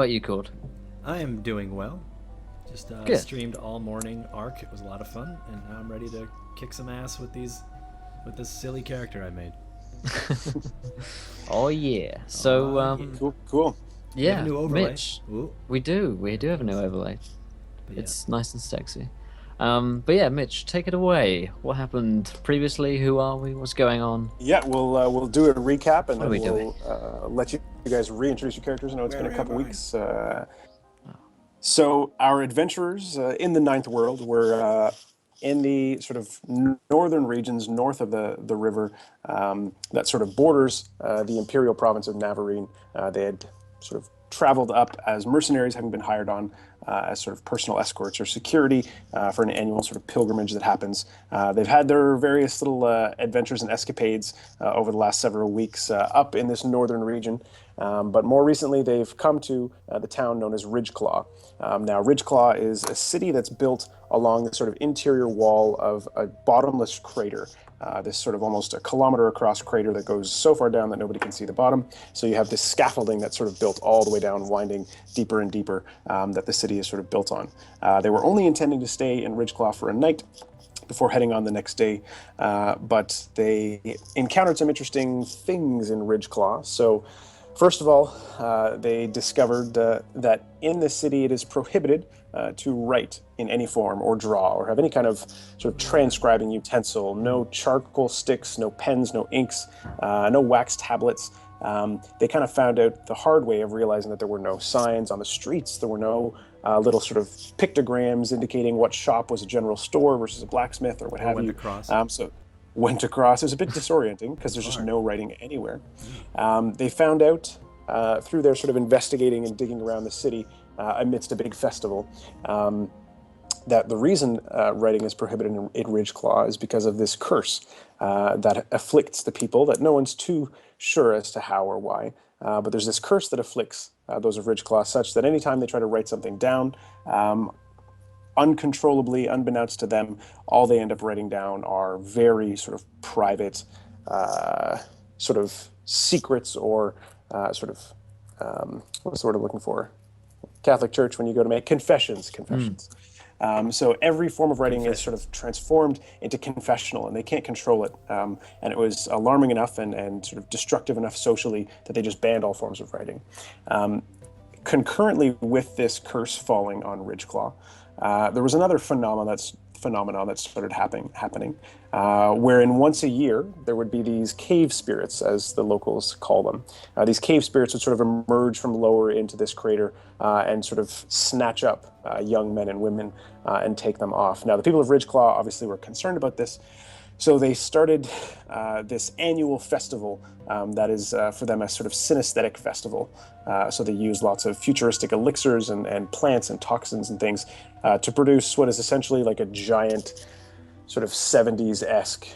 about you, Cord? I am doing well. Just Good. streamed all morning Arc. It was a lot of fun, and now I'm ready to kick some ass with this silly character I made. Oh yeah. So Yeah. Cool. We have a yeah, new overlay. Mitch, Ooh, we do have a new overlay. but yeah. It's nice and sexy. But yeah, Mitch, take it away. What happened previously? Who are we? What's going on? Yeah, we'll do a recap and What are then we doing? we'll let you guys reintroduce your characters. I know it's been a Where couple am I? weeks. So our adventurers in the Ninth World were in the sort of northern regions north of the river that sort of borders the imperial province of Navarine. They had sort of traveled up as mercenaries, having been hired on as sort of personal escorts or security for an annual sort of pilgrimage that happens. They've had their various little adventures and escapades over the last several weeks up in this northern region. But more recently, they've come to the town known as Ridgeclaw. Now, Ridgeclaw is a city that's built along the sort of interior wall of a bottomless crater. This sort of almost a kilometer across crater that goes so far down that nobody can see the bottom. So you have this scaffolding that's sort of built all the way down, winding deeper and deeper, that the city is sort of built on. They were only intending to stay in Ridgeclaw for a night before heading on the next day, but they encountered some interesting things in Ridgeclaw. So first of all, they discovered that in the city it is prohibited to write in any form or draw or have any kind of sort of transcribing utensil. No charcoal sticks, no pens, no inks, no wax tablets. They kind of found out the hard way of realizing that there were no signs on the streets. There were no little sort of pictograms indicating what shop was a general store versus a blacksmith or what have went you. across. So went across. It was a bit disorienting because there's just no writing anywhere. They found out through their sort of investigating and digging around the city amidst a big festival that the reason writing is prohibited in Ridgeclaw is because of this curse that afflicts the people that no one's too sure as to how or why. But there's this curse that afflicts those of Ridgeclaw such that anytime they try to write something down, uncontrollably, unbeknownst to them, all they end up writing down are very sort of private sort of secrets or sort of, what's the word I'm looking for? Catholic Church, when you go to make confessions. So every form of writing is sort of transformed into confessional, and they can't control it. And it was alarming enough and sort of destructive enough socially that they just banned all forms of writing. Concurrently with this curse falling on Ridgeclaw, there was another phenomenon that started happening, wherein once a year there would be these cave spirits, as the locals call them. These cave spirits would sort of emerge from lower into this crater and sort of snatch up young men and women and take them off. Now, the people of Ridgeclaw obviously were concerned about this, so they started this annual festival that is for them a sort of synesthetic festival. So they use lots of futuristic elixirs and plants and toxins and things to produce what is essentially like a giant sort of 70s-esque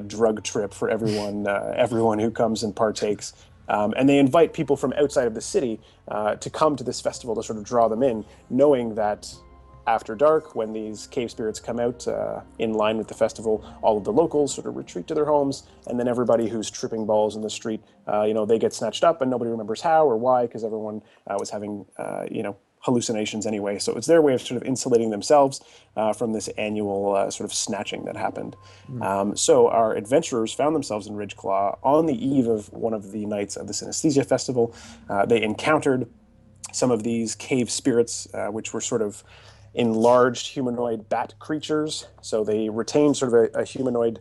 drug trip for everyone who comes and partakes. And they invite people from outside of the city to come to this festival to sort of draw them in, knowing that after dark, when these cave spirits come out in line with the festival, all of the locals sort of retreat to their homes, and then everybody who's tripping balls in the street, they get snatched up, and nobody remembers how or why, because everyone was having, hallucinations anyway. So it's their way of sort of insulating themselves from this annual sort of snatching that happened. So our adventurers found themselves in Ridgeclaw on the eve of one of the nights of the Synesthesia Festival. They encountered some of these cave spirits, which were sort of enlarged humanoid bat creatures. So they retained sort of a humanoid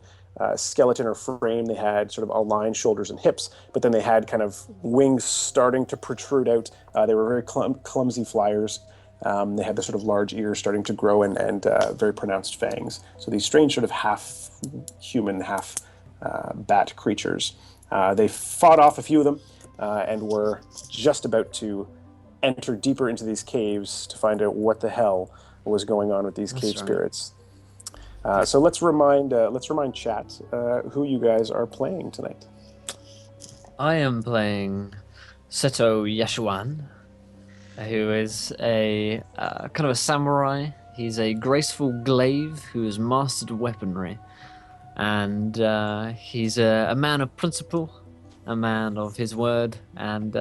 skeleton or frame. They had sort of aligned shoulders and hips, but then they had kind of wings starting to protrude out. They were very clumsy flyers. They had the sort of large ears starting to grow and very pronounced fangs. So these strange sort of half human, half bat creatures. They fought off a few of them and were just about to enter deeper into these caves to find out what the hell was going on with these cave spirits. So let's remind chat who you guys are playing tonight. I am playing Seto Yashuan, who is a kind of a samurai. He's a graceful glaive who has mastered weaponry, and he's a man of principle, a man of his word, and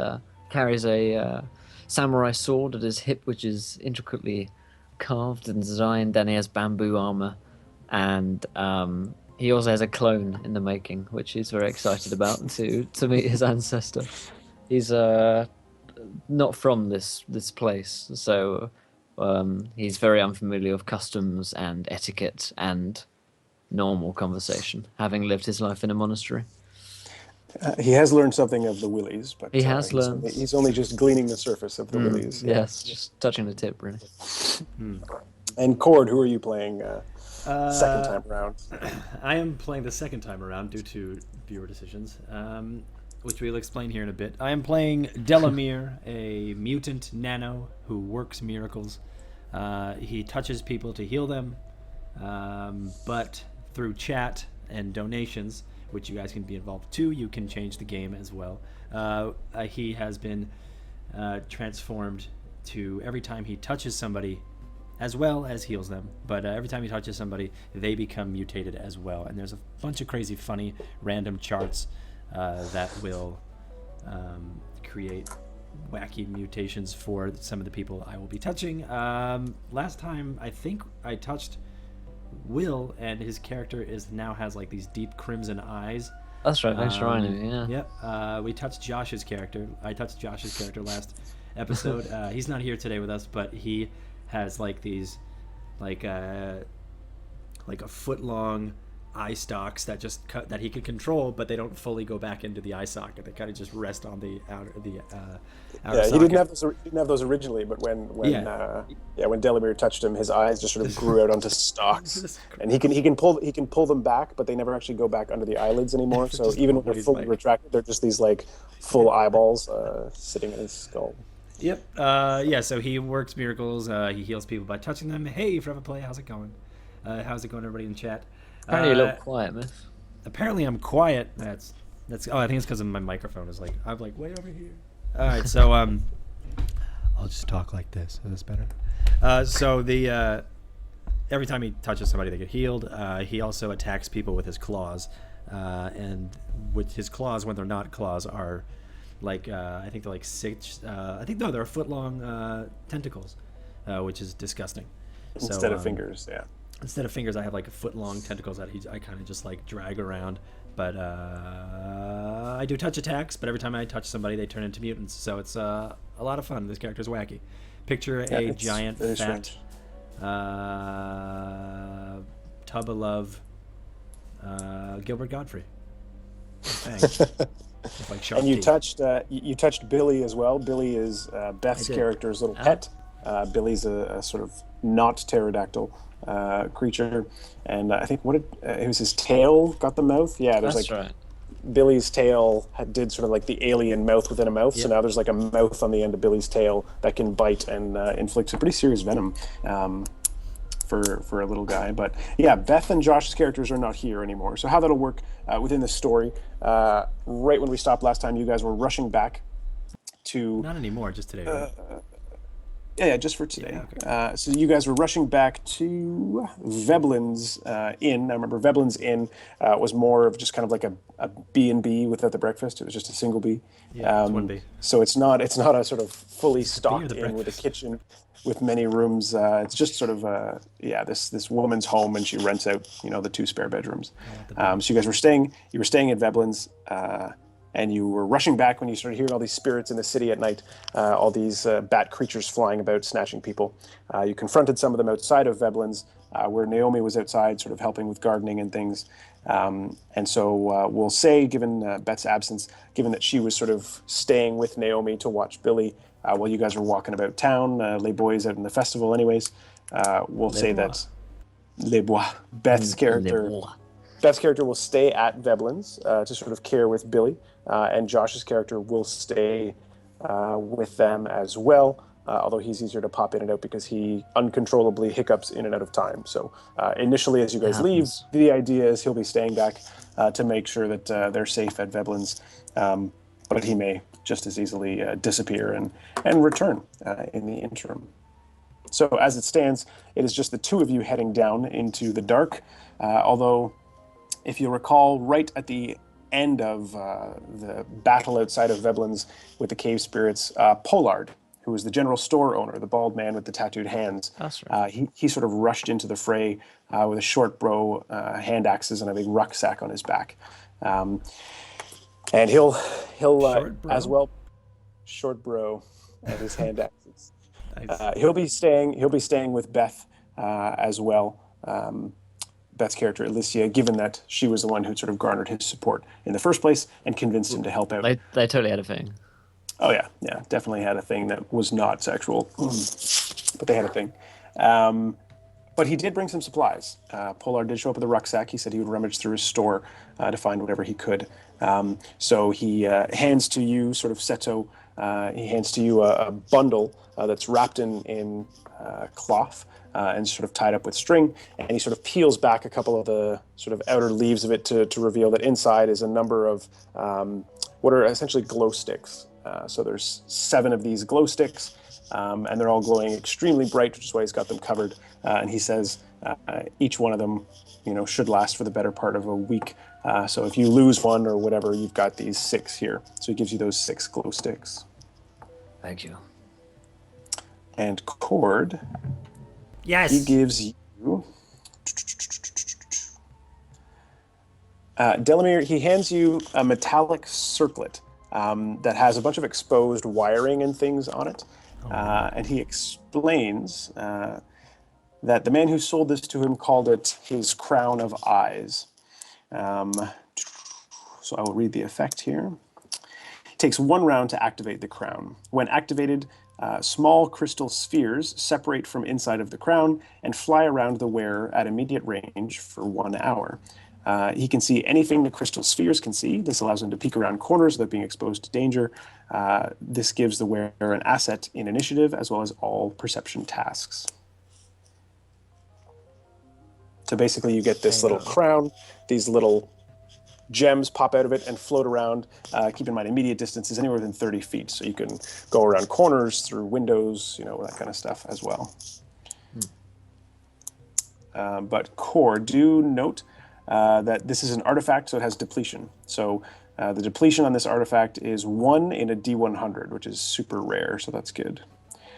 carries a samurai sword at his hip, which is intricately carved and designed, and he has bamboo armor, and he also has a clone in the making, which he's very excited about to meet his ancestor. He's not from this place, so he's very unfamiliar with customs and etiquette and normal conversation, having lived his life in a monastery. He has learned something of the willies, but He has learned. he's only just gleaning the surface of the willies. Yes, just touching the tip, really. And Cord, who are you playing second time around? I am playing the second time around due to viewer decisions, which we'll explain here in a bit. I am playing Delomir, a mutant nano who works miracles. He touches people to heal them, but through chat and donations, which you guys can be involved too, you can change the game as well. He has been transformed to every time he touches somebody, as well as heals them. But every time he touches somebody, they become mutated as well. And there's a bunch of crazy, funny, random charts that will create wacky mutations for some of the people I will be touching. Last time, I think I touched Will, and his character now has like these deep crimson eyes. That's right, thanks for reminding me, yeah. Yep. We touched Josh's character. I touched Josh's character last episode. He's not here today with us, but he has like these, like a foot long eye stalks that just that he can control, but they don't fully go back into the eye socket. They kind of just rest on the outer socket. He didn't have those originally, but when Delomir touched him, his eyes just sort of grew out onto stalks, and he can pull them back, but they never actually go back under the eyelids anymore. So even when they're fully retracted, they're just these like full eyeballs sitting in his skull. Yep. So he works miracles. He heals people by touching them. Hey, Forever Play, how's it going? How's it going, everybody in chat? Apparently you look quiet, man. Apparently I'm quiet. That's. I think it's because my microphone is like I'm like way over here. All right, so I'll just talk like this. Is this better? So the every time he touches somebody, they get healed. He also attacks people with his claws, and with his claws, when they're not claws, are like I think they're like six. They're foot-long tentacles, which is disgusting. Instead of fingers, yeah. Instead of fingers, I have like foot-long tentacles that I kind of just like drag around. But I do touch attacks, but every time I touch somebody, they turn into mutants. So it's a lot of fun. This character's wacky. Picture a giant, fat tub of love Gilbert Godfrey. Like and you touched Billy as well. Billy is Beth's character's little pet. Billy's a sort of not pterodactyl creature, and I think it was his tail got the mouth. Yeah, there's right. Billy's tail did sort of like the alien mouth within a mouth. Yep. So now there's like a mouth on the end of Billy's tail that can bite and inflict a pretty serious venom for a little guy. But yeah, Beth and Josh's characters are not here anymore. So how that'll work within the story, right when we stopped last time, you guys were rushing back to... Not anymore, just today. Right? Yeah, just for today. Yeah, okay. So you guys were rushing back to Veblen's Inn. I remember Veblen's Inn was more of just kind of like a B&B without the breakfast. It was just a single B. Yeah, it's one B. So it's not a sort of fully stocked inn with a kitchen with many rooms. It's just sort of this woman's home, and she rents out the 2 spare bedrooms. So you guys were staying at Veblen's. And you were rushing back when you started hearing all these spirits in the city at night, all these bat creatures flying about, snatching people. You confronted some of them outside of Veblen's, where Naomi was outside, sort of helping with gardening and things. And so we'll say, given Beth's absence, given that she was sort of staying with Naomi to watch Billy while you guys were walking about town, Les Bois out in the festival anyways, we'll say that Les Bois, Beth's character will stay at Veblen's to sort of care with Billy, and Josh's character will stay with them as well, although he's easier to pop in and out because he uncontrollably hiccups in and out of time. So initially, as you guys leave, the idea is he'll be staying back to make sure that they're safe at Veblen's, but he may just as easily disappear and return in the interim. So as it stands, it is just the 2 of you heading down into the dark, although... If you recall, right at the end of the battle outside of Veblen's with the cave spirits, Pollard, who was the general store owner, the bald man with the tattooed hands. That's right. He sort of rushed into the fray with a short bow, hand axes, and a big rucksack on his back. And he'll Short bro? as well, short bro and his hand axes. Nice. He'll be staying with Beth as well. Beth's character Alicia, given that she was the one who sort of garnered his support in the first place and convinced him to help out. They totally had a thing. Oh yeah, definitely had a thing that was not sexual, but they had a thing. But he did bring some supplies. Polar did show up with a rucksack. He said he would rummage through his store to find whatever he could. So he hands to you, sort of Seto, he hands to you a bundle that's wrapped in cloth and sort of tied up with string. And he sort of peels back a couple of the sort of outer leaves of it to reveal that inside is a number of what are essentially glow sticks. So there's 7 of these glow sticks. And they're all glowing extremely bright, which is why he's got them covered. And he says each one of them, should last for the better part of a week. So if you lose one or whatever, you've got these 6 here. So he gives you those 6 glow sticks. Thank you. And Cord, Yes. he gives you... Delomir, he hands you a metallic circlet that has a bunch of exposed wiring and things on it. And he explains that the man who sold this to him called it his crown of eyes. So I will read the effect here. It takes 1 round to activate the crown. When activated, small crystal spheres separate from inside of the crown and fly around the wearer at immediate range for 1 hour. He can see anything the crystal spheres can see. This allows him to peek around corners without being exposed to danger. This gives the wearer an asset in initiative as well as all perception tasks. So basically you get this little crown, these little gems pop out of it and float around. Keep in mind immediate distance is anywhere within 30 feet. So you can go around corners, through windows, that kind of stuff as well. But core, do note that this is an artifact, so it has depletion. So the depletion on this artifact is 1 in a D100, which is super rare, so that's good.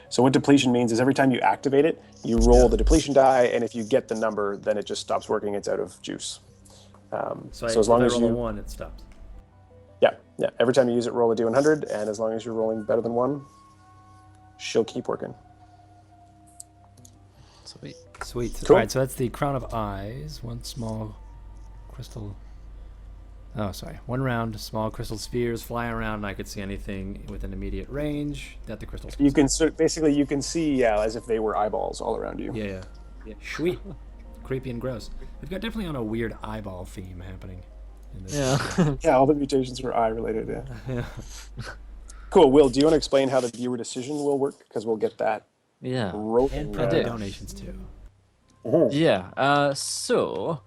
So what depletion means is every time you activate it, you roll the depletion die, and if you get the number, then it just stops working. It's out of juice. So as long as I roll you a 1, it stops. Yeah. Every time you use it, roll a D100, and as long as you're rolling better than 1, she'll keep working. Sweet. Cool. All right, so that's the crown of eyes. 1 small crystal. Oh, sorry. 1 round, small crystal spheres fly around, and I could see anything within immediate range that the crystals. You can basically you can see as if they were eyeballs all around you. Yeah. Sweet. Creepy and gross. We've got definitely on a weird eyeball theme happening in this. Yeah. Yeah, all the mutations were eye related. Yeah. Cool. Will, do you want to explain how the viewer decision will work? Because we'll get that. Yeah. Rolling. And I do. donations too. Yeah. So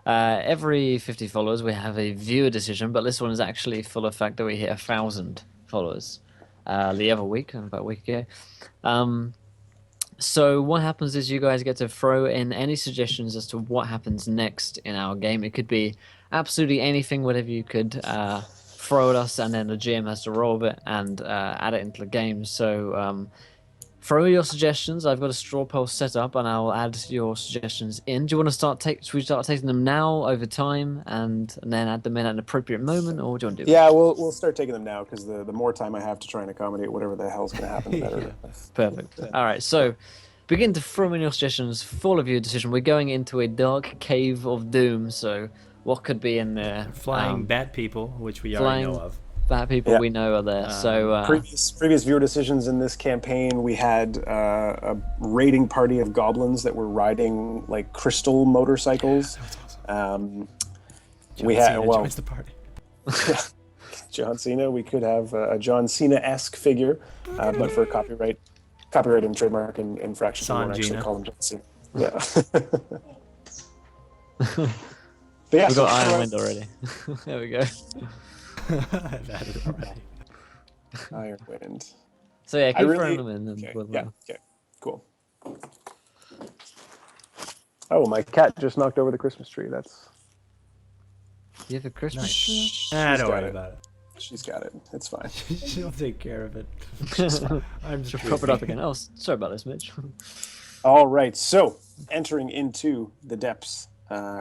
every 50 followers we have a viewer decision, but this one is actually for the fact that we hit 1,000 followers the other week, about a week ago. So what happens is you guys get to throw in any suggestions as to what happens next in our game. It could be absolutely anything, whatever you could throw at us, and then the GM has to roll with it and add it into the game. So throw your suggestions. I've got a straw poll set up, and I'll add your suggestions in. Do you want to should we start taking them now, over time, and then add them in at an appropriate moment, or do you want to do? Yeah, we'll start taking them now because the more time I have to try and accommodate whatever the hell's going to happen, the better. Perfect. All right, so begin to throw in your suggestions for of your decision. We're going into a dark cave of doom. So what could be in there? Flying bat people, which we already know of. Bat people we know are there. So previous viewer decisions in this campaign, we had a raiding party of goblins that were riding like crystal motorcycles. We had joins the party. John Cena. We could have a John Cena-esque figure, but for copyright and trademark infraction, we won't actually call him John Cena. Yeah. But yeah, we've got Iron Wind already. There we go. I've added it already. Iron Wind. So yeah, keep throwing them in. And Okay. Cool. Oh, my cat just knocked over the Christmas tree. That's. You have a Christmas tree? Don't worry about it. She's got it. It's fine. She'll take care of it. I'm just Prop it up again. Oh, sorry about this, Mitch. All right. So entering into the depths,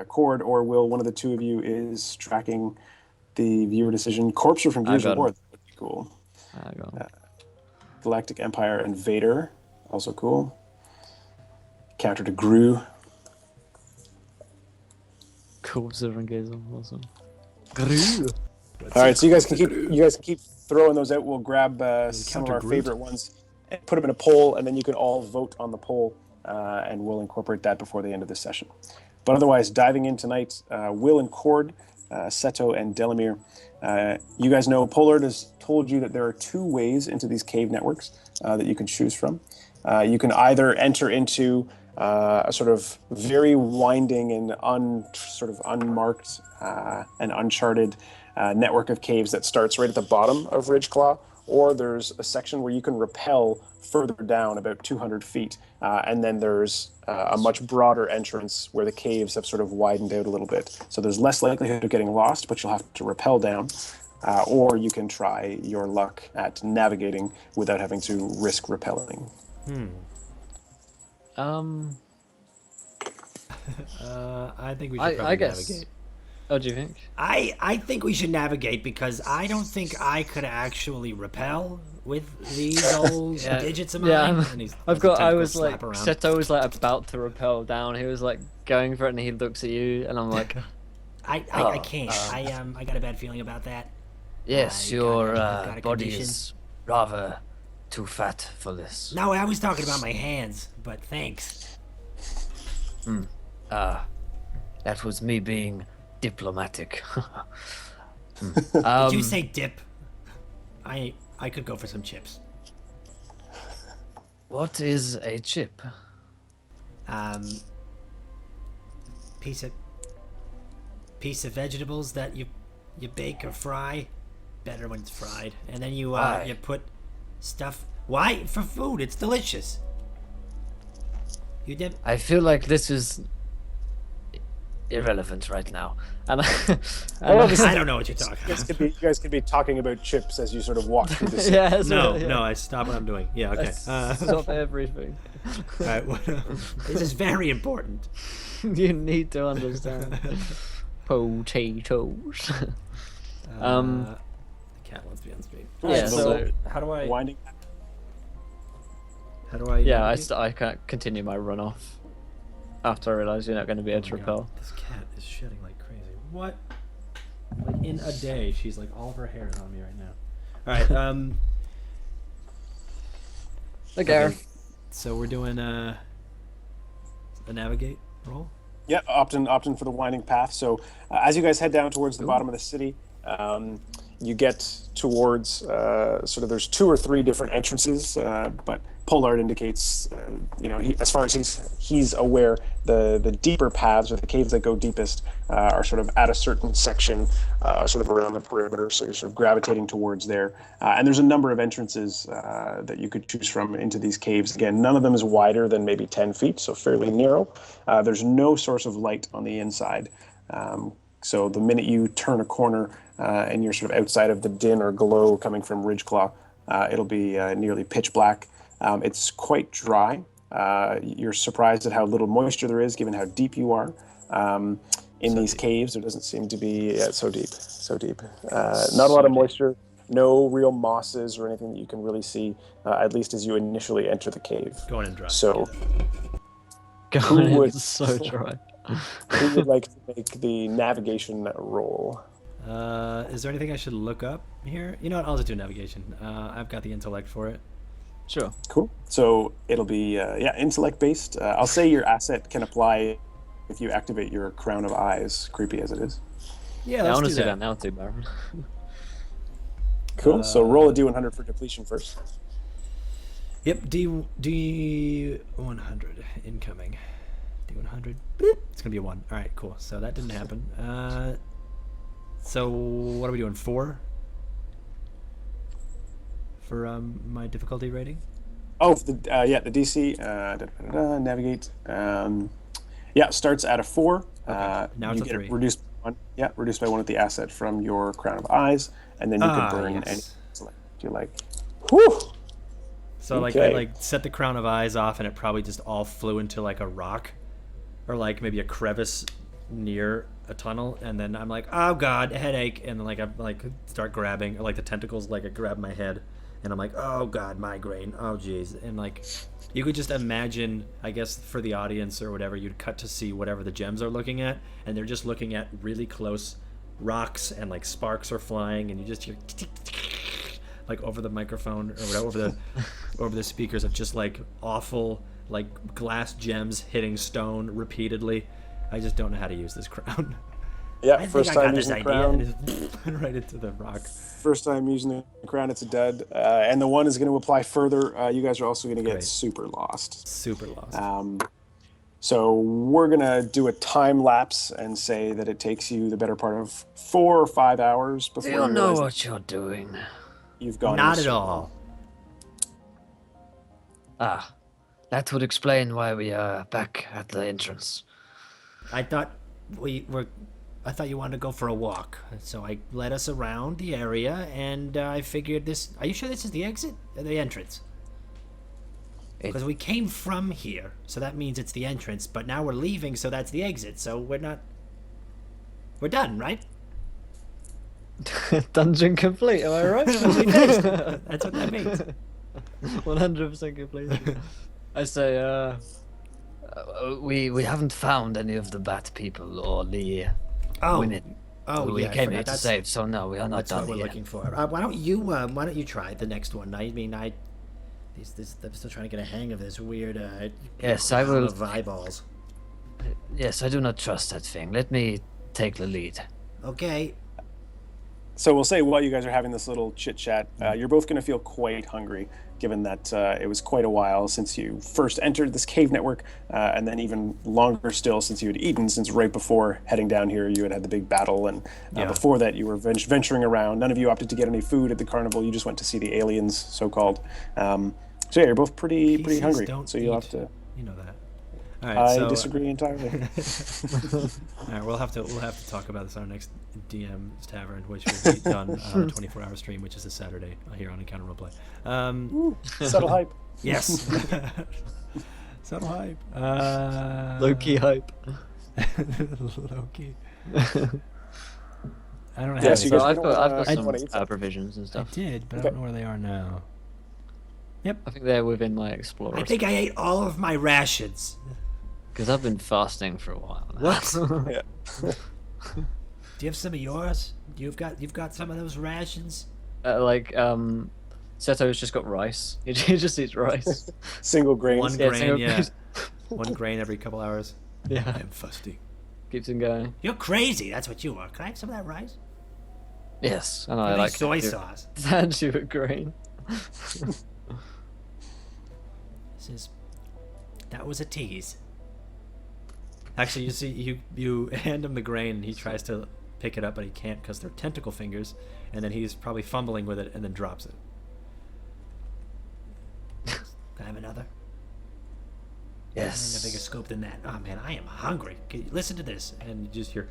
Cord or Will, one of the two of you is tracking the viewer decision. Corpser from Gears got of War. him. That would be cool. I go. Galactic Empire and Vader. Also cool. Counter to Gru. Cool, Silver Gazel, awesome. Gru. All right, so you guys can keep throwing those out. We'll grab some of counter our Groot. favorite ones and put them in a poll, and then you can all vote on the poll, and we'll incorporate that before the end of this session. But otherwise, diving in tonight, Will and Cord, Seto and Delomir. You guys know Pollard has told you that there are two ways into these cave networks that you can choose from. You can either enter into a sort of very winding and unmarked and uncharted network of caves that starts right at the bottom of Ridgeclaw, or there's a section where you can rappel further down about 200 feet, and then there's a much broader entrance where the caves have sort of widened out a little bit. So there's less likelihood of getting lost, but you'll have to rappel down, or you can try your luck at navigating without having to risk rappelling. I think we should probably I guess. navigate. What do you think? I think we should navigate because I don't think I could actually repel with these old digits of mine. Yeah, And these I've got. I tentacles was like, slap around. Seto was like about to rappel down. He was like going for it, and he looks at you, and I'm like, I can't. I got a bad feeling about that. yes, I your got a body condition. is rather too fat for this. No, I was talking about my hands, but thanks. That was me being diplomatic. Did you say dip? I could go for some chips. What is a chip? Piece of vegetables that you bake or fry. Better when it's fried, and then you Why? you put stuff. Why? For food. It's delicious. You dip. I feel like this is irrelevant right now. And I don't know what you're talking about. You guys could be talking about chips as you sort of walk through the city. yeah, that's No, what- yeah. no, I stop what I'm doing. Yeah, okay. Stop everything. All right, what, This is very important. You need to understand. Potatoes. the cat wants to be on screen. Yeah, so How do I? Winding. How do I? yeah, navigate? I can't continue my run off after I realise you're not going to be able to Oh my repel. God, this cat is shedding like crazy. What? Like in a day, she's like all of her hair is on me right now. All right. Okay. So we're doing a navigate roll. Yeah, opt in for the winding path. So as you guys head down towards the bottom of the city, you get towards sort of there's two or three different entrances, but Pollard indicates, as far as he's aware, the deeper paths or the caves that go deepest are sort of at a certain section, sort of around the perimeter. So you're sort of gravitating towards there. And there's a number of entrances that you could choose from into these caves. Again, none of them is wider than maybe 10 feet, so fairly narrow. There's no source of light on the inside. So the minute you turn a corner and you're sort of outside of the din or glow coming from Ridgeclaw, it'll be nearly pitch black. It's quite dry. You're surprised at how little moisture there is, given how deep you are. In these caves, there doesn't seem to be so deep. Not a lot of moisture. No real mosses or anything that you can really see, at least as you initially enter the cave. Going in dry. So, God, would- it's so dry. who would like to make the navigation roll? Is there anything I should look up here? You know what? I'll just do navigation. I've got the intellect for it. Sure. Cool. So it'll be intellect based. I'll say your asset can apply if you activate your crown of eyes, creepy as it is. Yeah, I let's want to do see that. that now too, Baron. Cool. So roll a d100 for depletion first. Yep, D100 incoming. D100. Bloop. It's gonna be a 1. All right, cool. So that didn't happen. So what are we doing? 4 for my difficulty rating. Oh, the DC navigate. Starts at a 4. Now it's you a get 3. reduced by 1. Yeah, reduced by 1 at the asset from your crown of eyes, and then you could burn any yes. select you like. Whew! So like Okay. I like set the crown of eyes off, and it probably just all flew into like a rock, or like maybe a crevice near a tunnel, and then I'm like, oh god, a headache, and then like I like start grabbing, or like the tentacles like I grab my head, and I'm like, oh god, migraine, oh jeez, and like you could just imagine, I guess for the audience or whatever, you'd cut to see whatever the gems are looking at, and they're just looking at really close rocks, and like sparks are flying, and you just hear like over the microphone or whatever, over the speakers of just like awful like glass gems hitting stone repeatedly. I just don't know how to use this crown. Yeah, I first think I time got this using the idea. crown. And it's right into the rock. First time using the crown, it's a dud. And the one is going to apply further. You guys are also going to get Great. super lost. Super lost. So we're going to do a time lapse and say that it takes you the better part of 4 or 5 hours before Do you know realize that what you're doing? you've gone. Not in a at circle. all. Ah, that would explain why we are back at the entrance. I thought I thought you wanted to go for a walk, so I led us around the area, and I figured this. Are you sure this is the exit or the entrance? Because we came from here, so that means it's the entrance. But now we're leaving, so that's the exit. So we're not. We're done, right? Dungeon complete, am I right? That's what that means. 100% complete. I say, we haven't found any of the bat people or the women who we yeah, I came forgot here to that's- save. So no, we are not That's what done we're here. looking for. Why don't you try the next one? I mean, I'm still trying to get a hang of this weird. Yes, I crown will- Of eyeballs. Yes, I do not trust that thing. Let me take the lead. Okay. So we'll say while you guys are having this little chit chat, you're both going to feel quite hungry, given that it was quite a while since you first entered this cave network, and then even longer still since you had eaten, since right before heading down here you had the big battle, and before that you were venturing around. None of you opted to get any food at the carnival. You just went to see the aliens, so-called. So yeah, you're both pretty Pieces hungry. don't So you'll have eat. to. You know that. All right, I so, disagree entirely. All right, we'll have to talk about this on our next DM's Tavern, which will be done on a 24-hour stream, which is a Saturday here on Encounter Roleplay. Subtle hype. Yes. Subtle hype. Low-key hype. Low-key. I don't have Yes, any. you So guys I've don't got, I've wanna- got don't wanna some eat something. provisions and I stuff. did, but I Okay. don't know where they are now. I think they're within my explorer. I think I ate all of my rations. Because I've been fasting for a while. Now. What? Yeah. Do you have some of yours? You've got some of those rations. Seto's just got rice. He just eats rice. Single grains. One Yeah, grain, single yeah. grains. One grain every couple hours. Yeah, I'm fasting. keeps him going. You're crazy. That's what you are. Can I have some of that rice? Yes, and I Give me like soy to sauce. hand you a grain. That was a tease. Actually, you see, you hand him the grain, and he tries to pick it up, but he can't because they're tentacle fingers, and then he's probably fumbling with it and then drops it. Can I have another? In a bigger Yes. scope than that. Oh man, I am hungry. Listen to this. And you just hear.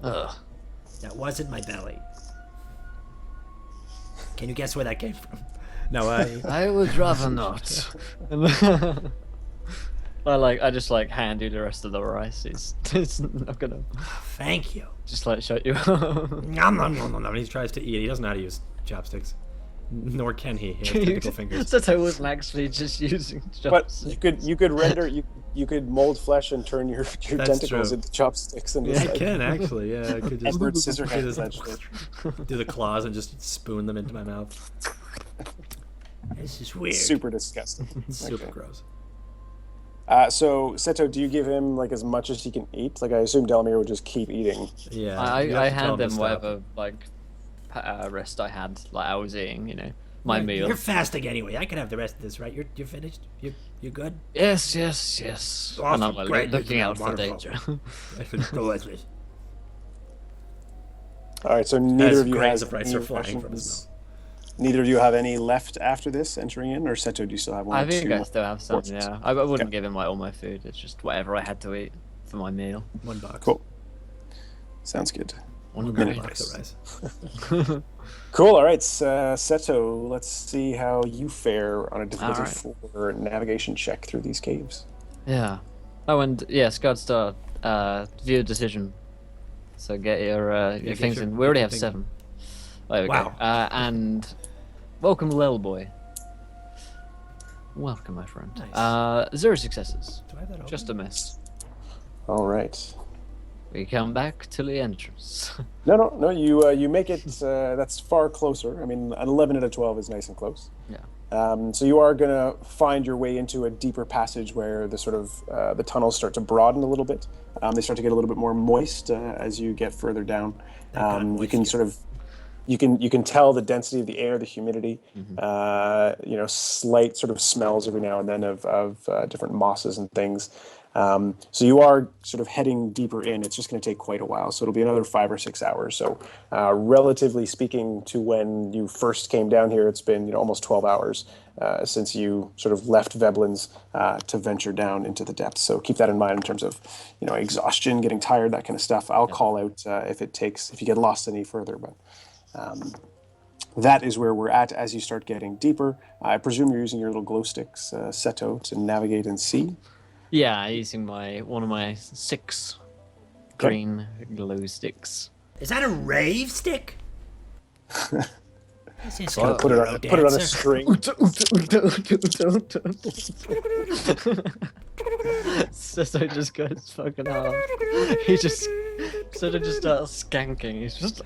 Ugh. That wasn't my belly. Can you guess where that came from? No, I would rather not. I just hand you the rest of the rice. It's not gonna Thank you. just shut you up. Nom, nom, nom, nom, nom. When he tries to eat, he doesn't know how to use chopsticks. Nor can he. He has tentacle fingers. Seto wasn't actually just using But chopsticks. you could render you could mold flesh and turn your That's tentacles true. into chopsticks and I just can actually, yeah. I could just Edward Scissorhands that shit. do the claws and just spoon them into my mouth. This is weird. Super disgusting. Super gross. So Seto, do you give him as much as he can eat? I assume Delomir would just keep eating. Yeah. you have I to tell hand to him stop. whatever rest I had. I was eating, my meal. You're fasting anyway. I can have the rest of this, right? You're finished. You're good. Yes. Awesome, And I'm great, looking out for wonderful. danger. Delicious. All right, so neither As of you grains has of rice any are flying from his rations. Neither of you have any left after this entering in, or Seto, do you still have one? I or think two I still have some. portions? Yeah, I wouldn't give him all my food. It's just whatever I had to eat. for my meal. $1. Cool. Sounds good. One Very gold. nice. The rice. Cool. All right, Seto. Let's see how you fare on a difficulty All 4 navigation check through these caves. Yeah. Oh, and yeah, Scott Star, view decision. So get your get things your- in. We already get have your 7. There we Wow. go. And welcome, Lil Boy. Welcome, my friend. Nice. 0 successes. Do I have that open? Just a miss. All right. We come back to the entrance. No. You make it. That's far closer. I mean, an 11 out of 12 is nice and close. Yeah. So you are gonna find your way into a deeper passage where the sort of the tunnels start to broaden a little bit. They start to get a little bit more moist as you get further down. You can sort of you can tell the density of the air, the humidity. Slight sort of smells every now and then of different mosses and things. So you are sort of heading deeper in. It's just going to take quite a while. So it'll be another 5 or 6 hours. So relatively speaking to when you first came down here, it's been almost 12 hours since you sort of left Veblen's to venture down into the depths. So keep that in mind in terms of exhaustion, getting tired, that kind of stuff. I'll call out if you get lost any further. But that is where we're at as you start getting deeper. I presume you're using your little glow sticks, Seto, to navigate and see. Yeah, using one of my 6 green glow sticks. Is that a rave stick? This is Put it on a string. Sisto just goes fucking hard. He just sort of just starts skanking. He's just.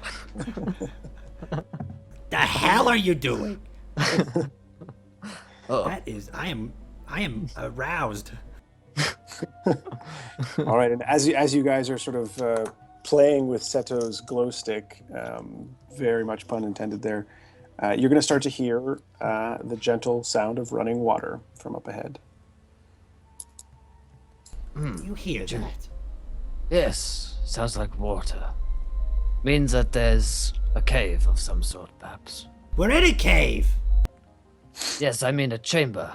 The hell are you doing? Oh. That is, I am aroused. All right, and as you guys are sort of playing with Seto's glow stick, very much pun intended there, you're going to start to hear the gentle sound of running water from up ahead. You hear that? Yes, sounds like water. Means that there's a cave of some sort, perhaps. We're in a cave. Yes, I mean a chamber.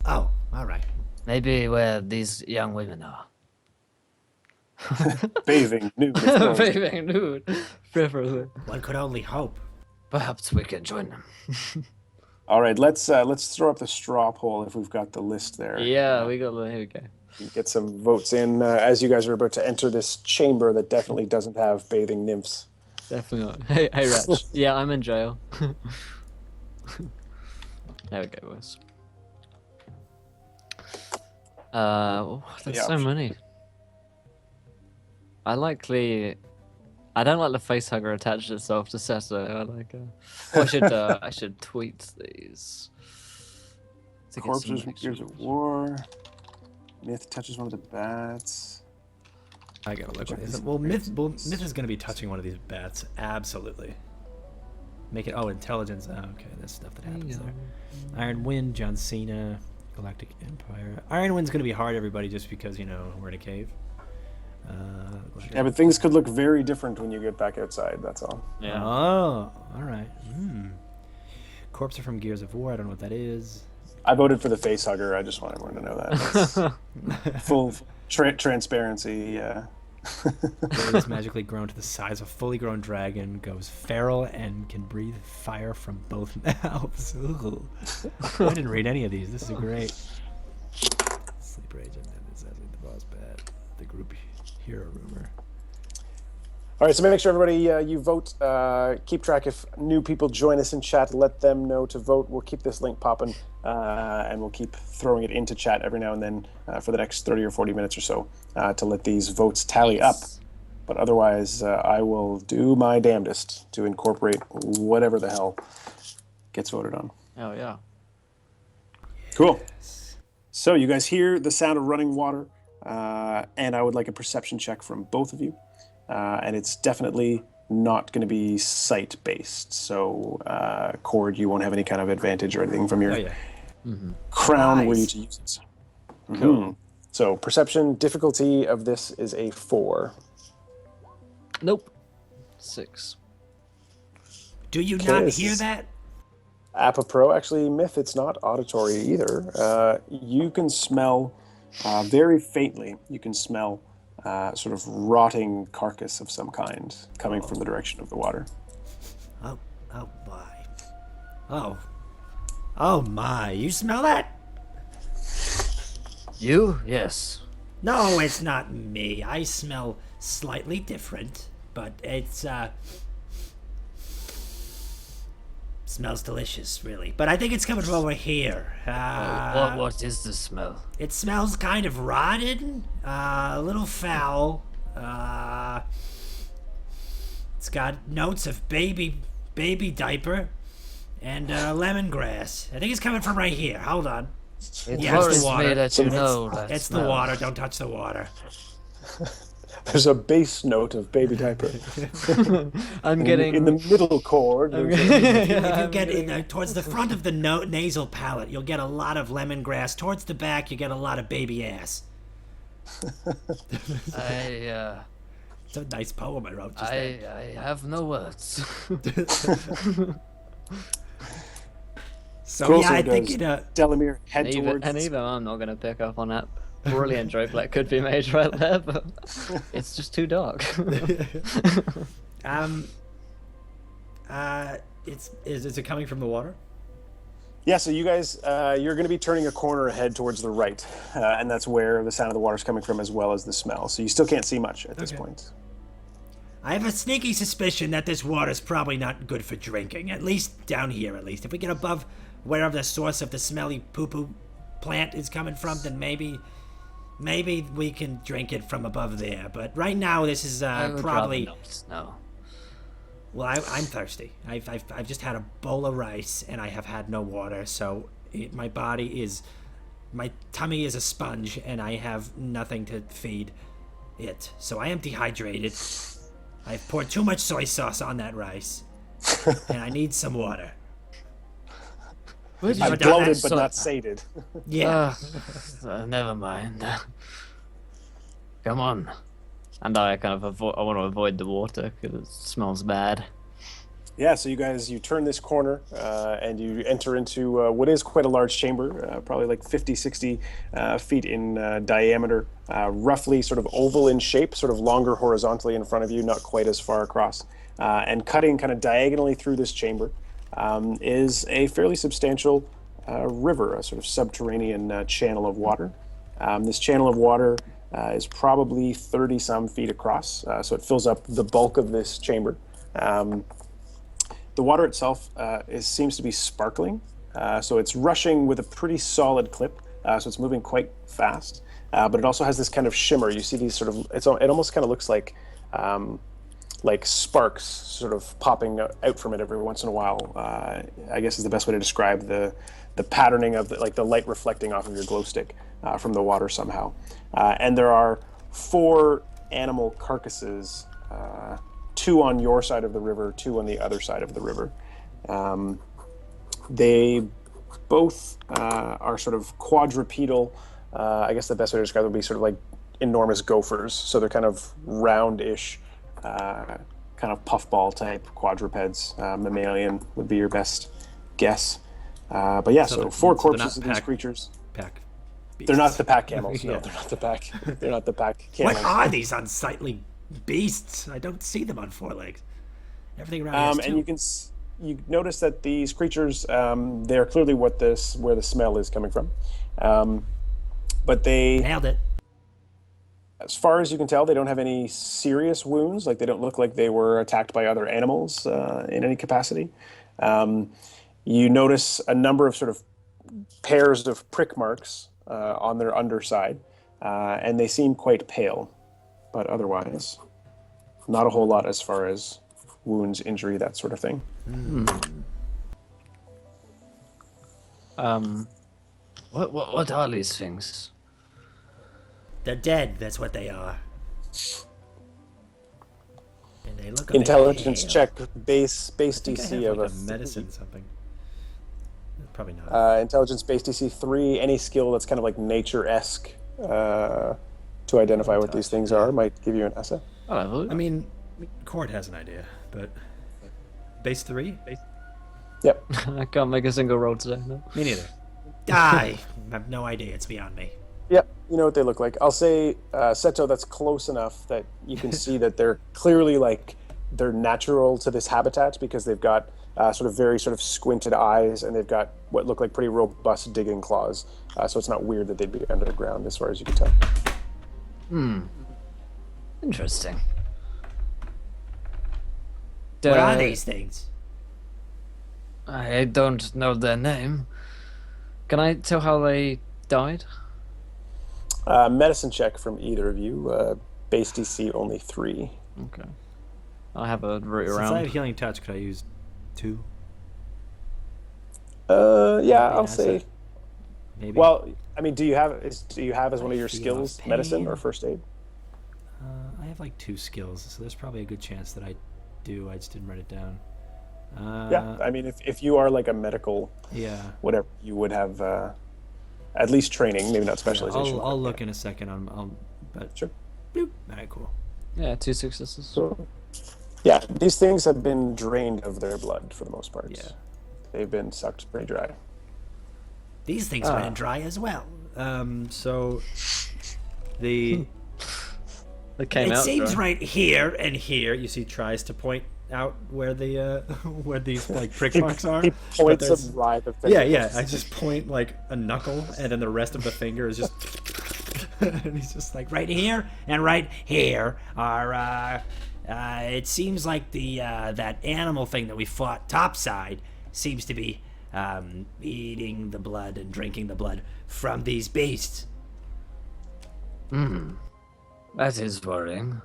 Oh, all right. Maybe where these young women are. Bathing nude. of course. Bathing nude, preferably. One could only hope. Perhaps we can join them. All right, let's throw up the straw poll if we've got the list there. Yeah, here we go. Get some votes in as you guys are about to enter this chamber that definitely doesn't have bathing nymphs. Definitely not. Hey, Ratch. Yeah, I'm in jail. There we go, boys. There's so many. I don't like the face hugger attached itself to Seto. I like. I should tweet these. To get some Corpses from extra Gears of views. War. Myth touches one of the bats. I gotta look at this. Well, Myth is gonna be touching one of these bats. Absolutely. Make it. Oh, intelligence. Oh, okay, that's stuff that happens there. Iron Wind, John Cena, Galactic Empire. Iron Wind's gonna be hard, everybody, just because we're in a cave. Yeah, but things could look very different when you get back outside. That's all. Yeah. Oh, all right. Corpse are from Gears of War. I don't know what that is. I voted for the face hugger. I just want everyone to know that. It's full transparency. Is magically grown to the size of a fully grown dragon, goes feral, and can breathe fire from both mouths. Ooh. I didn't read any of these. This is great. Sleeper agent, the boss bat, the group hero rumor. All right, so make sure everybody you vote. Keep track if new people join us in chat. Let them know to vote. We'll keep this link popping, and we'll keep throwing it into chat every now and then for the next 30 or 40 minutes or so to let these votes tally up. But otherwise, I will do my damnedest to incorporate whatever the hell gets voted on. Oh yeah. Cool. So you guys hear the sound of running water, and I would like a perception check from both of you. And it's definitely not going to be sight-based. So, Cord, you won't have any kind of advantage or anything from your crown were you to use it. Cool. So, perception difficulty of this is a 4. Nope. 6. Do you Okay, not this hear is- that? Appa Pro, actually, Myth, it's not auditory either. You can smell Very faintly, you can smell sort of rotting carcass of some kind coming from the direction of the water. Oh, oh my. Oh. Oh my, you smell that? You? Yes. No, it's not me. I smell slightly different, but it's, smells delicious, really. But I think it's coming from over here. What is the smell? It smells kind of rotten, a little foul. It's got notes of baby diaper and lemongrass. I think it's coming from right here. Hold on. It Yeah, it's the worries water. me that you know that It's the smell. water. Don't touch the water. There's a bass note of baby diaper. I'm getting. In the middle chord. If you get in towards the front of the nasal palate, you'll get a lot of lemongrass. Towards the back, you get a lot of baby ass. It's a nice poem I wrote just then. I have no words. So Closer yeah, I does think Delomir head even towards. I'm not gonna pick up on that brilliant joke that could be made right there, but it's just too dark. Is it coming from the water? Yeah, so you guys, you're going to be turning a corner ahead towards the right, and that's where the sound of the water is coming from, as well as the smell. So you still can't see much at this point. I have a sneaky suspicion that this water's probably not good for drinking. At least down here, at least. If we get above wherever the source of the smelly poo-poo plant is coming from, then maybe we can drink it from above there. But right now, this is I would probably. rather not, no. Well, I'm thirsty. I've just had a bowl of rice and I have had no water, so my tummy is a sponge and I have nothing to feed it. So I am dehydrated. I've poured too much soy sauce on that rice, and I need some water. I'm done bloated that? but not sated. Yeah. Never mind. Come on. And I kind of I want to avoid the water because it smells bad. Yeah, so you turn this corner and you enter into what is quite a large chamber, probably like 50, 60 feet in diameter, roughly sort of oval in shape, sort of longer horizontally in front of you, not quite as far across. And cutting kind of diagonally through this chamber is a fairly substantial river, a sort of subterranean channel of water. This channel of water is probably 30-some feet across, so it fills up the bulk of this chamber. The water itself seems to be sparkling, so it's rushing with a pretty solid clip, so it's moving quite fast, but it also has this kind of shimmer. You see these sort of, it almost kind of looks like sparks sort of popping out from it every once in a while, I guess is the best way to describe the patterning of the light reflecting off of your glow stick from the water somehow. And there are 4 animal carcasses, 2 on your side of the river, 2 on the other side of the river. They both are sort of quadrupedal. I guess the best way to describe it would be sort of like enormous gophers. So they're kind of roundish, kind of puffball type quadrupeds. Mammalian would be your best guess. But yeah, so 4 corpses of these creatures. Pack. They're not the pack camels. Yeah. No, they're not the pack. They're not the pack camels. What are these unsightly beasts? I don't see them on 4 legs. Everything around here and you notice that these creatures, they're clearly where the smell is coming from. But they, nailed it. as far as you can tell, they don't have any serious wounds. Like, they don't look like they were attacked by other animals in any capacity. You notice a number of sort of pairs of prick marks on their underside, and they seem quite pale. But otherwise, not a whole lot as far as wounds, injury, that sort of thing. What are these things? They're dead, that's what they are. And they look a bit Intelligence pale. check, base I think I DC have of like a medicine something. Probably not. intelligence base DC 3. Any skill that's kind of like nature-esque to identify what these things are might give you an essay. Oh, I mean, Cord has an idea, but base 3? Yep. I can't make a single roll today. No. Me neither. I have no idea. It's beyond me. Yep. You know what they look like. I'll say, Seto, that's close enough that you can see that they're clearly like they're natural to this habitat because they've got sort of very sort of squinted eyes and they've got what look like pretty robust digging claws. So it's not weird that they'd be underground as far as you can tell. Interesting. What are these things? I don't know their name. Can I tell how they died? Medicine check from either of you. Base DC only 3. Okay. I have a route Since I around. have healing touch, could I use 2? Yeah, I'll asset. say. Maybe. Well, I mean, do you have as one of your feel skills pain. medicine or first aid? I have like 2 skills, so there's probably a good chance that I do. I just didn't write it down. Yeah, I mean, if you are like a medical, Yeah. whatever, you would have at least training, maybe not specialization. I'll look in a second. But Sure. Bloop. All right, cool. Yeah, 2 successes. So, yeah, these things have been drained of their blood for the most part. Yeah. They've been sucked pretty dry. These things ran dry as well. So the They came It out. seems dry. right here and here. you see tries to point out where the where these like prick marks are. He but points there's- a writhe of Yeah, fingers. yeah. I just point like a knuckle, and then the rest of the finger is just. And he's just like Right here and right here are. It seems like the that animal thing that we fought topside seems to be eating the blood and drinking the blood from these beasts. That is worrying.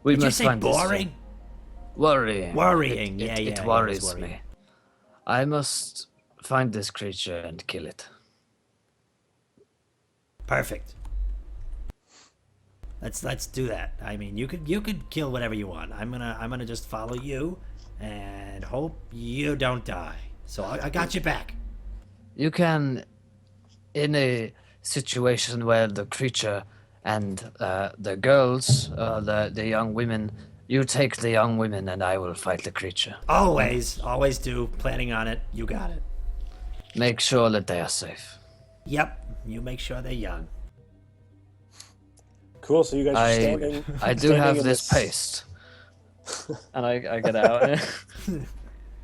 We Did you must say find this thing. boring? Worrying. Worrying. It, Yeah, it, yeah, it yeah, worries it's worrying. me. I must find this creature and kill it. Perfect. Let's do that. I mean, you could kill whatever you want. I'm gonna just follow you, and hope you don't die. So I got your back. You can, in a situation where the creature and the girls, the young women, you take the young women and I will fight the creature. Always do. Planning on it. You got it. Make sure that they are safe. Yep. You make sure they're young. Cool. So you guys are standing. I do standing have in this paste. And I get out.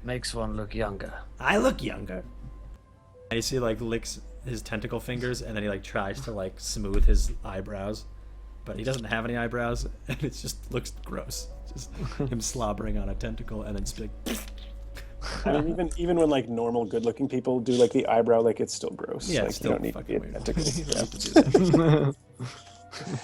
Makes one look younger. I look younger. And you see like licks his tentacle fingers, and then he like tries to like smooth his eyebrows, but he doesn't have any eyebrows, and it just looks gross. Just him slobbering on a tentacle and then just be like. I mean, even when like normal, good-looking people do like the eyebrow, like it's still gross. Yeah, like, it's you still don't need to be fucking weird. identical. You don't Yeah. need to do that.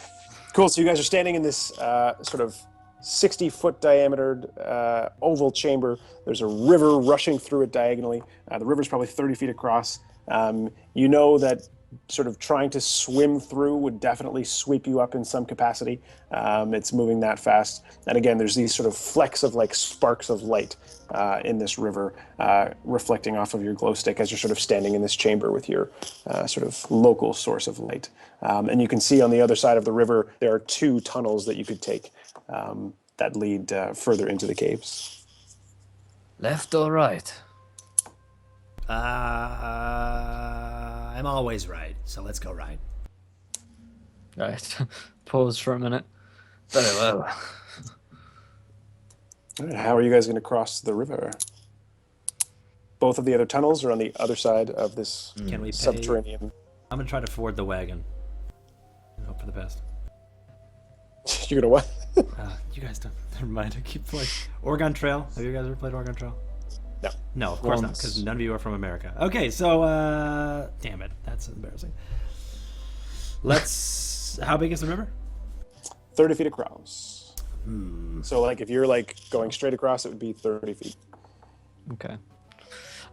Cool. So you guys are standing in this sort of 60-foot diameter oval chamber. There's a river rushing through it diagonally. The river's probably 30 feet across. You know that sort of trying to swim through would definitely sweep you up in some capacity. It's moving that fast. And again, there's these sort of flecks of like sparks of light in this river reflecting off of your glow stick as you're sort of standing in this chamber with your sort of local source of light. And you can see on the other side of the river, there are 2 tunnels that you could take that lead further into the caves. Left or right? I'm always right. So let's go right. Right. Pause for a minute. Very well. All right, how are you guys going to cross the river? Both of the other tunnels are on the other side of this Can we pay? subterranean. I'm gonna try to ford the wagon. And hope for the best. You're gonna what? You guys don't. Never mind. I keep playing Oregon Trail. Have you guys ever played Oregon Trail? No. No, of course not, Once. because none of you are from America. Okay, so damn it, that's embarrassing. Let's. How big is the river? 30 feet across. So like if you're like going straight across, it would be 30 feet. Okay.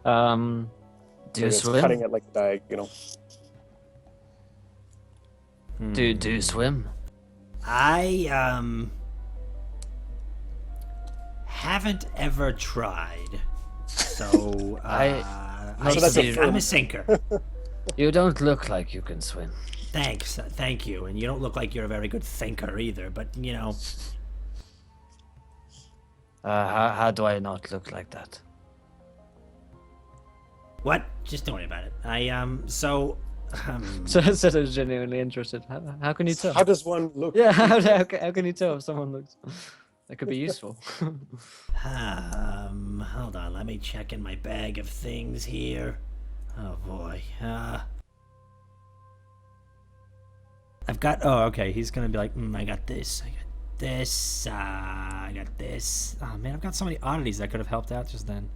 Do you It's swim? cutting it like a diagonal. Do you swim? I haven't ever tried. So So that's a I'm a sinker. You don't look like you can swim. Thanks, thank you. And you don't look like you're a very good thinker either. But you know, How do I not look like that? what? Just don't worry about it. I so So Seto's genuinely interested. How can you tell? How does one look? Yeah, how can you tell if someone looks? That could be useful. Hold on, let me check in my bag of things here. Oh boy. I've got. Oh, okay. He's gonna be like, I got this. I got this. I got this. Oh man, I've got so many oddities that could have helped out just then.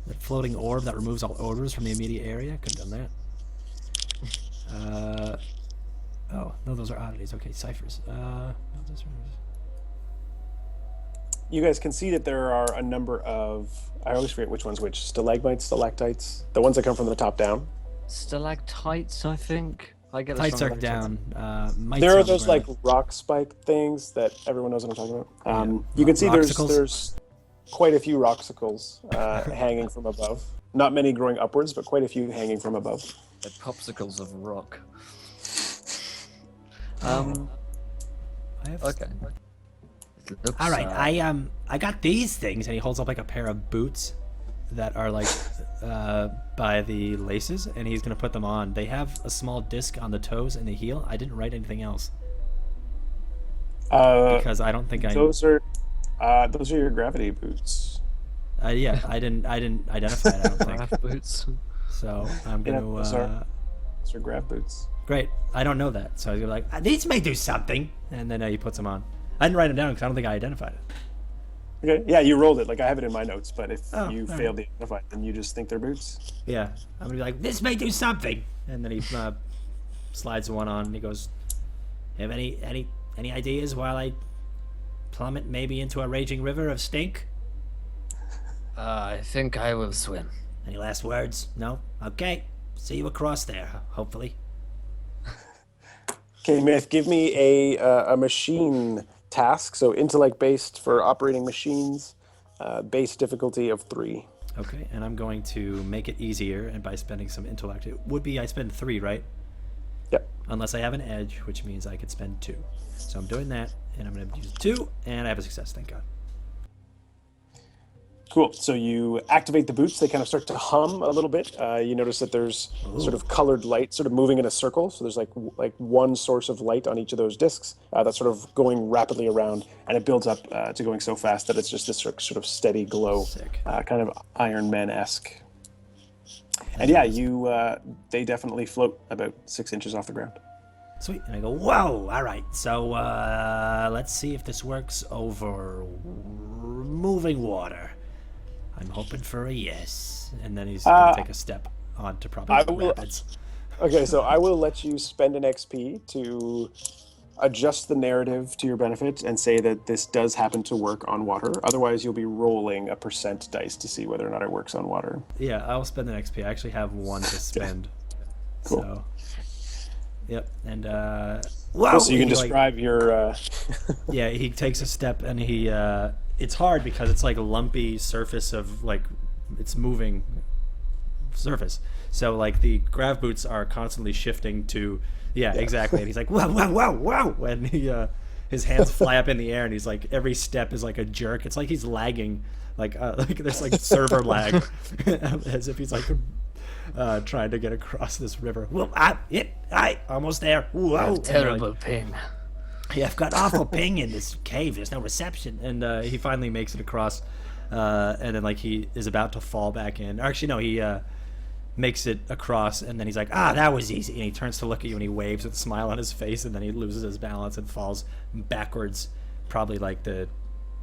That floating orb that removes all odors from the immediate area. Could have done that. Oh no, those are oddities. Okay, ciphers. You guys can see that there are a number of, I always forget which one's which, stalagmites, stalactites, the ones that come from the top down. Stalactites, I think. I get Tights are strong down. Mites There are on the those like ground. rock spike things that everyone knows what I'm talking about. Yeah. You can see Roxicles? there's quite a few roxicles hanging from above. Not many growing upwards, but quite a few hanging from above. They're popsicles of rock. I have Okay. It looks, All right, I got these things, and he holds up like a pair of boots that are like by the laces, and he's gonna put them on. They have a small disc on the toes and the heel. I didn't write anything else because I don't think I. Those are your gravity boots. Yeah, I didn't identify it. I don't think. Craft boots. So I'm Yeah, gonna. those are grav boots. Great. I don't know that, so I was gonna like These may do something. and then he puts them on. I didn't write them down because I don't think I identified it. Okay, yeah, you rolled it. Like I have it in my notes, but if Oh, you all failed to identify, then you just think they're boots. Yeah, I'm gonna be like, This may do something. and then he slides one on, and he goes, Have any ideas while I plummet maybe into a raging river of stink? I think I will swim. Any last words? No? Okay. See you across there, hopefully. Okay, Myth, give me a machine task. So intellect based for operating machines, base difficulty of 3. okay, and I'm going to make it easier, and by spending some intellect, it would be I spend 3, right? Yep. Unless I have an edge, which means I could spend 2. So I'm doing that, and I'm going to use 2, and I have a success, thank God. Cool. So you activate the boots. They kind of start to hum a little bit. You notice that there's sort of colored light, sort of moving in a circle. So there's like one source of light on each of those discs that's sort of going rapidly around, and it builds up to going so fast that it's just this sort of steady glow, Sick. kind of Iron Man-esque. And yeah, they definitely float about 6 inches off the ground. Sweet. And I go, whoa, all right. So let's see if this works over moving water. I'm hoping for a yes. And then he's going to take a step onto probably the rapids. Okay, so I will let you spend an XP to adjust the narrative to your benefit and say that this does happen to work on water. Otherwise, you'll be rolling a % dice to see whether or not it works on water. Yeah, I'll spend an XP. I actually have 1 to spend. Cool. So, yep. And Whoa! So you can he, like- describe your. yeah, he takes a step, and he it's hard because it's like a lumpy surface of like it's moving surface. So like the grav boots are constantly shifting to exactly. And he's like, whoa, whoa, whoa, whoa, and he his hands fly up in the air, and he's like, every step is like a jerk. It's like he's lagging, like there's like server lag, as if he's like trying to get across this river. Well, I almost there. Whoa! Terrible ping. Yeah, I've got awful ping in this cave. There's no reception. And he finally makes it across, and then like he is about to fall back in. Or actually, no, he makes it across, and then he's like, That was easy. and he turns to look at you, and he waves with a smile on his face, and then he loses his balance and falls backwards, probably like the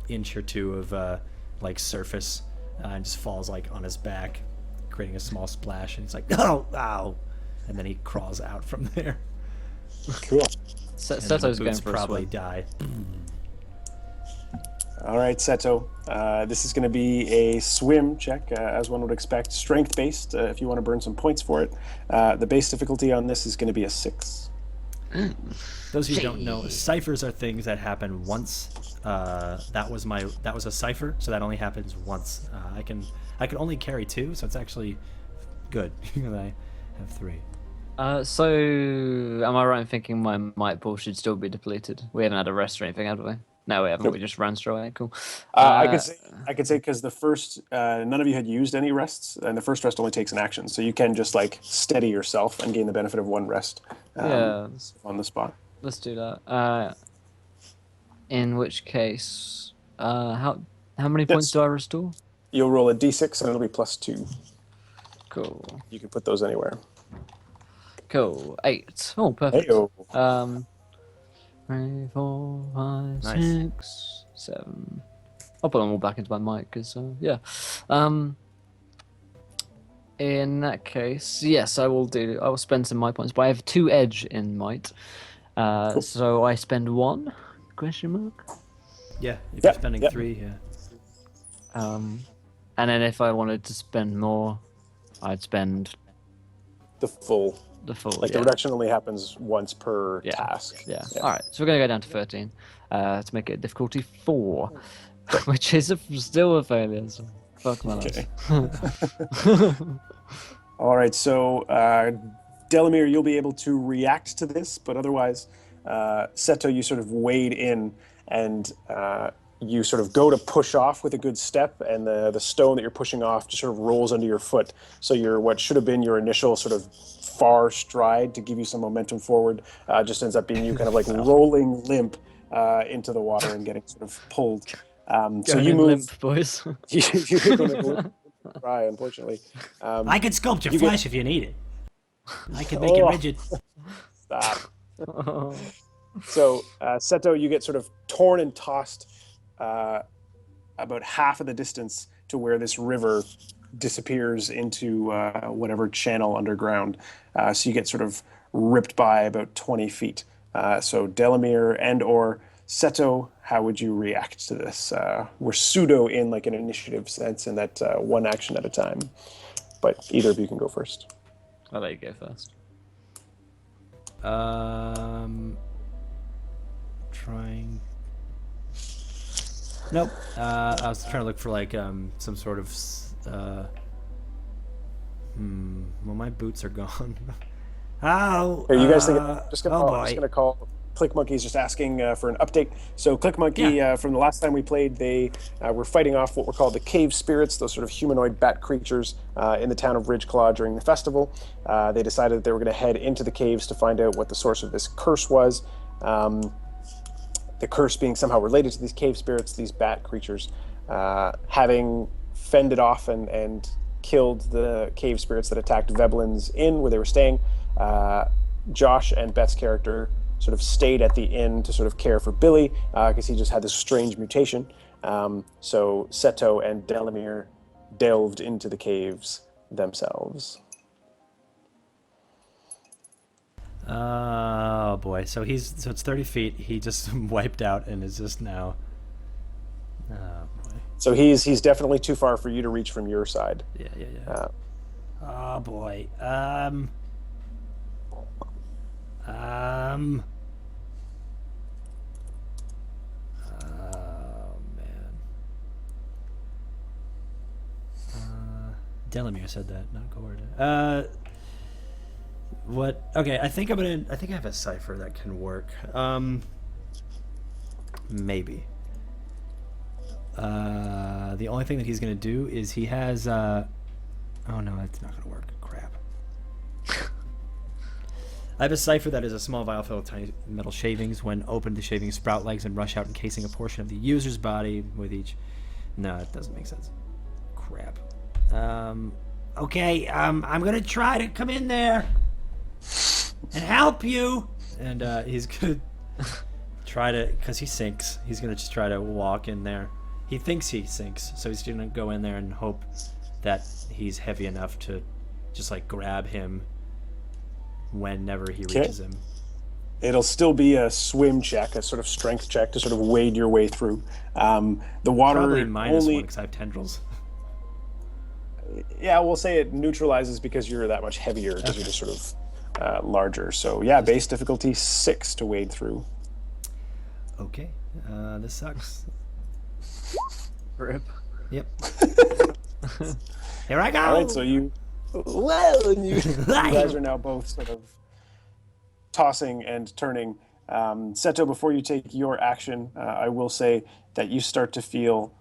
inch or 2 of like surface, and just falls like on his back, creating a small splash. And he's like, Oh, ow. and then he crawls out from there. Cool. And then the Seto's going boots for a probably swim. die. All right, Seto. This is going to be a swim check, as one would expect, strength-based, if you want to burn some points for it. The base difficulty on this is going to be a 6. Those of you who don't know, ciphers are things that happen once. That was a cipher, so that only happens once. I can only carry 2, so it's actually good. I have 3. So, am I right in thinking my might pool should still be depleted? We haven't had a rest or anything, have we? No, we haven't. Nope. We just ran straight away. Cool. I could say because the first none of you had used any rests, and the first rest only takes an action, so you can just like steady yourself and gain the benefit of one rest Yeah, on the spot. let's do that. In which case, how many points Yes. do I restore? You'll roll a d6 and it'll be +2. Cool. You can put those anywhere. Cool. 8. Oh, perfect. Heyo. 3, 4, 5, Nice. 6, 7. I'll put them all back into my mic because, yeah. In that case, yes, I will do. I will spend some might points, but I have 2 edge in might. So I spend 1? Question mark. Yeah, if Yeah, you're spending yeah. 3, yeah. And then if I wanted to spend more, I'd spend The full. the full. Like yeah. the reduction only happens once per Yeah. task. Yeah. All right. So we're gonna go down to 13 to make it difficulty 4, which is still a failure. So fuck my life. Okay. All right. So Delomir, you'll be able to react to this, but otherwise, Seto, you sort of wade in and you sort of go to push off with a good step, and the stone that you're pushing off just sort of rolls under your foot. So what should have been your initial sort of far stride to give you some momentum forward just ends up being you kind of like rolling limp into the water and getting sort of pulled. So you move. limp, boys. You're going to go cry, unfortunately. I can sculpt your you get- flesh if you need it. I can make it Oh. rigid. Stop. So, Seto, you get sort of torn and tossed about half of the distance to where this river disappears into whatever channel underground. So you get sort of ripped by about 20 feet. So Delomir and or Seto, how would you react to this? We're pseudo in like an initiative sense in that one action at a time. But either of you can go first. I'll let you go first. Trying. Nope. I was trying to look for like some sort of. Well, my boots are gone. Oh, Here, you guys think oh I'm just boy. gonna call Click Monkey's just asking for an update. So Click Monkey, from the last time we played, they were fighting off what were called the cave spirits, those sort of humanoid bat creatures in the town of Ridgeclaw during the festival. They decided that they were going to head into the caves to find out what the source of this curse was. The curse being somehow related to these cave spirits, these bat creatures, having fended off and killed the cave spirits that attacked Veblin's inn where they were staying. Josh and Beth's character sort of stayed at the inn to sort of care for Billy because he just had this strange mutation. So Seto and Delomir delved into the caves themselves. Oh boy! So it's 30 feet. He just wiped out and is just now. Oh boy! So he's definitely too far for you to reach from your side. Yeah. Oh boy. Oh man. Delomir said that, not Gord. What? Okay, I think I have a cipher that can work. Maybe. The only thing that he's gonna do is he has. Oh no, that's not gonna work. Crap. I have a cipher that is a small vial filled with tiny metal shavings. When opened, the shavings sprout legs and rush out, encasing a portion of the user's body with each. No, it doesn't make sense. Crap. Okay, I'm gonna try to come in there and help you. And he's gonna try to, because he sinks. He's gonna just try to walk in there. He thinks he sinks, so he's gonna go in there and hope that he's heavy enough to just like grab him whenever he reaches him. It'll still be a swim check, a sort of strength check to sort of wade your way through. The water Probably minus only, one because I have tendrils. Yeah, we'll say it neutralizes because you're that much heavier because you're just sort of larger. So yeah, base difficulty 6 to wade through. Okay, this sucks. Rip. Yep. Here I go. All right, so you guys are now both sort of tossing and turning Seto, before you take your action, I will say that you start to feel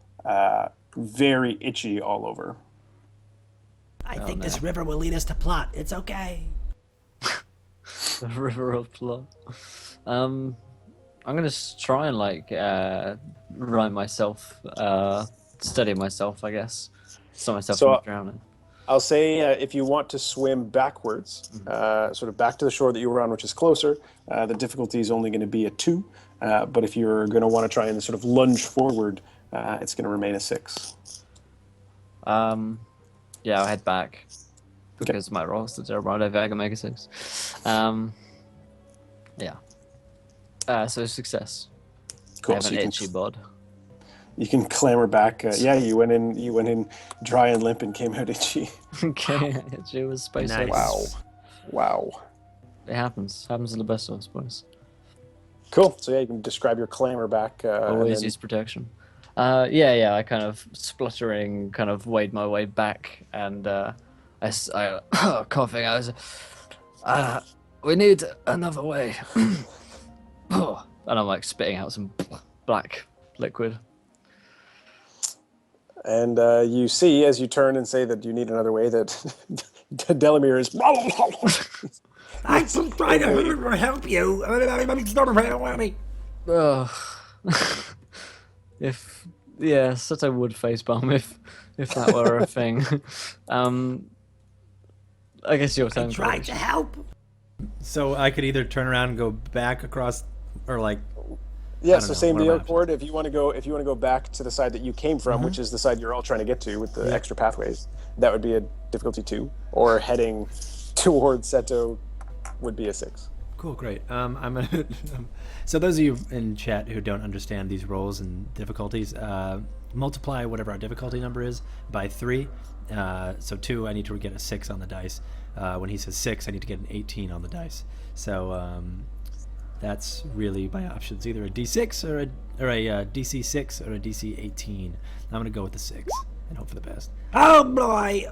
very itchy all over. I Oh, think no. this river will lead us to plot. It's okay. The river of blood. I'm gonna try and like right myself, steady myself, I guess, stop myself from So drowning. I'll say if you want to swim backwards, sort of back to the shore that you were on, which is closer, the difficulty is only going to be a 2. But if you're going to want to try and sort of lunge forward, it's going to remain a 6. Yeah, I'll head back Okay. because my rolls are terrible. I don't think I can make a 6. Yeah. So success. I Cool. have So an you can itchy bod. you can clamber back. Yeah, you went in dry and limp and came out itchy. Okay, itchy was space. Nice. Wow. Wow. It happens. Happens to the best of us, boys. Cool. So yeah, you can describe your clamber back. And Always then- use protection. Yeah. I kind of spluttering, kind of wade my way back, and I coughing. I was, we need another way. And I'm like spitting out some black liquid. And you see, as you turn and say that you need another way, that Delomir is. I'm trying to help you. It's not around me. Ugh. If Soto would facepalm if that were a thing. I guess your I turn. tried Corey. to help. So I could either turn around and go back across, or like, Yeah, I so don't know, same what are deal, my Cord. If you want to go back to the side that you came from, which is the side you're all trying to get to with the extra pathways, that would be a difficulty 2. Or heading towards Seto would be a 6. cool, great. I'm gonna. So those of you in chat who don't understand these rolls and difficulties, multiply whatever our difficulty number is by 3. So 2, I need to get a 6 on the dice. When he says 6, I need to get an 18 on the dice. So that's really my options: either a D6 or a DC 6 or a DC 18. I'm gonna go with the 6 and hope for the best. Oh boy.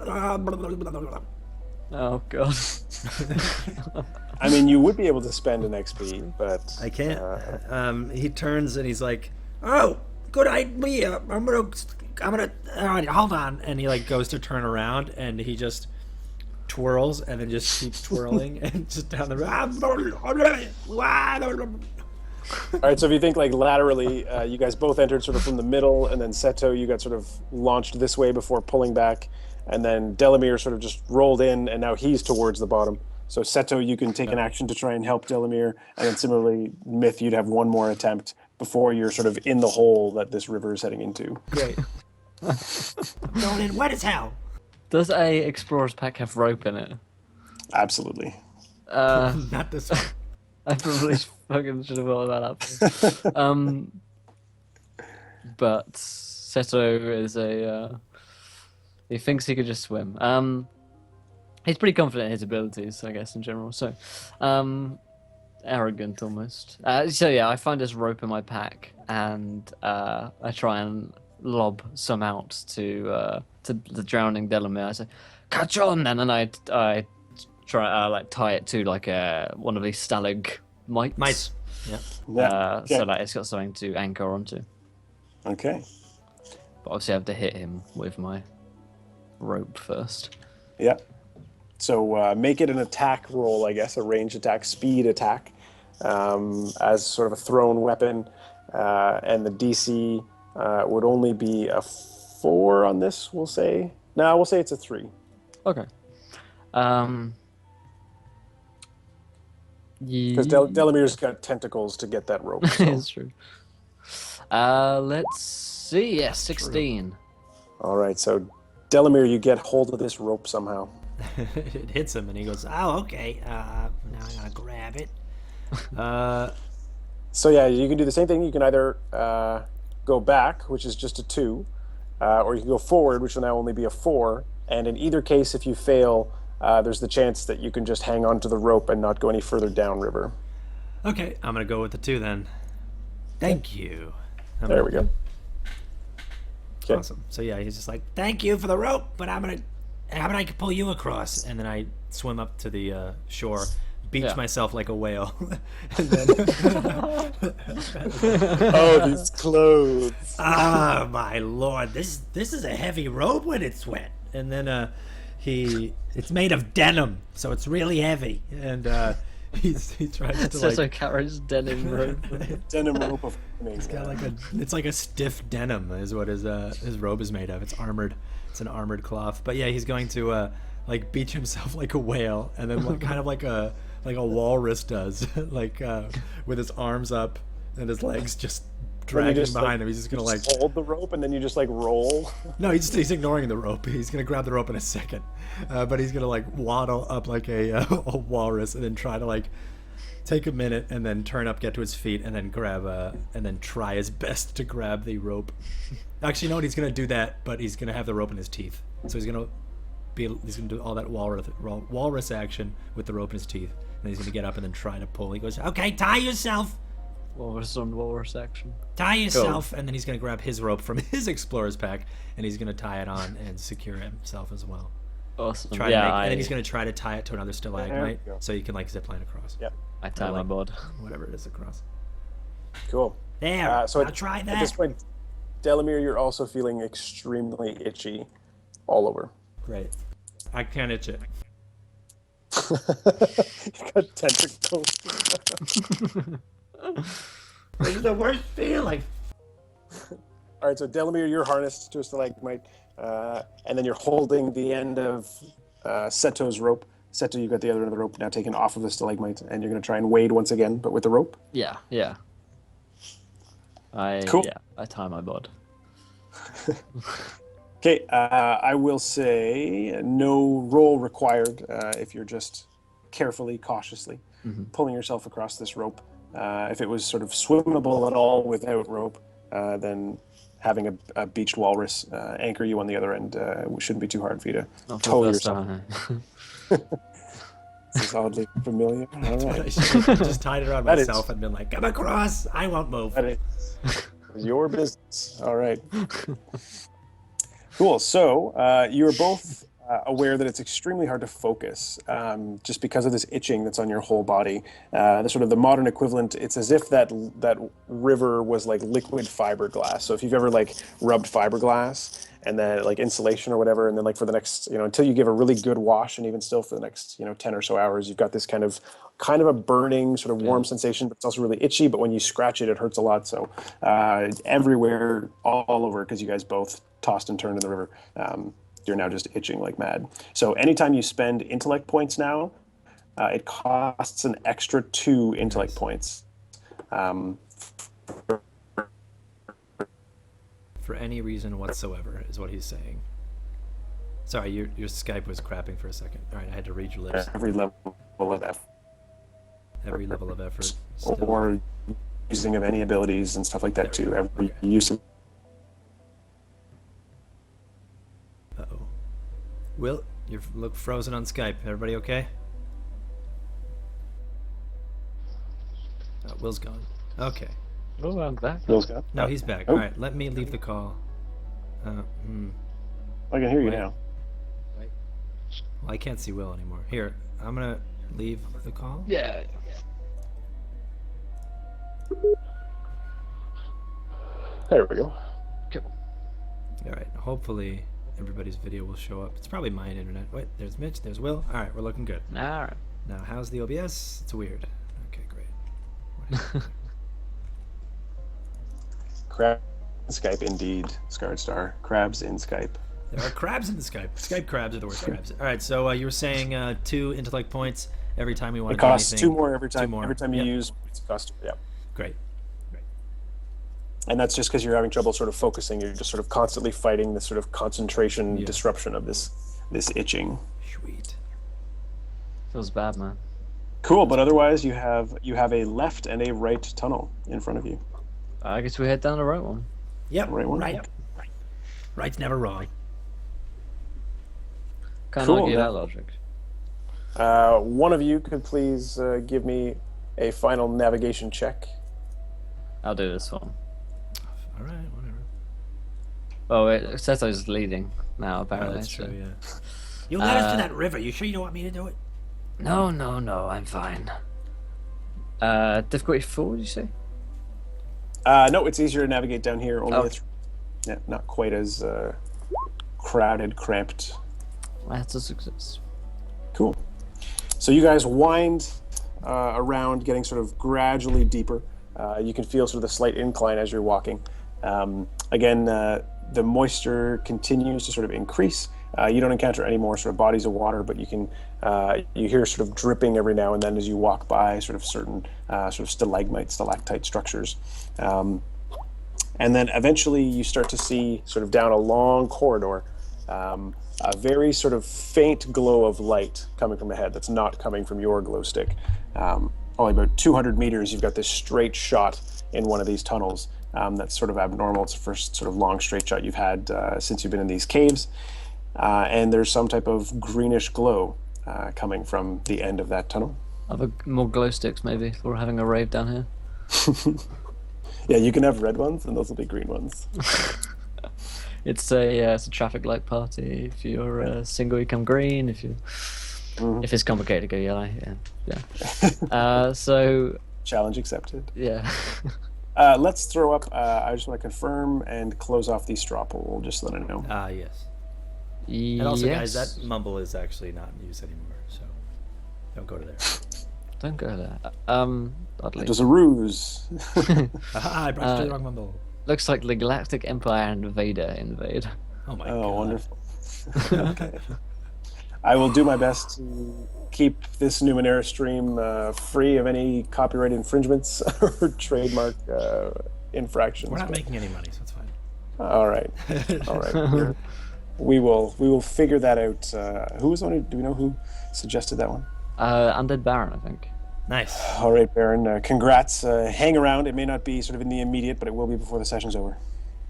Oh god. I mean, you would be able to spend an XP, but I can't. He turns and he's like, Oh, good idea. I'm gonna. All right, hold on. and he like goes to turn around and he just twirls and then just keeps twirling and just down the road. all right. So if you think like laterally, you guys both entered sort of from the middle, and then Seto, you got sort of launched this way before pulling back, and then Delomir sort of just rolled in, and now he's towards the bottom. So Seto, you can take an action to try and help Delomir, and then similarly, Myth, you'd have one more attempt before you're sort of in the hole that this river is heading into. Great. Going in wet as hell. Does a explorer's pack have rope in it? Absolutely. Not this one. I probably fucking should have thought that up. But Seto is he thinks he could just swim. He's pretty confident in his abilities, I guess, in general. So, arrogant almost. So yeah, I find this rope in my pack, and I try and lob some out to the drowning Delomir. I say, "Catch on!" And then I try like tie it to like one of these stalagmites. Mites. Yeah. Yeah. So Okay. that it's got something to anchor onto. Okay. But obviously, I have to hit him with my rope first. Yeah. So make it an attack roll, I guess, a ranged attack, speed attack, as sort of a thrown weapon, and the DC would only be a 4 on this. We'll say. No, we'll say it's a 3. Okay. Because Delomir's got tentacles to get that rope. So. It's true. Let's see. Yeah, 16. All right. So Delomir, you get hold of this rope somehow. It hits him and he goes, Oh, okay. Now I gotta grab it. So yeah, you can do the same thing. You can either go back, which is just a 2, or you can go forward, which will now only be a 4. And in either case, if you fail, there's the chance that you can just hang on to the rope and not go any further downriver. okay, I'm going to go with the 2 then. Thank you. There we go. Okay. Awesome. So yeah, he's just like, Thank you for the rope, but how about I can pull you across? and then I swim up to the shore, beach Yeah. myself like a whale. And then, Oh, these clothes. Ah, my lord, this is a heavy robe when it's wet. and then it's made of denim, so it's really heavy. And he tries to Seto like. carries denim robe. Denim rope of flaming. Got like it's like a stiff denim is what his robe is made of. It's armored. It's an armored cloth. But yeah, he's going to like beach himself like a whale, and then like, kind of like a walrus does, like with his arms up and his legs just dragging just, behind like, him. He's just you gonna just like hold the rope and then you just like roll. no, he's ignoring the rope. He's gonna grab the rope in a second, but he's gonna like waddle up like a walrus and then try to like take a minute and then turn up, get to his feet, and then and then try his best to grab the rope. Actually, you know what? He's gonna do that, but he's gonna have the rope in his teeth. So he's gonna do all that walrus action with the rope in his teeth, and he's gonna get up and then try to pull. He goes, Okay, tie yourself. Walrus on walrus action. Tie yourself. and then he's gonna grab his rope from his explorer's pack, and he's gonna tie it on and secure himself as well. Awesome. Try yeah, to make, and then he's gonna try to tie it to another stalagmite, go. so you can like zip line across. Yep. I tie my like- bod. Whatever it is across. Cool. There. So I'll try At that. this point, Delomir, you're also feeling extremely itchy all over. Great. I can't itch it. You got tentacles. This is the worst feeling. All right, so Delomir, you're harnessed to a stalagmite, and then you're holding the end of Seto's rope. Seto, you got the other end of the rope now taken off of the stalagmite, and you're going to try and wade once again, but with the rope. Yeah. Cool. Yeah, I tie my bod. Okay, I will say no roll required if you're just carefully, cautiously pulling yourself across this rope. If it was sort of swimmable at all without rope, then having a beached walrus anchor you on the other end shouldn't be too hard for you to Not tow for the first yourself. time. This is oddly familiar. All I right. should have just tied it around That is- myself and been like, come across. I won't move. That is your business. All right. Cool. So you're both aware that it's extremely hard to focus just because of this itching that's on your whole body. The sort of the modern equivalent, it's as if that river was like liquid fiberglass. So if you've ever like rubbed fiberglass and then like insulation or whatever, and then like for the next, until you give a really good wash, and even still for the next, 10 or so hours, you've got this kind of a burning sort of warm sensation, but it's also really itchy. But when you scratch it, it hurts a lot. So everywhere, all over, because you guys both tossed and turned in the river, you're now just itching like mad. So anytime you spend intellect points now, it costs an extra 2 intellect points. For any reason whatsoever, is what he's saying. Sorry, your Skype was crapping for a second. All right, I had to read your lips. Every level of effort, Every level of effort. Still. or using of any abilities and stuff like that too. Every Okay. use of Uh-oh. Will, you look frozen on Skype. Everybody okay? Oh, Will's gone. Okay. Oh, I'm back. Bill's got. No, he's back. Oh. All right, let me leave the call. I can hear you Wait. now. Well, I can't see Will anymore. Here, I'm gonna leave the call. Yeah. There we go. All right, hopefully everybody's video will show up. It's probably my internet. Wait, there's Mitch, there's Will. All right, we're looking good. All right. Now, how's the OBS? It's weird. Okay, great. Crab in Skype, indeed. Scarred Star. Crabs in Skype. There are crabs in the Skype. Skype crabs are the worst crabs. All right, so you were saying 2 intellect points every time we want It to do costs anything. 2 more every time. 2 more. Every time you Yep. use, it's cost. Yeah. Great. And that's just because you're having trouble sort of focusing. You're just sort of constantly fighting this sort of concentration Yeah. disruption of this itching. Sweet. Feels bad, man. Cool, but otherwise you have a left and a right tunnel in front of you. I guess we head down the right one. Yep. Right one? Right. Right's never wrong. Can't Cool, argue then. that logic. One of you could please give me a final navigation check. I'll do this one. All right, whatever. Oh, wait, Seto's leading now, Oh, apparently. that's true, so- yeah. You led us Uh, to that river. You sure you don't want me to do it? No, no, no, I'm fine. Difficulty 4, did you say? No, it's easier to navigate down here. Only Oh. yeah, not quite as crowded, cramped. That's a success. Cool. So you guys wind around, getting sort of gradually deeper. You can feel sort of the slight incline as you're walking. Again, the moisture continues to sort of increase. You don't encounter any more sort of bodies of water, but you hear sort of dripping every now and then as you walk by sort of certain sort of stalagmite, stalactite structures. And then eventually you start to see sort of down a long corridor, a very sort of faint glow of light coming from ahead that's not coming from your glow stick. Only about 200 meters, you've got this straight shot in one of these tunnels. That's sort of abnormal. It's the first sort of long straight shot you've had since you've been in these caves. And there's some type of greenish glow coming from the end of that tunnel. Other more glow sticks, maybe, if we're having a rave down here. Yeah, you can have red ones, and those will be green ones. It's a traffic light party. If you're single, you come green. If it's complicated, go yellow. Yeah. So Challenge accepted. yeah. Let's throw up. I just want to confirm and close off the straw poll. Just let it know. Ah, yes. And also, guys, Yes. that mumble is actually not in use anymore, so don't go to there. Don't go there. Oddly. It was a ruse. I brought you to the wrong mumble. Looks like the Galactic Empire and Vader invade. Oh my Oh, god. wonderful. Okay. I will do my best to keep this Numenera stream free of any copyright infringements or trademark infractions. We're not but- making any money, so it's fine. All right. All right. We will figure that out. Who was the one? Do we know who suggested that one? Undead Baron, I think. Nice. All right, Baron. Congrats. Hang around. It may not be sort of in the immediate, but it will be before the session's over.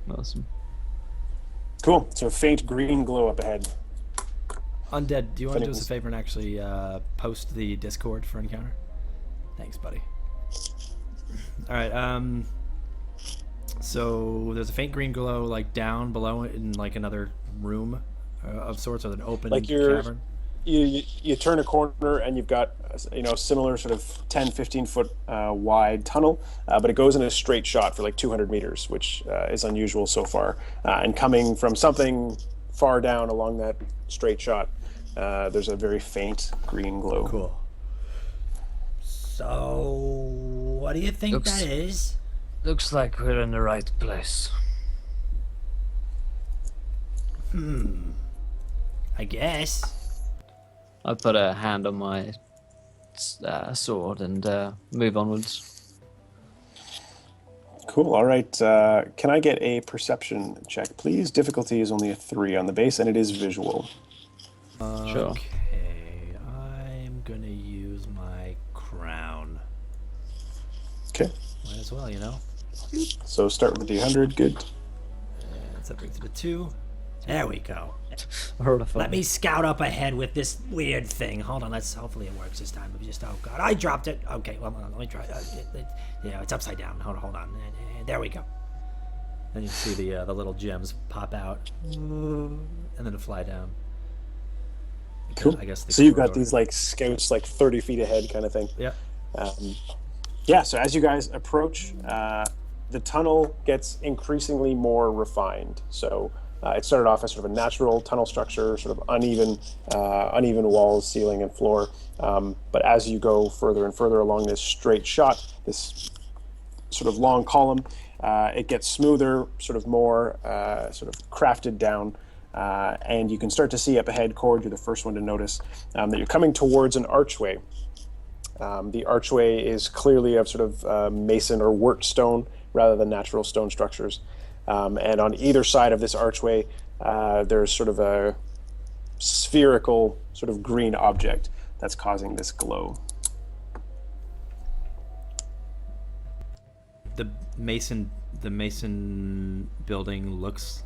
Awesome. Cool. So faint green glow up ahead. Undead, do you want to do us a Anything- favor and actually post the Discord for Encounter? Thanks, buddy. All right. So there's a faint green glow like down below it in like another room of sorts, or an open Like you're- cavern. You turn a corner and you've got similar sort of 10-15 foot wide tunnel, but it goes in a straight shot for like 200 meters, which is unusual so far. And coming from something far down along that straight shot, there's a very faint green glow. Cool. So, what do you think Looks- that is? Looks like we're in the right place. I guess. I put a hand on my sword and move onwards. Cool. All right. Can I get a perception check, please? Difficulty is only a 3 on the base, and it is visual. Sure. Okay, I'm gonna use my crown. Okay. Might as well, you know. So start with the D100. Good. And that brings it to 2. There we go. Horrifying. Let me scout up ahead with this weird thing. Hold on, hopefully it works this time. Oh god, I dropped it. Okay, well, let me try. It's upside down. Hold on. There we go. Then you see the little gems pop out, and then fly down. Cool. I guess. So you've got these like scouts like 30 feet ahead kind of thing. Yeah. Yeah, so as you guys approach, the tunnel gets increasingly more refined. So it started off as sort of a natural tunnel structure, sort of uneven walls, ceiling, and floor. But as you go further and further along this straight shot, this sort of long column, it gets smoother, sort of more sort of crafted down. And you can start to see up ahead, Cord, you're the first one to notice, that you're coming towards an archway. The archway is clearly of sort of mason or worked stone rather than natural stone structures. And on either side of this archway, there's sort of a spherical sort of green object that's causing this glow. The mason building looks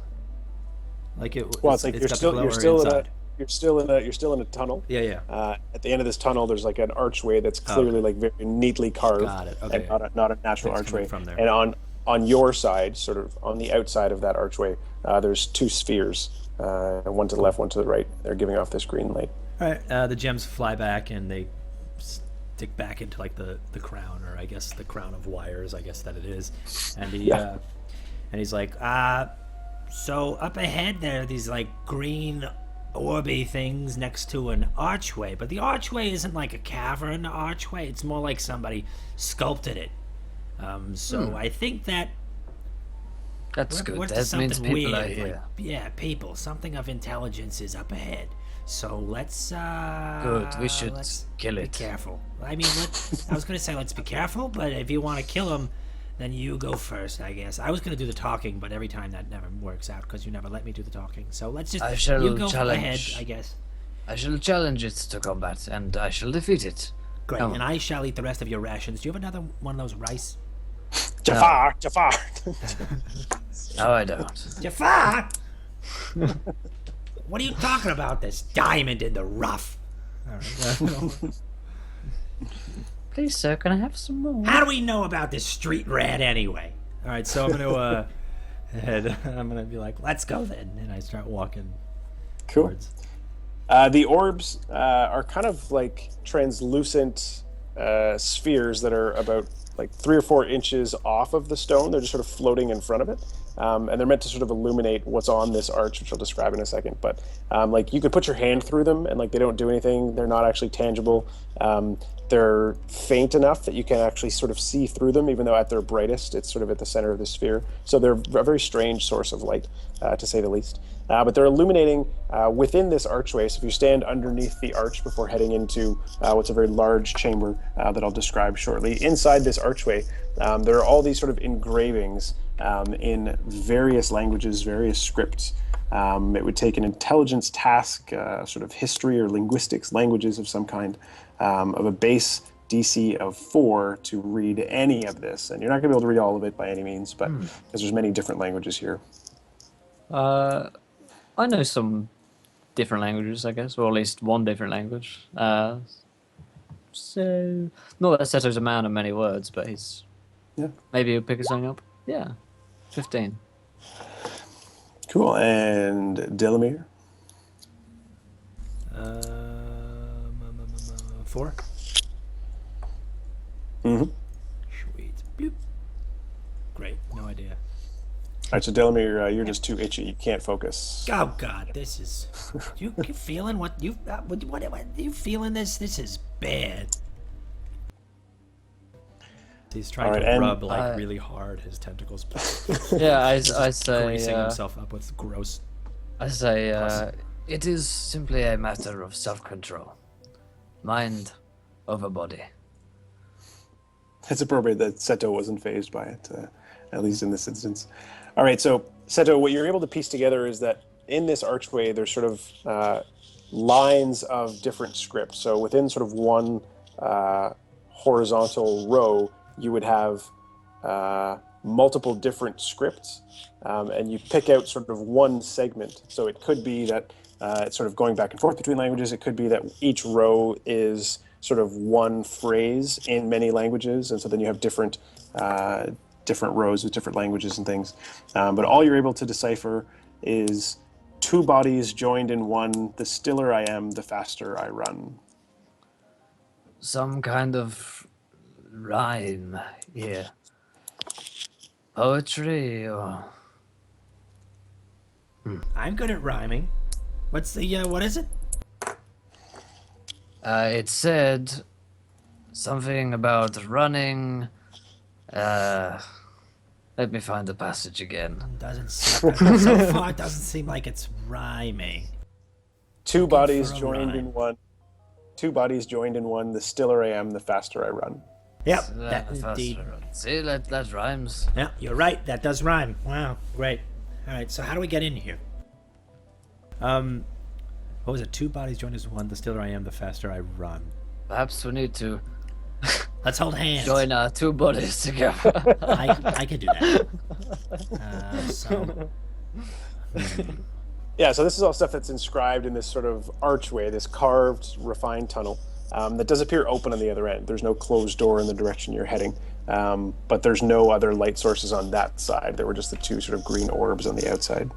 like it. Well, it's like got the glow you're still in a tunnel. Yeah, yeah. At the end of this tunnel, there's like an archway that's clearly like very neatly carved. Got it, okay. And not a natural Things coming archway. from there. And on your side, sort of on the outside of that archway, there's 2 spheres, one to the left, one to the right. They're giving off this green light. All right. The gems fly back and they stick back into like the crown, or I guess the crown of wires. I guess that it is. And he's like, So up ahead there are these like green orby things next to an archway, but the archway isn't like a cavern archway. It's more like somebody sculpted it. So I think that That's good. What That means something people are weird, here. yeah, people. Something of intelligence is up ahead. So let's Good. We should kill be it. careful. I mean, I was gonna say let's be careful, but if you want to kill him, then you go first, I guess. I was gonna do the talking, but every time that never works out because you never let me do the talking. So let's just I shall you go challenge. ahead, I guess. I shall challenge it to combat, and I shall defeat it. Great, Come and on. I shall eat the rest of your rations. Do you have another one of those rice? Jafar, Jafar. No, I don't. Jafar! What are you talking about? This diamond in the rough. Please, sir, can I have some more? How do we know about this street rat anyway? all right. So I'm gonna head. I'm gonna be like, let's go then, and I start walking Cool. towards. The orbs are kind of like translucent spheres that are about like 3 or 4 inches off of the stone. They're just sort of floating in front of it. And they're meant to sort of illuminate what's on this arch, which I'll describe in a second. But like you could put your hand through them and like they don't do anything. They're not actually tangible. They're faint enough that you can actually sort of see through them, even though at their brightest, it's sort of at the center of the sphere. So they're a very strange source of light, to say the least. But they're illuminating within this archway. So if you stand underneath the arch before heading into what's a very large chamber that I'll describe shortly, inside this archway, there are all these sort of engravings in various languages, various scripts. It would take an intelligence task, sort of history or linguistics, languages of some kind, of a base DC of 4 to read any of this. And you're not going to be able to read all of it by any means, but because there's many different languages here. I know some different languages, I guess, or at least one different language. So, not that Seto's a man of many words, but he's Yeah. maybe he'll pick something up. Yeah, 15. Cool. And Delomir? 4. Mm-hmm. Sweet. Bloop. Great. No idea. All right, so Delomir, you're just too itchy. You can't focus. Oh God, this is. You feeling what you? What you feeling? This is bad. He's trying All right, to and, rub like really hard his tentacles, Yeah, I say, greasing himself up with gross. it is simply a matter of self-control, mind over body. It's appropriate that Seto wasn't phased by it, at least in this instance. All right, so Seto, what you're able to piece together is that in this archway, there's sort of lines of different scripts. So within sort of one horizontal row, you would have multiple different scripts, and you pick out sort of one segment. So it could be that it's sort of going back and forth between languages. It could be that each row is sort of one phrase in many languages, and so then you have different rows with different languages and things. But all you're able to decipher is 2 bodies joined in one. The stiller I am, the faster I run. Some kind of rhyme here. Poetry or... I'm good at rhyming. What's the what is it? It said something about running. Let me find the passage again. Doesn't seem, so far it doesn't seem like it's rhyming. 2 bodies for a joined rhyme. in one. 2 bodies joined in one. The stiller I am, the faster I run. Yep, The that faster indeed. I run. See, that rhymes. Yeah, you're right. That does rhyme. Wow, great. All right, so how do we get in here? What was it? 2 bodies joined as one. The stiller I am, the faster I run. Perhaps we need to Let's hold hands. join our 2 bodies together. I could do that. So Yeah, so this is all stuff that's inscribed in this sort of archway, this carved, refined tunnel that does appear open on the other end. There's no closed door in the direction you're heading, but there's no other light sources on that side. There were just the 2 sort of green orbs on the outside.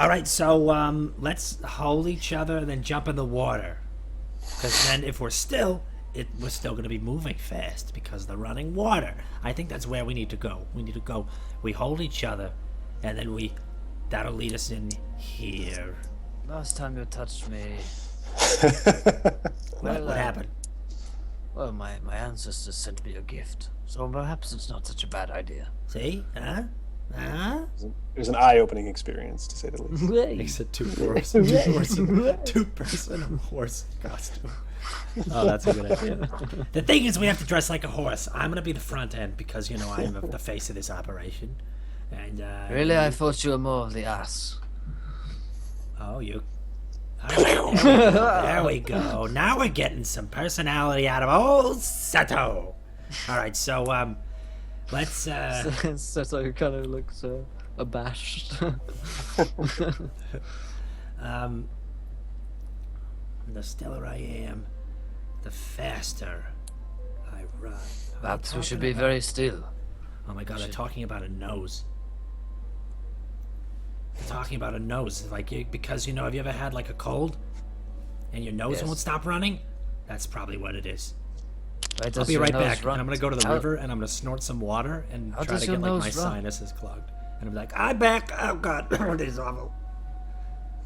All right, so let's hold each other and then jump in the water. Because then if we're still, we're still going to be moving fast because the running water. I think that's where we need to go. We hold each other, and then that'll lead us in here. Last time you touched me, What happened? well, my ancestors sent me a gift, so perhaps it's not such a bad idea. See? Huh? It was an eye-opening experience, to say the least. Makes it two-person horse costume. Oh, that's a good idea. The thing is, we have to dress like a horse. I'm gonna be the front end because I'm the face of this operation. And Really, I thought you were more of the ass. Oh, you. There we go. Now we're getting some personality out of old Seto. All right, so let's. Seto kind of looks abashed. The stiller I am, the faster I run. Perhaps we should be very still. Oh my god, they're talking about a nose. They're talking about a nose. Because, have you ever had like a cold? And your nose Yes. won't stop running? That's probably what it is. Why I'll does be your right nose back. run? And I'm gonna go to the How- river and I'm gonna snort some water and How try does to your get like my nose run? sinuses clogged. And I'm like, I'm back. Oh god, this is awful.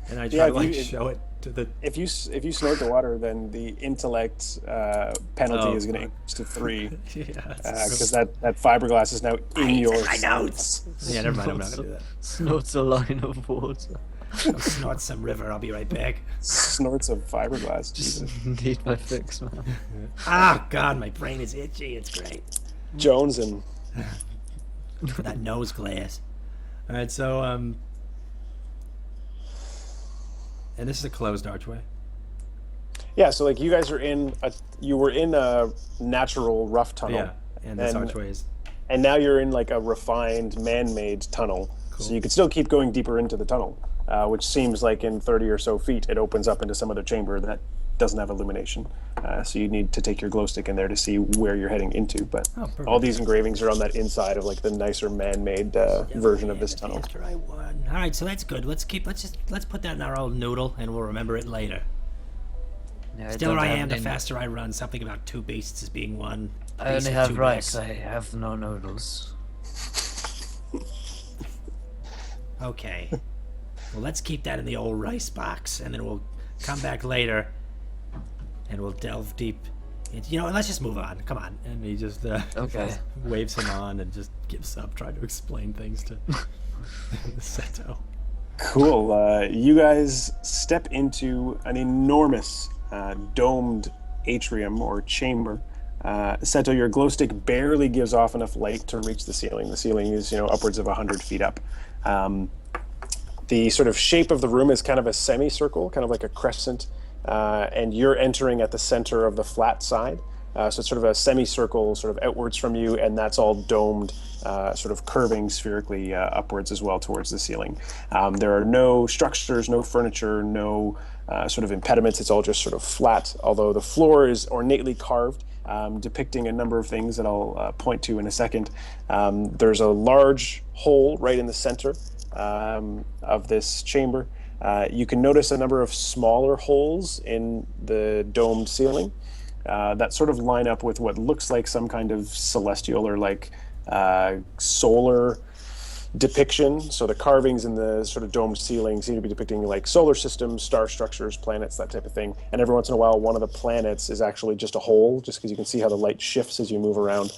and I Yeah, try to if you- show it to the. If you snort the water, then the intellect penalty Oh, is going to fuck. increase to 3, Yeah, because that fiberglass is now in your my nose. yeah, never mind. I'm not gonna do that. Snorts a line of water. I'll snort some river. I'll be right back. Snorts of fiberglass. Jesus. Need my fix, man. Ah, god, my brain is itchy. It's great. Jones and That nose glass. All right, so and this is a closed archway. yeah, so like you guys are you were in a natural rough tunnel. Yeah, and this And- archway is. And now you're in like a refined man-made tunnel. So you could still keep going deeper into the tunnel, which seems like in 30 or so feet it opens up into some other chamber that doesn't have illumination. So you need to take your glow stick in there to see where you're heading into. But perfect. all these engravings are on that inside of like the nicer man-made version of this tunnel. After I won. All right, so that's good. Let's put that in our old noodle, and we'll remember it later. Yeah, Stiller don't I have am, the any- faster I run. Something about 2 beasts as being one. I beast only with have 2 rice. necks. I have no noodles. Okay. Well, let's keep that in the old rice box, and then we'll come back later, and we'll delve deep. Let's just move on. Come on. And he just Okay. waves him on and just gives up trying to explain things to Seto. Cool. You guys step into an enormous domed atrium or chamber. Seto, your glow stick barely gives off enough light to reach the ceiling. The ceiling is, upwards of 100 feet up. The sort of shape of the room is kind of a semicircle, kind of like a crescent, and you're entering at the center of the flat side. So it's sort of a semicircle sort of outwards from you, and that's all domed, sort of curving spherically upwards as well towards the ceiling. There are no structures, no furniture, no sort of impediments. It's all just sort of flat, although the floor is ornately carved, depicting a number of things that I'll point to in a second. There's a large hole right in the center of this chamber. You can notice a number of smaller holes in the domed ceiling that sort of line up with what looks like some kind of celestial or like solar depiction. So the carvings in the sort of domed ceiling seem to be depicting like solar systems, star structures, planets, that type of thing. And every once in a while, one of the planets is actually just a hole, just because you can see how the light shifts as you move around.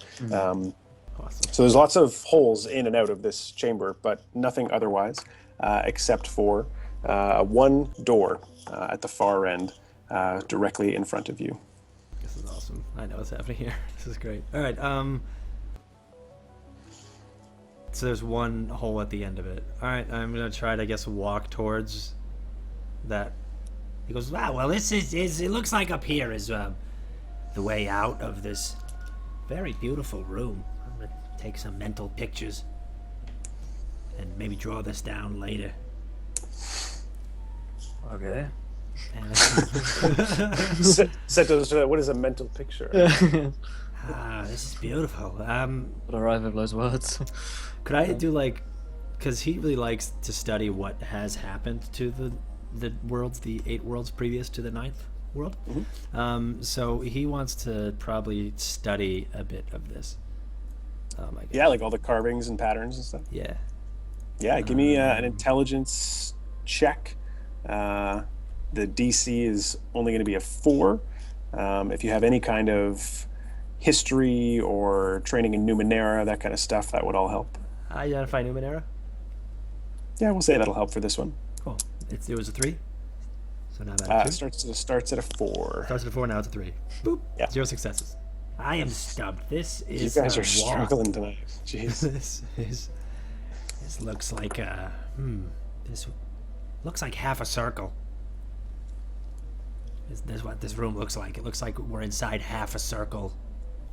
Awesome. So there's lots of holes in and out of this chamber, but nothing otherwise, except for one door at the far end, directly in front of you. This is awesome. I know what's happening here. This is great. All right. So there's one hole at the end of it. All right. I'm gonna try to, I guess, walk towards that. He goes, wow, well, this is it looks like up here is the way out of this very beautiful room. I'm going to take some mental pictures and maybe draw this down later. Okay. And Seto, what is a mental picture? this is beautiful. But arrive at those words. Could I do like because he really likes to study what has happened to the worlds, the 8 worlds previous to the 9th world. So he wants to probably study a bit of this. Oh my god. Yeah, like all the carvings and patterns and stuff. Yeah. Yeah, give me an intelligence check. The DC is only going to be a 4. If you have any kind of history or training in Numenera, that kind of stuff, that would all help. Identify Numenera. Yeah, we'll say that'll help for this one. Cool. It was a 3. So now that's 2. Starts at a 4. Starts at a 4. Now it's a 3. Boop. Yeah. 0 successes. I am stumped. This You is guys a are wall. struggling tonight. Jeez. This looks like a this looks like half a circle. This is what this room looks like. It looks like we're inside half a circle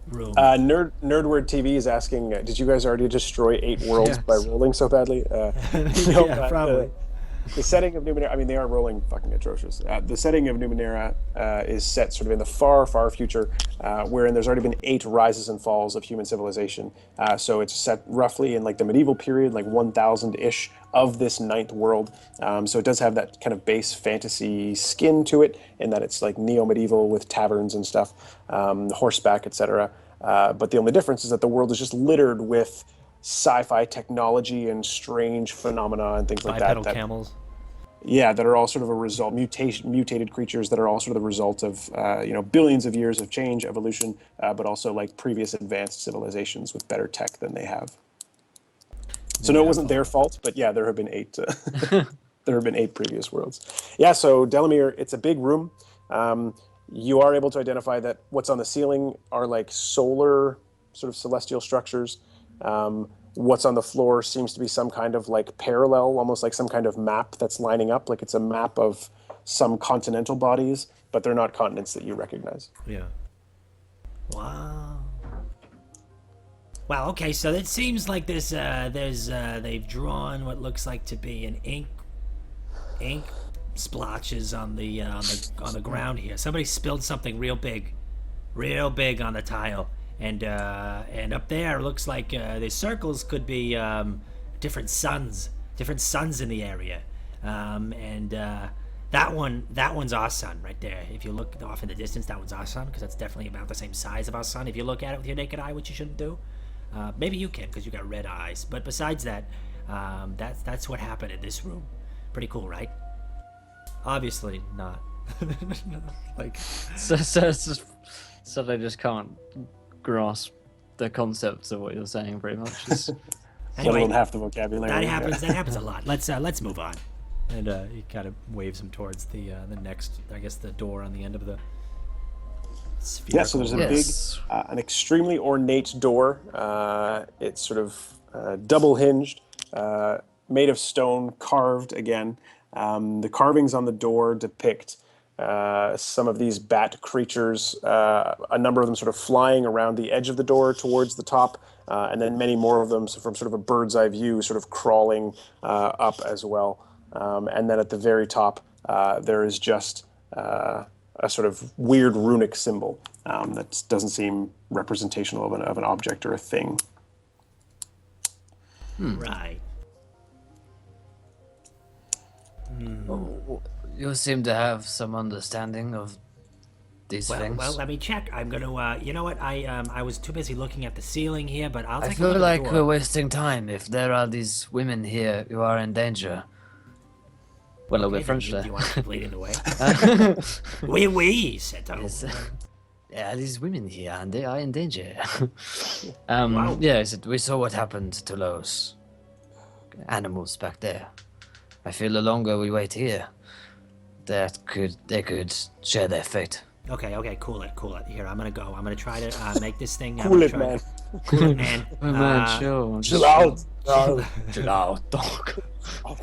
room. Nerdword TV is asking, did you guys already destroy 8 worlds by rolling so badly? Yeah, probably. The setting of Numenera, I mean, they are rolling fucking atrocious. The setting of Numenera is set sort of in the far, far future, wherein there's already been 8 rises and falls of human civilization. So it's set roughly in like the medieval period, like 1000-ish of this 9th world. So it does have that kind of base fantasy skin to it, in that it's like neo-medieval with taverns and stuff, horseback, etc. But the only difference is that the world is just littered with sci-fi technology and strange phenomena and things like that. Bipedal camels. Yeah, that are all sort of a result, mutated creatures that are all sort of the result of billions of years of change, evolution, but also like previous advanced civilizations with better tech than they have. So no, it wasn't their fault, but yeah, there have been 8. There have been 8 previous worlds. Yeah, so Delomir, it's a big room. You are able to identify that what's on the ceiling are like solar sort of celestial structures. What's on the floor seems to be some kind of like parallel, almost like some kind of map that's lining up. Like it's a map of some continental bodies, but they're not continents that you recognize. Yeah. Wow. Wow. Okay, so it seems like they've drawn what looks like to be an ink splotches on the ground here. Somebody spilled something real big on the tile. And up there, it looks like the circles could be different suns in the area. That one's our sun right there. If you look off in the distance, that one's our sun, because that's definitely about the same size of our sun. If you look at it with your naked eye, which you shouldn't do. Maybe you can, because you got red eyes. But besides that, that's what happened in this room. Pretty cool, right? Obviously not. Like, So they just can't grasp the concepts of what you're saying, pretty much. It's- Let alone half the vocabulary. That happens a lot. Let's move on. and he kind of waves him towards the next, I guess, the door on the end of the spherical. Yeah, so there's a Yes. big, an extremely ornate door. It's sort of double hinged, made of stone, carved again. The carvings on the door depict some of these bat creatures, a number of them sort of flying around the edge of the door towards the top, and then many more of them from sort of a bird's eye view, sort of crawling up as well. And then at the very top, there is just a sort of weird runic symbol that doesn't seem representational of an object or a thing. Right. You seem to have some understanding of these things. Well, let me check. I'm gonna. You know what? I was too busy looking at the ceiling here, but I'll I take a look feel at like the we're door. wasting time if there are these women here who are in danger. Well, a little bit French Do there. you want to bleed in the way? Oui, Seto. Yes. Yeah, these women here, and they are in danger. Wow. Yeah, I said, we saw what happened to those animals back there. I feel the longer we wait here, they could share their fate. Okay, cool it. Here, I'm gonna go. I'm gonna try to make this thing. I'm Cool gonna it, try- man. Cool it, man. Oh, man, chill. Chill out. Chill out, dog. All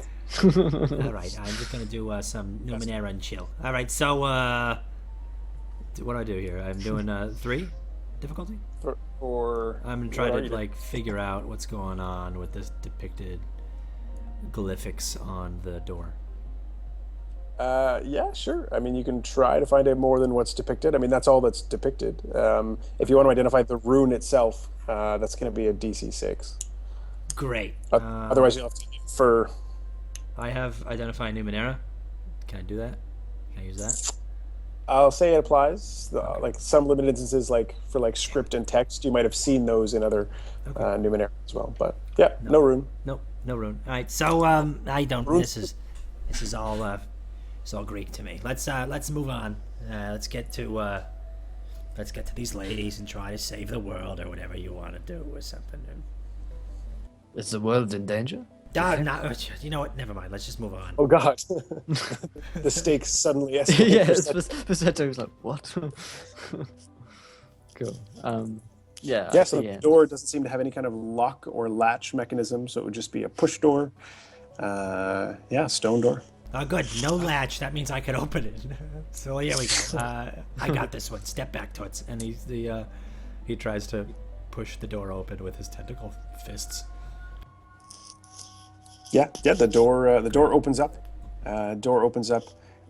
right, I'm just gonna do some Numenera and chill. All right, so What do I do here? I'm doing 3 difficulty. Or I'm gonna try to like figure out what's going on with this depicted glyphics on the door. Yeah, sure. I mean, you can try to find out more than what's depicted. I mean, that's all that's depicted. If you want to identify the rune itself, that's going to be a DC 6. great. Otherwise, you'll have to for I have identify Numenera. Can I do that? Can I use that? I'll say it applies. Okay. Like some limited instances, like for like script and text, you might have seen those in other Okay. Numenera as well. But yeah, No. no rune. Nope. No rune. All right. So I don't. Rune. This is all it's all Greek to me. Let's move on. Let's get to these ladies and try to save the world or whatever you want to do or something. Is the world in danger? No, you know what? Never mind. Let's just move on. Oh God, the stakes suddenly escalate. Yeah, for Seto was like, what? Cool. Yeah. Yeah, so yeah. the door doesn't seem to have any kind of lock or latch mechanism, so it would just be a push door. Yeah, stone door. Oh, good. No latch. That means I could open it. So here we go. I got this one. Step back towards, and he tries to push the door open with his tentacle fists. Yeah. The door opens up.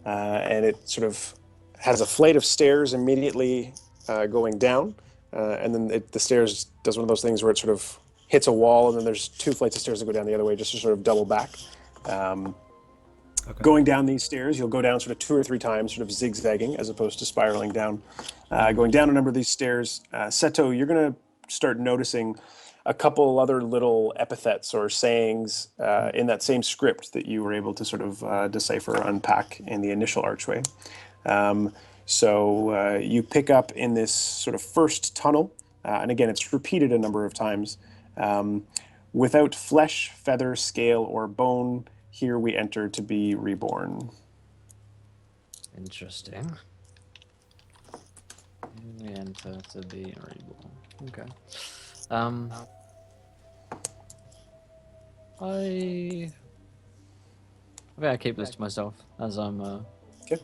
And it sort of has a flight of stairs immediately going down, and then the stairs does one of those things where it sort of hits a wall, and then there's 2 flights of stairs that go down the other way, just to sort of double back. Okay. Going down these stairs, you'll go down sort of 2 or 3 times, sort of zigzagging as opposed to spiraling down. Going down a number of these stairs, Seto, you're going to start noticing a couple other little epithets or sayings in that same script that you were able to sort of decipher or unpack in the initial archway. So you pick up in this sort of first tunnel, and again, it's repeated a number of times. Without flesh, feather, scale, or bone, here we enter to be reborn. Interesting. We enter to be reborn. Okay. I think I keep this to myself as I'm. Okay.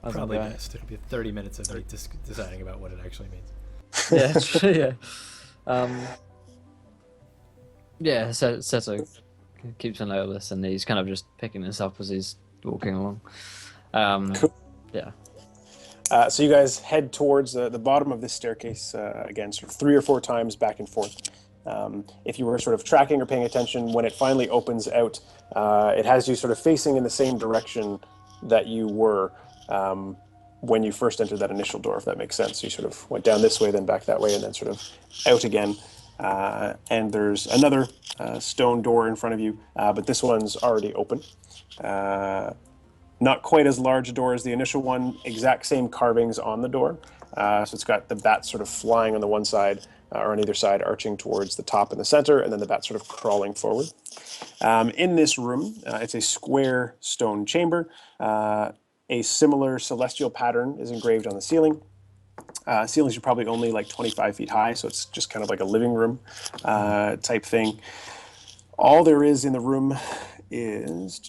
As Probably I'm going. best. It'll be 30 minutes of me deciding about what it actually means. Yeah, true, yeah. Yeah, Seto keeps an eye on this, and he's kind of just picking this up as he's walking along. Cool. Yeah. So you guys head towards the bottom of this staircase, again, sort of 3 or 4 times back and forth. If you were sort of tracking or paying attention, when it finally opens out, it has you sort of facing in the same direction that you were when you first entered that initial door, if that makes sense. So you sort of went down this way, then back that way, and then sort of out again. And there's another stone door in front of you, but this one's already open. Not quite as large a door as the initial one, exact same carvings on the door. So it's got the bat sort of flying on the one side, or on either side, arching towards the top and the center, and then the bat sort of crawling forward. In this room, it's a square stone chamber. A similar celestial pattern is engraved on the ceiling. Ceilings are probably only like 25 feet high, so it's just kind of like a living room type thing. All there is in the room is,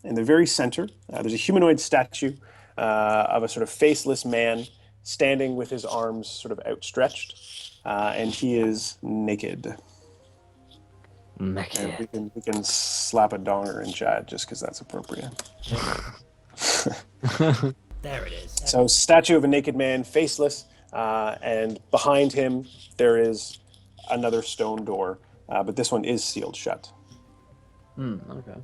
in the very center, there's a humanoid statue of a sort of faceless man standing with his arms sort of outstretched, and he is naked. Naked. And we can slap a donger in chat just because that's appropriate. There it is. So, statue of a naked man, faceless, and behind him there is another stone door, but this one is sealed shut. Okay.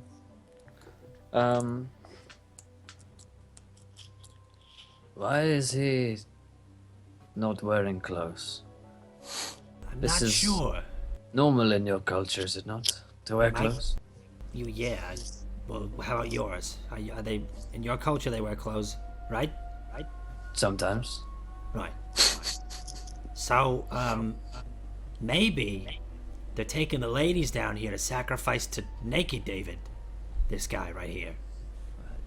Why is he not wearing clothes? I'm This not is- sure. Normal in your culture, is it not, to wear clothes? Yeah. Well, how about yours? Are they in your culture? They wear clothes, right? Sometimes. Right. So, maybe they're taking the ladies down here to sacrifice to naked David. This guy right here.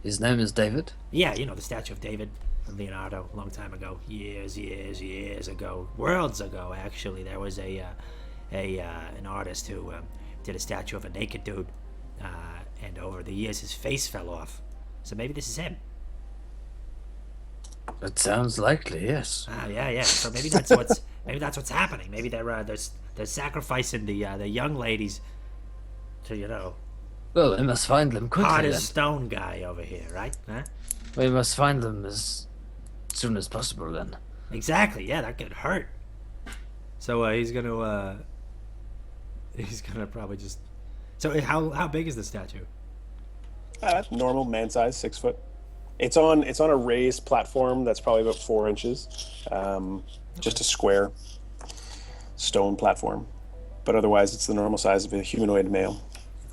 His name is David. Yeah, you know, the statue of David from Leonardo, a long time ago. Years ago. Worlds ago, actually. There was an artist who did a statue of a naked dude. And over the years, his face fell off. So maybe this is him. It sounds likely, yes. Yeah. So maybe that's what's happening. Maybe they're sacrificing the young ladies to, you know, Well, we must find them quickly hard then. as stone guy over here, right? Huh? We must find them as soon as possible then. Exactly. Yeah, that could hurt. So he's gonna probably just So how big is the statue? Normal man size, 6 foot. It's on a raised platform that's probably about 4 inches. Just a square stone platform, but otherwise it's the normal size of a humanoid male.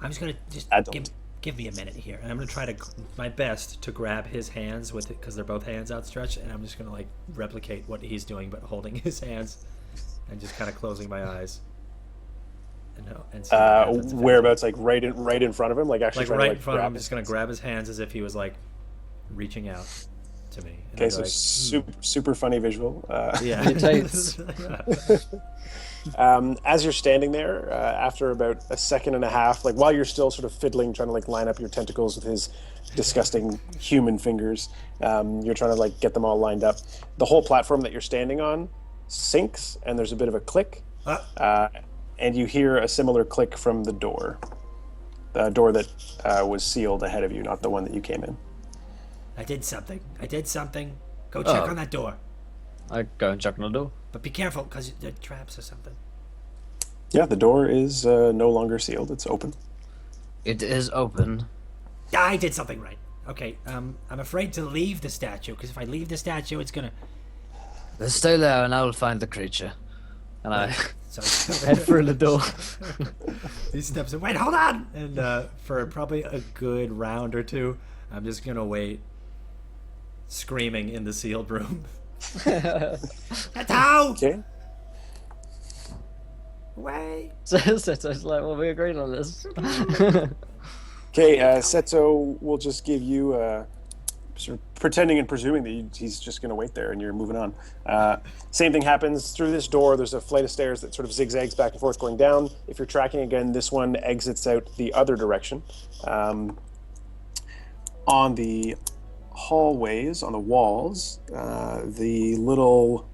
I'm just gonna just Adult. give me a minute here, And I'm gonna try to my best to grab his hands with it because they're both hands outstretched, and I'm just gonna like replicate what he's doing, but holding his hands and just kind of closing my eyes. And see what happens if Whereabouts, like right in front of him, like actually like trying right to, in front of grab him, just gonna grab his hands as if he was like reaching out to me. And Okay, I'd so be like, super funny visual. yeah. Mutates. As you're standing there, after about a second and a half, like while you're still sort of fiddling, trying to like line up your tentacles with his disgusting human fingers, you're trying to like get them all lined up. The whole platform that you're standing on sinks, and there's a bit of a click, and you hear a similar click from the door that was sealed ahead of you, not the one that you came in. I did something. Go check Oh. on that door. I go and check on the door. But be careful, because there are traps or something. Yeah, the door is no longer sealed; it's open. It is open. I did something right. Okay, I'm afraid to leave the statue, because if I leave the statue, it's gonna... Let's stay there and I will find the creature. And I So head through the door. he steps in. Wait, hold on! And for probably a good round or two, I'm just gonna wait, screaming in the sealed room. That's how! Okay. Wait! So it's like, well, we agreed on this. Okay, Setzo will just give you, sort of pretending and presuming that he's just going to wait there and you're moving on. Same thing happens through this door. There's a flight of stairs that sort of zigzags back and forth going down. If you're tracking again, this one exits out the other direction. On the hallways, on the walls, the little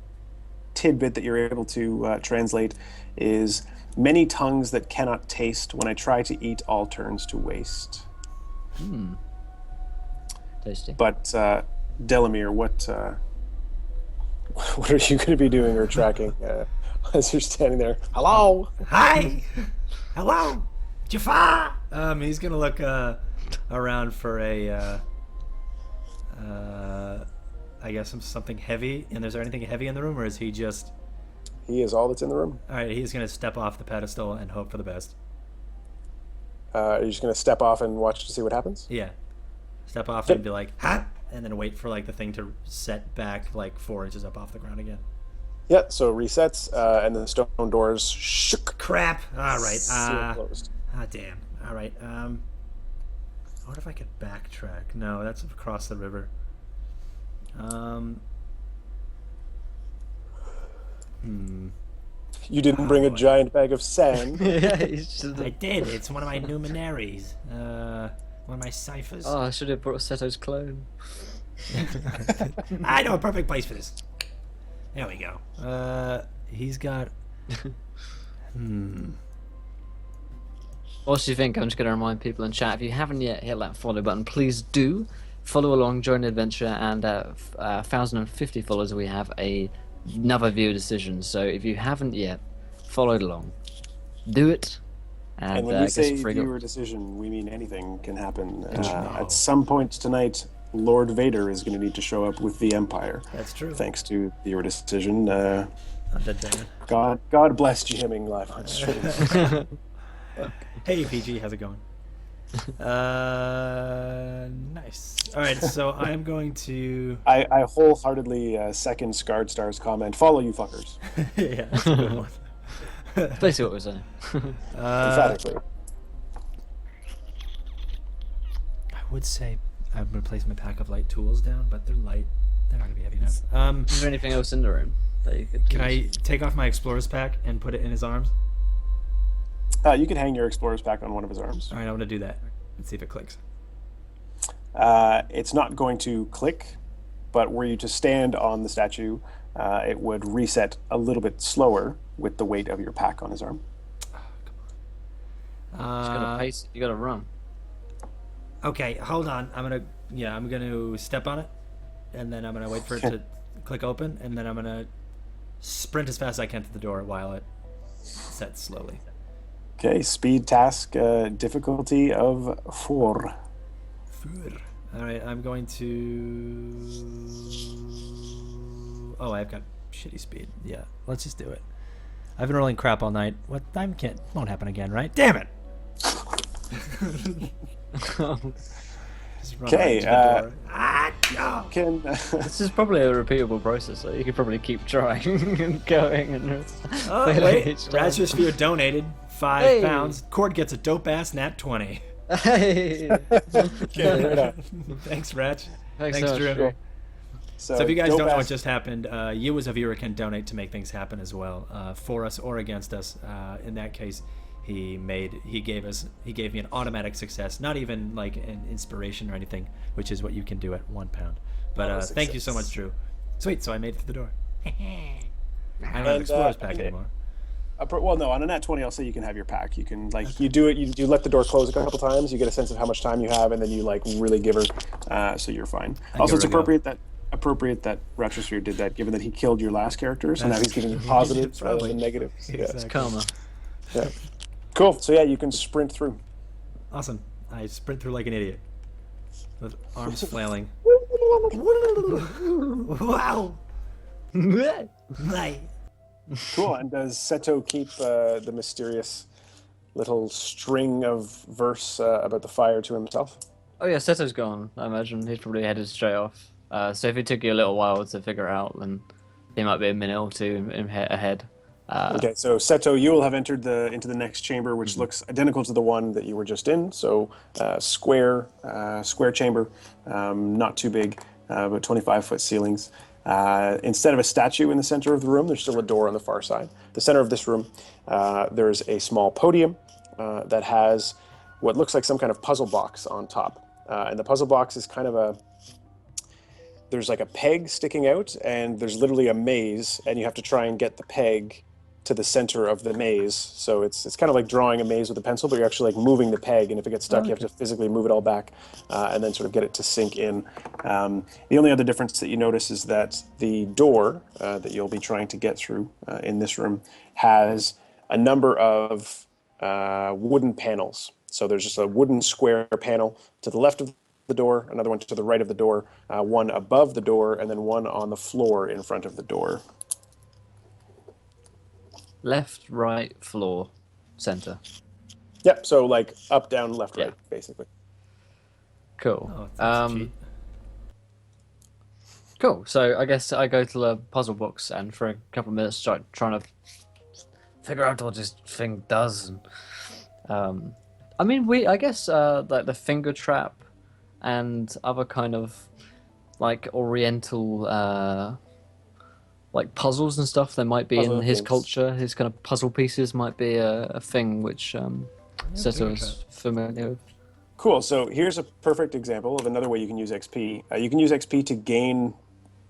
tidbit that you're able to translate is many tongues that cannot taste. When I try to eat, all turns to waste. Tasty. But Delomir, what are you going to be doing or tracking as you're standing there? Hello. Hi! Hello! Jafar! He's gonna look around for I guess something heavy. And is there anything heavy in the room, or is he just? He is all that's in the room. All right, he's gonna step off the pedestal and hope for the best. Are you just going to step off and watch to see what happens? Yeah, step off Okay. and be like, "Ha!" and then wait for like the thing to set back like 4 inches up off the ground again. Yeah. So it resets, and the stone doors shook. Crap! Alright, Seal closed. Damn. All right. What if I could backtrack? No, that's across the river. You didn't bring a giant bag of sand. Yeah, he's just I did. It's one of my luminaries. One of my ciphers. Oh, I should have brought Seto's clone. I know a perfect place for this. There we go. He's got. What do you think? I'm just going to remind people in chat, if you haven't yet hit that follow button, please do follow along, join the adventure, and 1,050 followers we have another viewer decision. So if you haven't yet followed along, do it. And when we say viewer decision, we mean anything can happen. At some point tonight, Lord Vader is going to need to show up with the Empire. That's true. Thanks to viewer decision. Undead Dan. God bless jamming live on stream. Hey PG, how's it going? Nice. All right, so I'm going to. I wholeheartedly second Scarred Star's comment. Follow you fuckers. Yeah, that's a good one. That's basically what we're saying. Emphatically. I would say I'm gonna place my pack of light tools down, but they're light. They're not gonna be heavy enough. Is there anything else in the room that you could Can use? I take off my explorer's pack and put it in his arms? You can hang your explorer's pack on one of his arms. All right, I'm gonna do that and see if it clicks. It's not going to click, but were you to stand on the statue, it would reset a little bit slower with the weight of your pack on his arm. Just gotta pace. You gotta run. Okay, hold on. I'm gonna step on it, and then I'm gonna wait for it to click open, and then I'm gonna sprint as fast as I can to the door while it sets slowly. Okay, speed task difficulty of 4. All right, I'm going to. Oh, I've got shitty speed. Yeah, let's just do it. I've been rolling crap all night. What time can't won't happen again, right? Damn it! Just run right Okay, to the door. No. can This is probably a repeatable process, so you could probably keep trying and going. And Oh, fail wait. each time. Ratiosphere donated £5. Cord gets a dope ass nat 20. Hey! okay, right on. Thanks, Ratch. Thanks Thanks, so much, Drew. Drew. So if you guys don't know what Dope-ass- just happened, you as a viewer can donate to make things happen as well, for us or against us. In that case, he gave me an automatic success, not even like an inspiration or anything, which is what you can do at £1. But Auto thank you so much, success. Drew. Sweet, so I made it through the door. I don't have And, Explorer's Pack okay. anymore. Well, no, on a nat 20, I'll say you can have your pack. You can, like, you do it, you let the door close a couple times, you get a sense of how much time you have, and then you, like, really give her, so you're fine. Also, it's give her a go. appropriate that Retrosphere did that, given that he killed your last character, so now he's giving you positives rather Probably. than negatives. Yeah. Exactly. Karma. Yeah. Cool. So, yeah, you can sprint through. Awesome. I sprint through like an idiot, with arms flailing. Wow. Cool. And does Seto keep the mysterious little string of verse about the fire to himself? Oh yeah, Seto's gone. I imagine he's probably headed straight off. So if it took you a little while to figure it out, then he might be a minute or two ahead. Okay, so Seto, you will have entered into the next chamber, which looks identical to the one that you were just in. So square chamber, not too big, about 25-foot ceilings. Instead of a statue in the center of the room, there's still a door on the far side. The center of this room, there's a small podium that has what looks like some kind of puzzle box on top. And the puzzle box is kind of there's like a peg sticking out, and there's literally a maze, and you have to try and get the peg to the center of the maze. So it's kind of like drawing a maze with a pencil, but you're actually like moving the peg, and if it gets stuck, you have to physically move it all back and then sort of get it to sink in. The only other difference that you notice is that the door that you'll be trying to get through in this room has a number of wooden panels. So there's just a wooden square panel to the left of the door, another one to the right of the door, one above the door, and then one on the floor in front of the door. Left, right, floor, center. Yep, so like up, down, left, Yeah. right, basically. Cool. Oh, that's a cheat. Cool. So I guess I go to the puzzle box and for a couple of minutes start trying to figure out what this thing does. And, I mean, I guess like the finger trap and other kind of like Oriental like puzzles and stuff. There might be Puzzle in his things. culture. His kind of puzzle pieces might be a thing which Seto finger is familiar with. Cool, so here's a perfect example of another way you can use XP. You can use XP to gain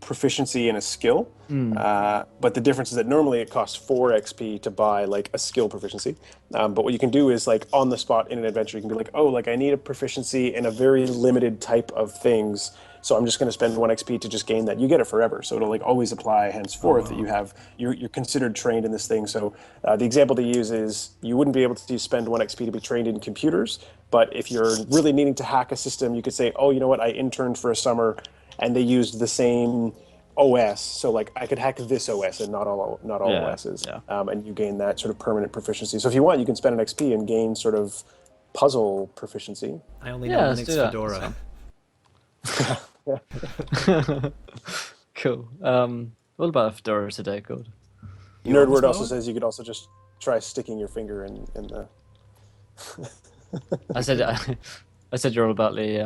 proficiency in a skill, but the difference is that normally it costs 4 XP to buy like a skill proficiency. But what you can do is like on the spot in an adventure, you can be like, oh, like I need a proficiency in a very limited type of things, so I'm just going to spend 1 XP to just gain that. You get it forever, so it'll like always apply henceforth that you're considered trained in this thing. So the example they use is you wouldn't be able to spend 1 XP to be trained in computers, but if you're really needing to hack a system, you could say, oh, you know what, I interned for a summer and they used the same OS, so like I could hack this OS and not all Yeah, OSs, yeah. and you gain that sort of permanent proficiency. So if you want, you can spend an XP and gain sort of puzzle proficiency. I only Yeah, know let's Linux do that. Fedora. Cool. What about a fedora today, called? You on this Nerdword also mode? says you could also just try sticking your finger in the. I said you're all about the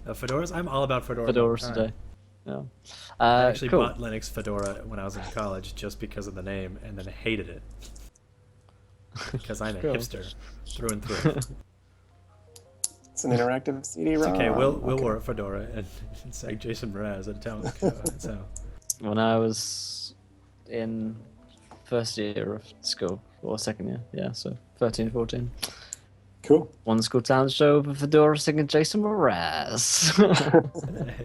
Fedoras? I'm all about Fedora. fedoras All right. today. Yeah. I actually cool. bought Linux Fedora when I was in college just because of the name, and then hated it because I'm a Cool. hipster through and through. It's an interactive CD-ROM. Okay, we'll wear a fedora and it's like Jason Mraz at a talent. So When I was in first year of school or second year, yeah, so 13, 14. Cool. Won the school talent show for fedora singing Jason Mraz.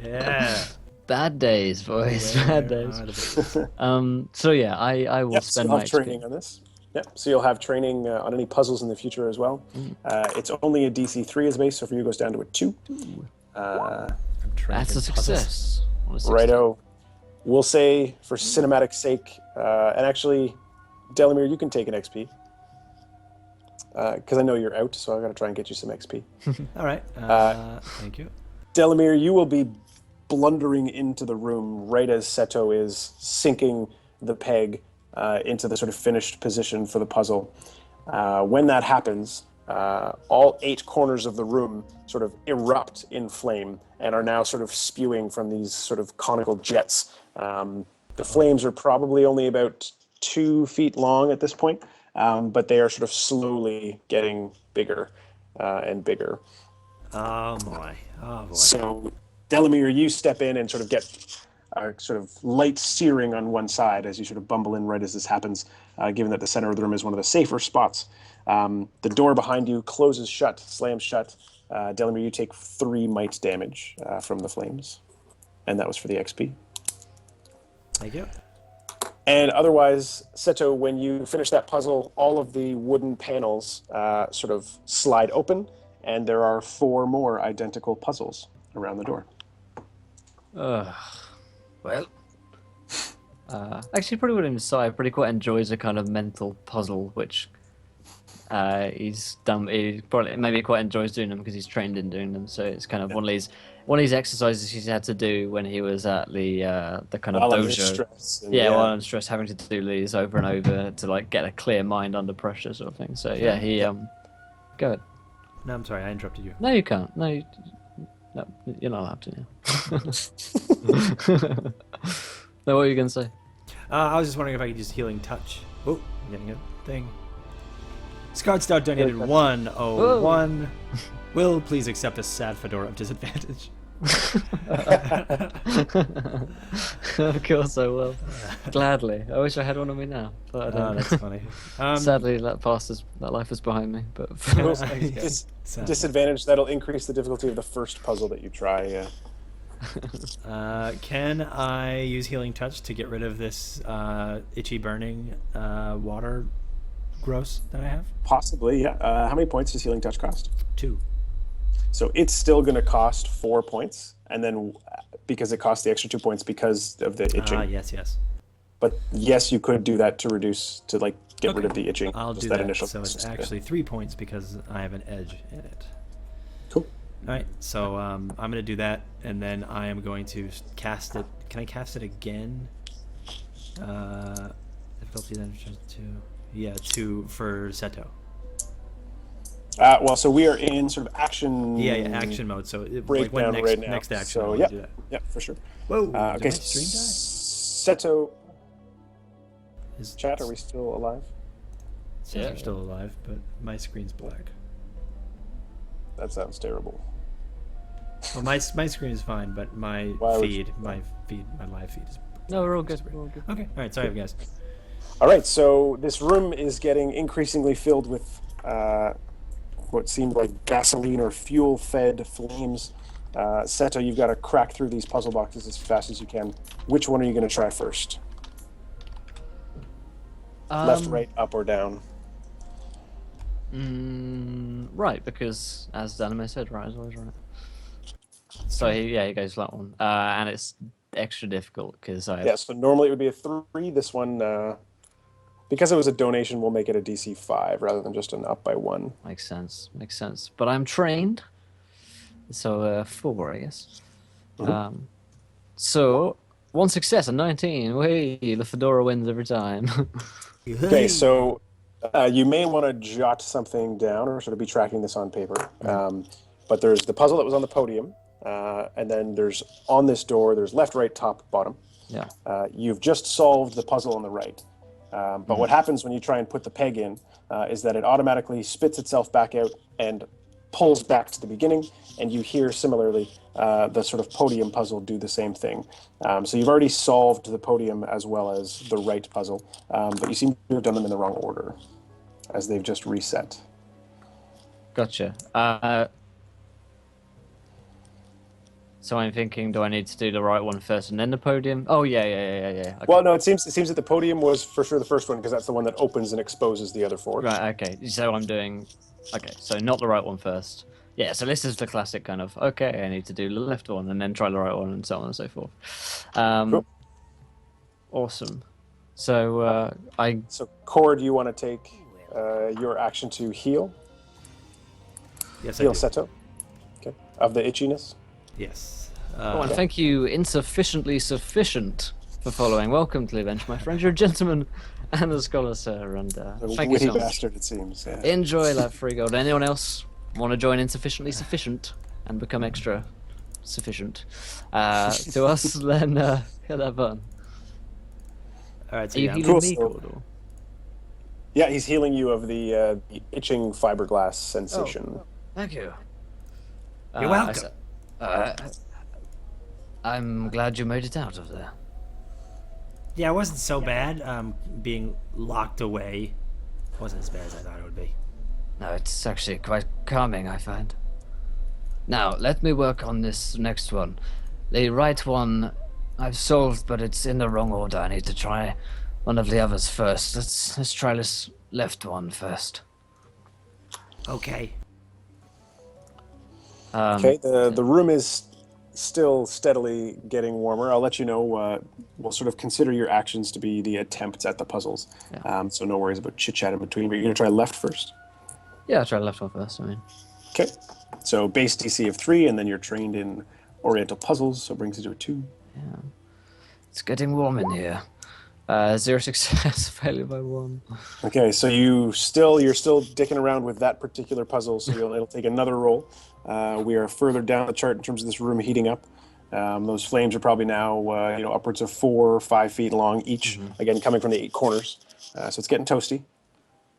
yeah, Bad days, boys. Bad days. So yeah, I will Yep, spend still my have training on this. Yeah, so you'll have training on any puzzles in the future as well. It's only a DC 3 as a base, so for you it goes down to a 2. I'm trained That's in a puzzles. success. On a 16. Righto. We'll say, for cinematic sake, and actually, Delomir, you can take an XP. Because I know you're out, so I've got to try and get you some XP. All right. Thank you. Delomir, you will be blundering into the room right as Seto is sinking the peg into the sort of finished position for the puzzle. When that happens, all 8 corners of the room sort of erupt in flame and are now sort of spewing from these sort of conical jets. The flames are probably only about 2 feet long at this point, but they are sort of slowly getting bigger and bigger. Oh boy. Oh boy. So, Delomir, you step in and sort of get sort of light searing on one side as you sort of bumble in right as this happens, given that the center of the room is one of the safer spots. The door behind you closes shut, slams shut. Delomir, you take 3 might damage from the flames. And that was for the XP. Thank you. And otherwise, Seto, when you finish that puzzle, all of the wooden panels sort of slide open, and there are 4 more identical puzzles around the door. Well, actually, probably wouldn't decide. Pretty quite enjoys a kind of mental puzzle, which he's done. He probably maybe quite enjoys doing them because he's trained in doing them. So it's kind of one of these exercises he's had to do when he was at the kind of While under dojo. stress. And Yeah, while under stress, having to do these over and over to like get a clear mind under pressure, sort of thing. So yeah, he go ahead. No, I'm sorry. I interrupted you. No, you can't. No, no, you're not allowed to now. No, what were you gonna say? I was just wondering if I could use healing touch. Oh, I'm getting a thing. Scarred Stout donated 101. Will please accept a sad fedora of disadvantage. Of course I will. Gladly. I wish I had one on me now, but I Oh, don't. that's funny. Sadly, that life is behind me. But Disadvantage, that'll increase the difficulty of the first puzzle that you try. Can I use healing touch to get rid of this itchy burning water gross that I have? Possibly, yeah. How many points does healing touch cost? 2. So it's still going to cost 4 points, and then because it costs the extra 2 points because of the itching. Yes. But yes, you could do that to reduce, to like get rid of the itching. I'll just do that. initial So it's cost. actually 3 points because I have an edge in it. Cool. All right, so I'm going to do that, and then I am going to cast it. Can I cast it again? Difficulty then 2. Yeah, 2 for Seto. Well, so we are in sort of action. Yeah, action mode. So breakdown when right now. next action, So I'll yeah, do that. yeah, for sure. Whoa. Okay, Did my stream die? Seto, Is chat, are we still alive? Says Yeah. you're still alive, but my screen's black. That sounds terrible. Well, my screen is fine, but my Why would feed, my live feed is. no, we're all good. We're all good. Okay. All right. Sorry, guys. All right, so this room is getting increasingly filled with what seemed like gasoline or fuel-fed flames. Seto, you've got to crack through these puzzle boxes as fast as you can. Which one are you going to try first? Left, right, up, or down? Right, because as Anime said, right is always right. So he goes for that one, and it's extra difficult because I have... Yeah, so normally it would be a 3. This one, because it was a donation, we'll make it a DC 5 rather than just an up by 1. Makes sense. But I'm trained, so 4, I guess. So 1 success, a 19. Whee, the fedora wins every time. Okay, so you may want to jot something down or sort of be tracking this on paper. But there's the puzzle that was on the podium, and then there's on this door, there's left, right, top, bottom. Yeah. You've just solved the puzzle on the right. But what happens when you try and put the peg in is that it automatically spits itself back out and pulls back to the beginning, and you hear similarly the sort of podium puzzle do the same thing. So you've already solved the podium as well as the right puzzle, but you seem to have done them in the wrong order, as they've just reset. So I'm thinking, do I need to do the right one first and then the podium? Oh yeah. Okay. Well, no, it seems that the podium was for sure the first one because that's the one that opens and exposes the other four. Right. Okay. So I'm doing. Okay. So not the right one first. Yeah. So this is the classic kind of. Okay, I need to do the left one and then try the right one and so on and so forth. Cool. Awesome. So So, Cord, you want to take your action to heal? Yes, I Heal do. Seto. Okay. Of the itchiness. Yes. Oh, and thank you, insufficiently sufficient, for following. Welcome to the event, my friend. You're a gentleman and a scholar, sir. And A thank you witty so much. bastard, it seems. Yeah. Enjoy that free gold. Anyone else want to join insufficiently sufficient and become extra sufficient to us? Then hit that button. All right. So Are you yeah, healing Cool, me, so- Cord, or? Yeah, he's healing you of the itching fiberglass sensation. Thank you. You're welcome. I'm glad you made it out of there. Yeah, it wasn't so bad. Being locked away wasn't as bad as I thought it would be. No, it's actually quite calming, I find. Now, let me work on this next one. The right one I've solved, but it's in the wrong order. I need to try one of the others first. Let's try this left one first. Okay. Okay, the room is still steadily getting warmer. I'll let you know. We'll sort of consider your actions to be the attempts at the puzzles. Yeah. So no worries about chit chat in between. But you're gonna try left first. Yeah, I'll try the left one first, I mean. Okay. So base DC of 3, and then you're trained in Oriental puzzles, so it brings you to a 2. It's getting warm in here. 0 success, failure by 1. Okay, so you're still dicking around with that particular puzzle, so it'll take another roll. We are further down the chart in terms of this room heating up. Those flames are probably now upwards of 4 or 5 feet long each. Again, coming from the 8 corners, so it's getting toasty.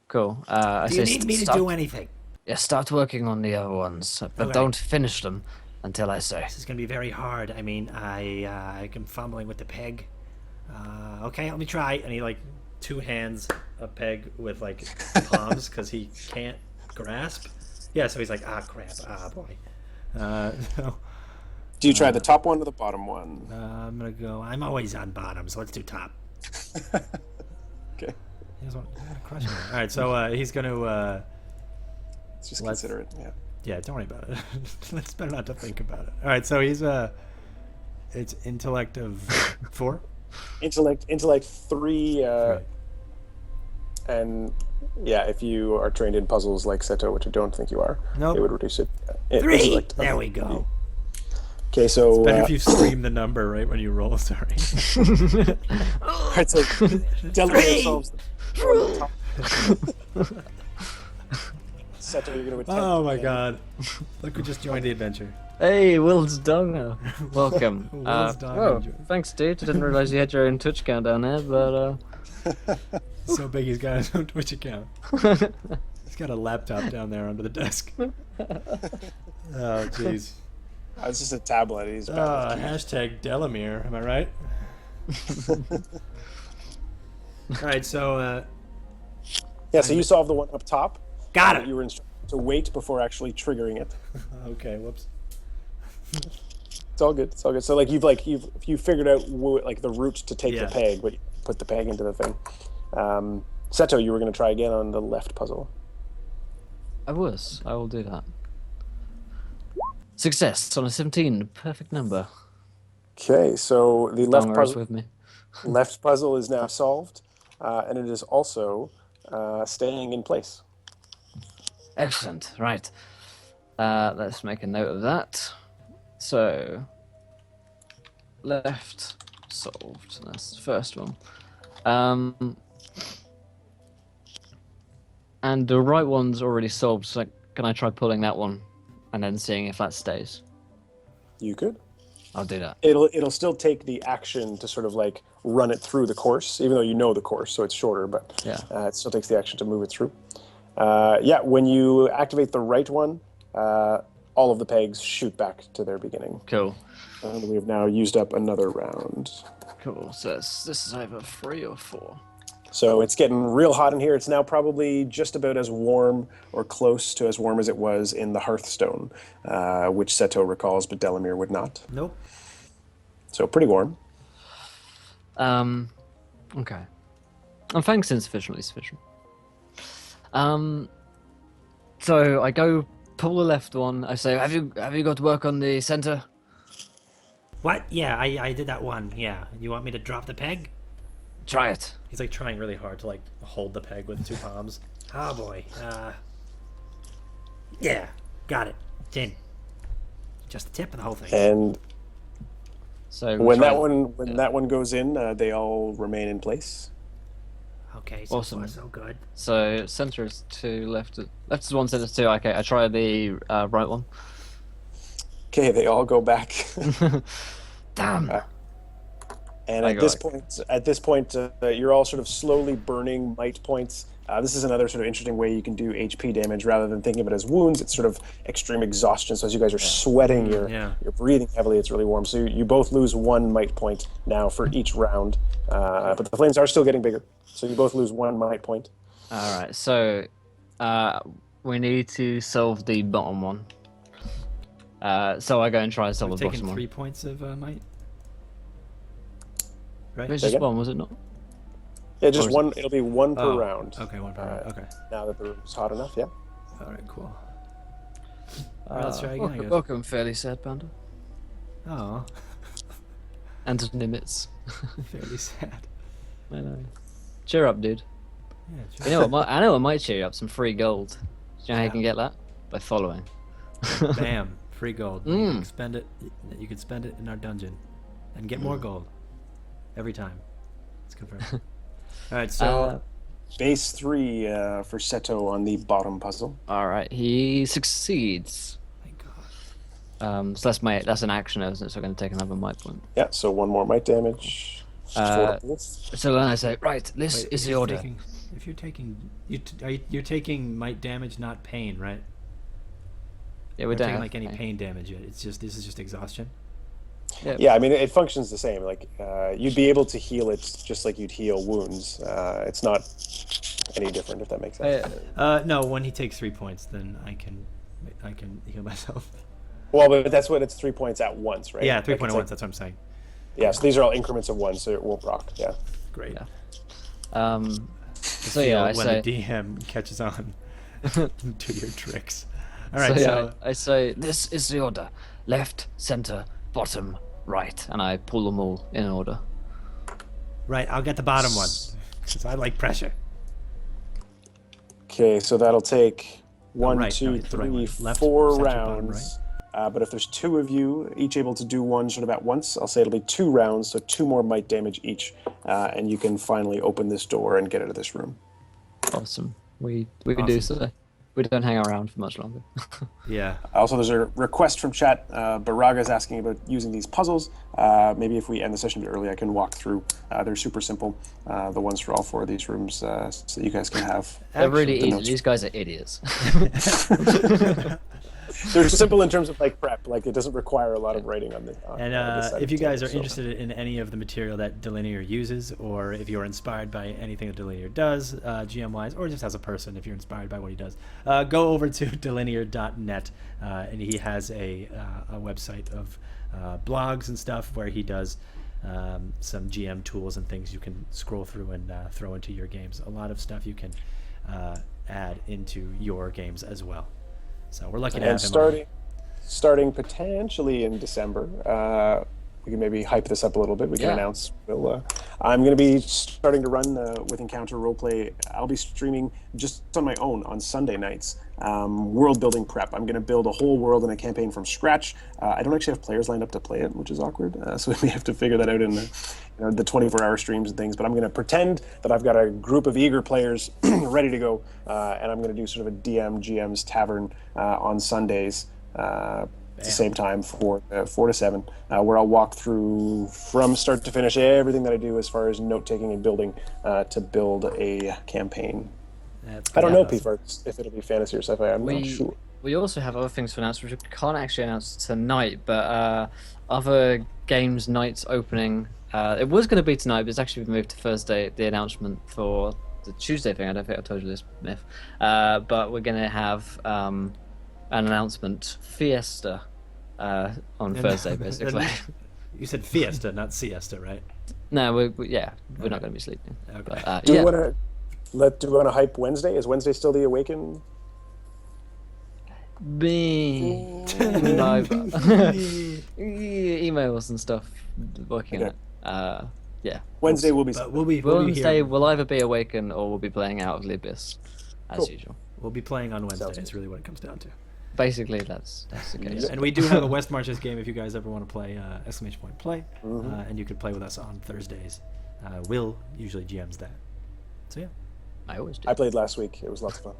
Cool. I Do say you need me to start, do anything? Yeah, start working on the other ones, but Okay. don't finish them until I say. This is gonna be very hard. I mean, I'm fumbling with the peg. Okay, let me try. And he like two hands a peg with like palms because he can't grasp. Yeah, so he's like, ah, crap, ah, boy. So, Do you try the top one or the bottom one? I'm gonna go. I'm always on bottom, so let's do top. Okay, He doesn't want to crush me. All right, so he's gonna. let's just Let's- consider it. Yeah. Yeah, don't worry about it. Let's better not to think about it. All right, so he's it's intellect of 4. Intellect 3, Right. and yeah, if you are trained in puzzles like Seto, which I don't think you are, Nope. it would reduce it. 3. Intellect of There we 3. go. Okay, so better if you scream the number right when you roll. Sorry. Alright, so Delaware solves the top. Seto, you're gonna attempt. Oh my God! Look, we just joined the adventure. Hey, Will's Donger. Welcome. Will's Donger. Whoa, thanks, dude. I didn't realize you had your own Twitch account down there, but So big, he's got his own Twitch account. He's got a laptop down there under the desk. Oh, jeez. It's just a tablet. He's bad. Hashtag Delomir. Am I right? All right, so Yeah, so you solve the one up top. Got it. You were instructed to wait before actually triggering it. okay, whoops. It's all good. It's all good. So you figured out like the route to take Yeah. the peg, but you put the peg into the thing. Seto, you were going to try again on the left puzzle. I will do that. Success on a 17, perfect number. Okay, so the left Donger is puzzle, with me. left puzzle is now solved, and it is also staying in place. Excellent. Right. Let's make a note of that. So, left solved. That's the first one. And the right one's already solved. So, can I try pulling that one and then seeing if that stays? You could. I'll do that. It'll still take the action to sort of like run it through the course, even though you know the course, so it's shorter. But Yeah. it still takes the action to move it through. When you activate the right one, all of the pegs shoot back to their beginning. Cool. And we have now used up another round. Cool. So this is either 3 or 4. So it's getting real hot in here. It's now probably just about as warm or close to as warm as it was in the Hearthstone, which Seto recalls, but Delomir would not. Nope. So pretty warm. Okay. I'm thanks insufficiently sufficient. So I go pull the left one. I say, have you got to work on the center? What? Yeah, I did that one. Yeah. You want me to drop the peg? Try it. He's like trying really hard to like hold the peg with 2 palms. Oh boy. Yeah, got it. 10. Just the tip of the whole thing. And So when try- that one goes in, they all remain in place. Okay, so Awesome. far so good. So center is 2, left is 1, center is 2. Okay, I try the right one. Okay, they all go back. Damn. And I at go this point, you're all sort of slowly burning might points. This is another sort of interesting way you can do HP damage rather than thinking of it as wounds. It's sort of extreme exhaustion. So as you guys are sweating, you're breathing heavily. It's really warm. So you both lose 1 might point now for each round. But the flames are still getting bigger. So you both lose 1 might point. All right. So we need to solve the bottom one. So I go and try to solve We've the taken bottom 3 one. points of might. Right? It's Say just again? 1, was it not? Yeah, just Or is one. It'll be 1 per round. Okay, 1 per round. Okay. Now that the room's hot enough, yeah. All right, cool. All right, let's try again, I guess. Welcome, fairly sad panda. Oh, And Nimitz. fairly sad. I know. Cheer up, dude. Yeah, You know what? I know what might cheer you up. Some free gold. Do you know how you Yeah. can get that? By following. Bam, free gold. You can spend it. You can spend it in our dungeon, and get more gold every time. It's confirmed. All right, so Base 3 for Seto on the bottom puzzle. All right, he succeeds. my God. So that's an action, isn't it? So I'm going to take another might point. Yeah, so 1 more might damage. Uh, 4. So then I say, right, this Wait, is if the you're order. if you're taking, you're taking might damage, not pain, right? Yeah, We're we not don't taking have like any pain. pain damage yet. It's just this is just exhaustion. Yeah, I mean, it functions the same. Like, you'd be able to heal it just like you'd heal wounds. It's not any different, if that makes sense. No, when he takes 3 points, then I can heal myself. Well, but that's what it's 3 points at once, right? Yeah, 3 Like, point it's at once. like- That's what I'm saying. Yeah, so these are all increments of 1, so it won't proc. Yeah. Great. Yeah. So yeah, I when say. the DM catches on to your tricks. All right, So, so, yeah, I say, this is the order: left, center, bottom, right, and I pull them all in order. right, I'll get the bottom one because I like pressure. Okay, so that'll take one, right, no, two, it's the right three, way. Left, 4 center, bottom, rounds. But if there's 2 of you, each able to do one sort of at once, I'll say it'll be 2 rounds, so 2 more might damage each, and you can finally open this door and get out of this room. Awesome. We do so. We don't hang around for much longer. Yeah. Also, there's a request from chat. Baraga is asking about using these puzzles. Maybe if we end the session a bit early, I can walk through. They're super simple, the ones for all 4 of these rooms, so that you guys can have. They're really the easy. notes. These guys are idiots. They're simple in terms of like prep. Like it doesn't require a lot of writing on the. And this side if you of the guys are table, so. interested in any of the material that dLinear uses, or if you're inspired by anything that dLinear does, GM-wise, or just as a person, if you're inspired by what he does, go over to dLinear.net, and he has a website of blogs and stuff where he does some GM tools and things you can scroll through and throw into your games. A lot of stuff you can add into your games as well. So we're lucky to And have him on. starting potentially in December, we can maybe hype this up a little bit. We can Yeah. announce. I'm going to be starting to run with Encounter Roleplay. I'll be streaming just on my own on Sunday nights. World building prep. I'm going to build a whole world and a campaign from scratch. I don't actually have players lined up to play it, which is awkward. So we have to figure that out in the 24-hour streams and things. But I'm going to pretend that I've got a group of eager players ready to go, and I'm going to do sort of a GM's tavern on Sundays. At the same time, 4 to 7, where I'll walk through from start to finish everything that I do as far as note taking and building to build a campaign. I don't know, P-Fart, if it'll be fantasy or sci-fi. I'm not sure. We also have other things to announce, which we can't actually announce tonight, but other games nights opening It was going to be tonight, but it's actually been moved to Thursday. The announcement for the Tuesday thing. I don't think I told you this, Myth. But we're going to have an announcement fiesta on Thursday, basically. You said fiesta, not siesta, right? No, we're not going to be sleeping. Okay. But, Do we want to hype Wednesday? Is Wednesday still the Awaken? Me. Emails and stuff. Working on it. Yeah. Wednesday will be. But we'll be Wednesday here. will either be Awaken or we'll be playing Out of the Abyss, as Cool. usual. We'll be playing on Wednesday. Sounds It's good. really what it comes down to. Basically, that's the case. And we do have a West Marches game if you guys ever want to play !play, and you could play with us on Thursdays. Will usually GMs that. So yeah. I always do. I played last week. It was lots of fun.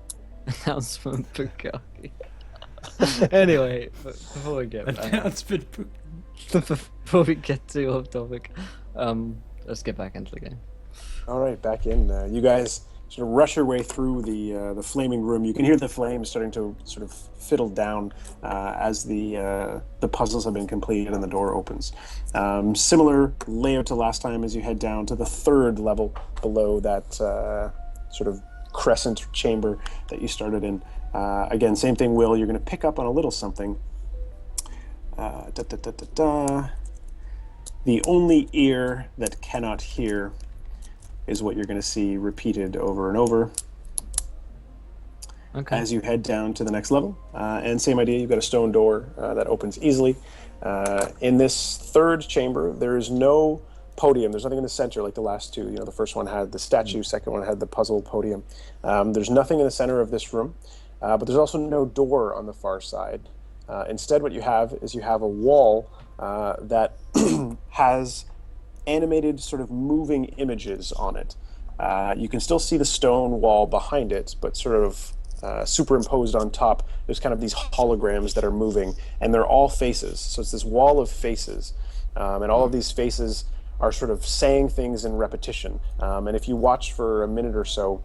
Announcement Bukaki. Anyway, before we get before we get too off topic, let's get back into the game. All right, back in. You guys sort of rush your way through the flaming room. You can hear the flames starting to sort of fiddle down as the puzzles have been completed and the door opens. Similar layout to last time as you head down to the third level below that sort of crescent chamber that you started in. Again, same thing, Will. You're going to pick up on a little something. The only ear that cannot hear is what you're going to see repeated over and over as you head down to the next level. And same idea, you've got a stone door that opens easily. In this third chamber, there is no podium. There's nothing in the center like the last two. You know, the first one had the statue, second one had the puzzle podium. There's nothing in the center of this room, but there's also no door on the far side. Instead, what you have is you have a wall that has animated sort of moving images on it. You can still see the stone wall behind it, but sort of superimposed on top, there's kind of these holograms that are moving, and they're all faces. So it's this wall of faces, and all of these faces are sort of saying things in repetition. And if you watch for a minute or so,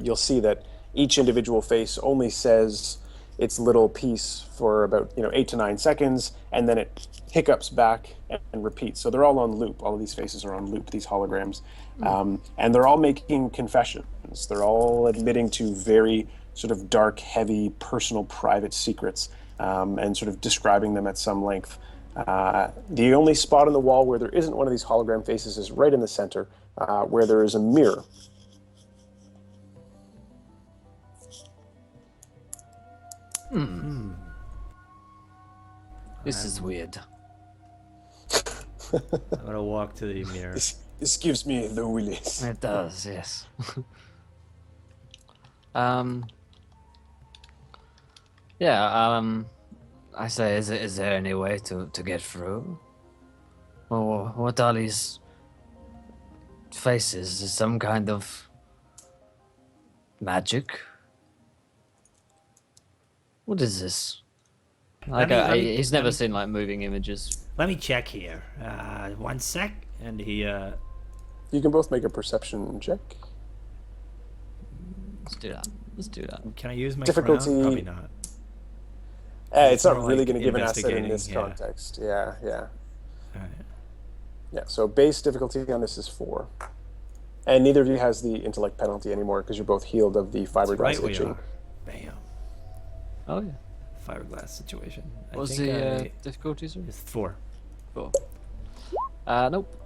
you'll see that each individual face only says its little piece for about 8 to 9 seconds, and then it hiccups back and repeats. So they're all on loop. All of these faces are on loop, these holograms. And they're all making confessions. They're all admitting to very sort of dark, heavy, personal, private secrets, and sort of describing them at some length. The only spot on the wall where there isn't one of these hologram faces is right in the center, where there is a mirror. This is weird. I'm gonna walk to the mirror. This gives me the willies. It does, yes. I say, is there any way to get through? Or what are these faces? Is some kind of magic? What is this? Like, he's never seen like moving images. Let me check here. 1 sec. And he You can both make a perception check. Let's do that. can I use my Difficulty- pronoun? Probably not. It's not more really like going to give an asset in investigating, this yeah. context. Yeah. All right. Yeah, so base difficulty on this is 4. And neither of you has the intellect penalty anymore because you're both healed of the fiberglass Right we itching. are. Bam. Oh yeah. Fiberglass situation. What was the difficulties? It's 4. 4. Nope.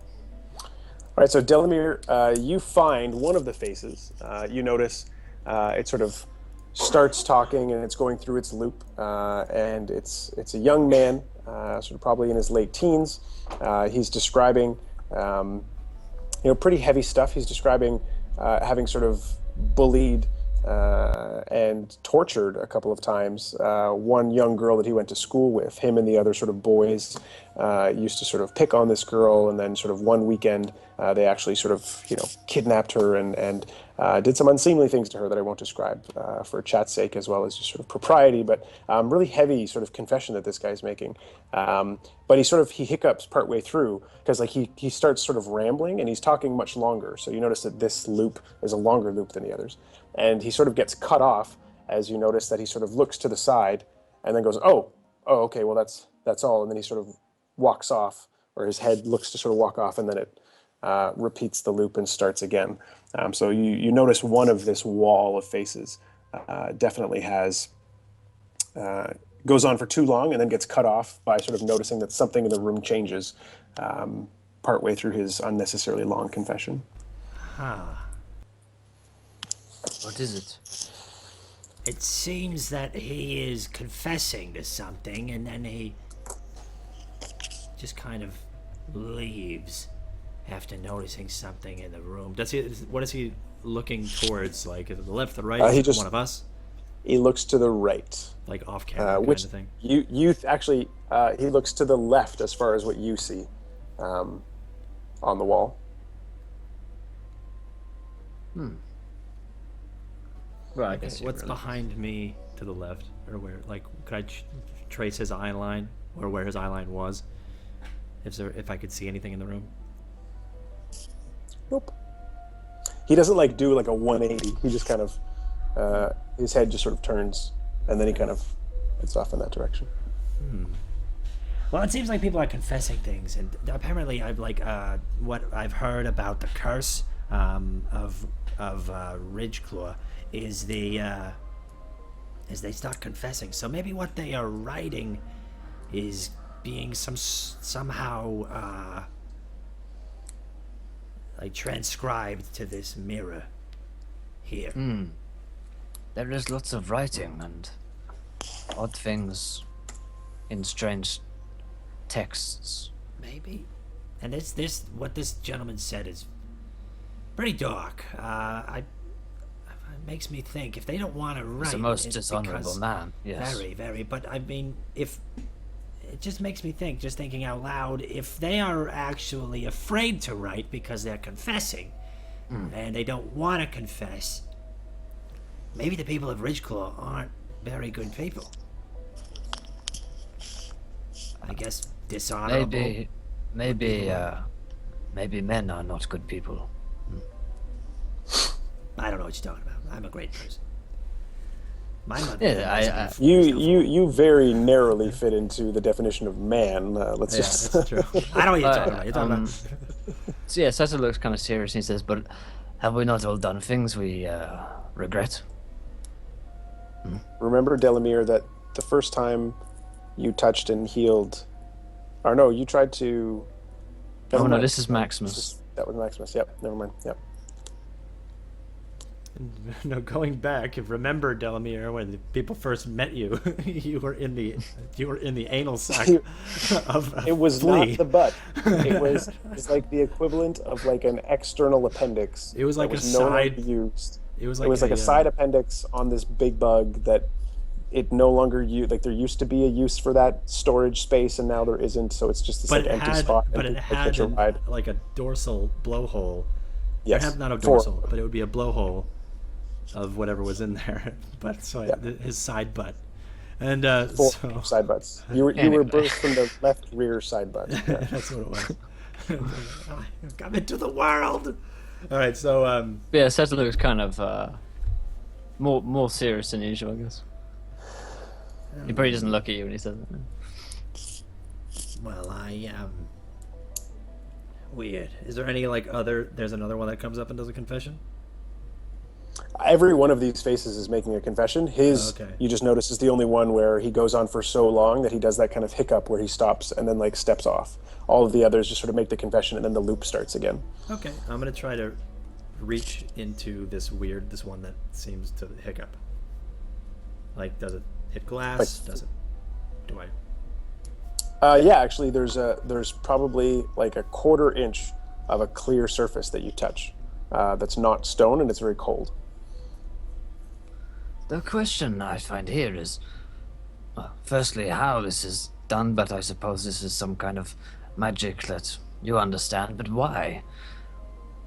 All right, so Delomir, you find one of the faces. You notice it sort of starts talking and it's going through its loop, and it's a young man, sort of probably in his late teens. He's describing, pretty heavy stuff. He's describing having sort of bullied and tortured a couple of times one young girl that he went to school with. Him and the other sort of boys used to sort of pick on this girl, and then sort of one weekend they actually sort of kidnapped her and did some unseemly things to her that I won't describe for chat's sake, as well as just sort of propriety, but really heavy sort of confession that this guy's making. But he hiccups partway through because he starts sort of rambling and he's talking much longer. So you notice that this loop is a longer loop than the others. And he sort of gets cut off as you notice that he sort of looks to the side and then goes, oh, okay, well that's all. And then he sort of walks off or his head looks to sort of walk off, and then it repeats the loop and starts again. So you notice one of this wall of faces definitely has goes on for too long and then gets cut off by sort of noticing that something in the room changes partway through his unnecessarily long confession. What is it? It seems that he is confessing to something, and then he just kind of leaves after noticing something in the room. What is he looking towards? Like, is it the left, the right? He just, one of us? He looks to the right. Like off camera which kind of thing? You actually, he looks to the left as far as what you see on the wall. Well, I guess What's behind me to the left? Or where, like, could I trace his eye line? Or where his eye line was? If I could see anything in the room? Nope. He doesn't like do like a 180. He just kind of, his head just sort of turns, and then he kind of heads off in that direction. Well, it seems like people are confessing things, and apparently, I've what I've heard about the curse of Ridgeclaw is they start confessing. So maybe what they are writing is being somehow like transcribed to this mirror here. There is lots of writing and odd things in strange texts. Maybe. And this what this gentleman said is pretty dark. It makes me think if they don't want to write, He's a most it's dishonorable because- man, yes. Very, very. But I mean, if it just makes me think, just thinking out loud, if they are actually afraid to write because they're confessing, and they don't want to confess, maybe the people of Ridgeclaw aren't very good people. I guess dishonorable. Maybe men are not good people. I don't know what you're talking about. I'm a great person. My mother. Yeah, You very narrowly fit into the definition of man. Let's just. That's true. I know what you're talking about. You're talking about. So yeah, Seta looks kind of serious and he says, "But have we not all done things we regret?" Remember, Delomir, that the first time you touched and healed, or no, you tried to. Oh Never no, mind. this is Maximus. That was Maximus. Yep. Never mind. Yep. No, going back, remember, Delomir, when the people first met you, you were in the anal sac of a It was flea. not the butt. It's like the equivalent of like an external appendix. It was like that a was no longer side- used. It was It was like a side appendix on this big bug that it no longer like there used to be a use for that storage space and now there isn't. So it's just this but like it empty had, spot. but and it people had catch a ride. like a dorsal blowhole. Yes. It had not a Four. dorsal, but it would be a blowhole of whatever was in there. But so his side butt, and Four so side butts. You were Anyway. birthed from the left rear side butt. Yeah. that's what it was. Come into the world. All right, so Yeah, Seta looks kind of more serious than usual, I guess. He probably doesn't look at you when he says that. Well, weird. Is there any like other? There's another one that comes up and does a confession. Every one of these faces is making a confession. His, Okay. you just notice, is the only one where he goes on for so long that he does that kind of hiccup where he stops and then like steps off. All of the others just sort of make the confession and then the loop starts again. Okay, I'm gonna try to reach into this one that seems to hiccup. Like, does it hit glass? Does it? Do I? Yeah, actually, there's probably like a 1/4 inch of a clear surface that you touch. That's not stone and it's very cold. The question I find here is, well, firstly, how this is done, but I suppose this is some kind of magic that you understand, but why?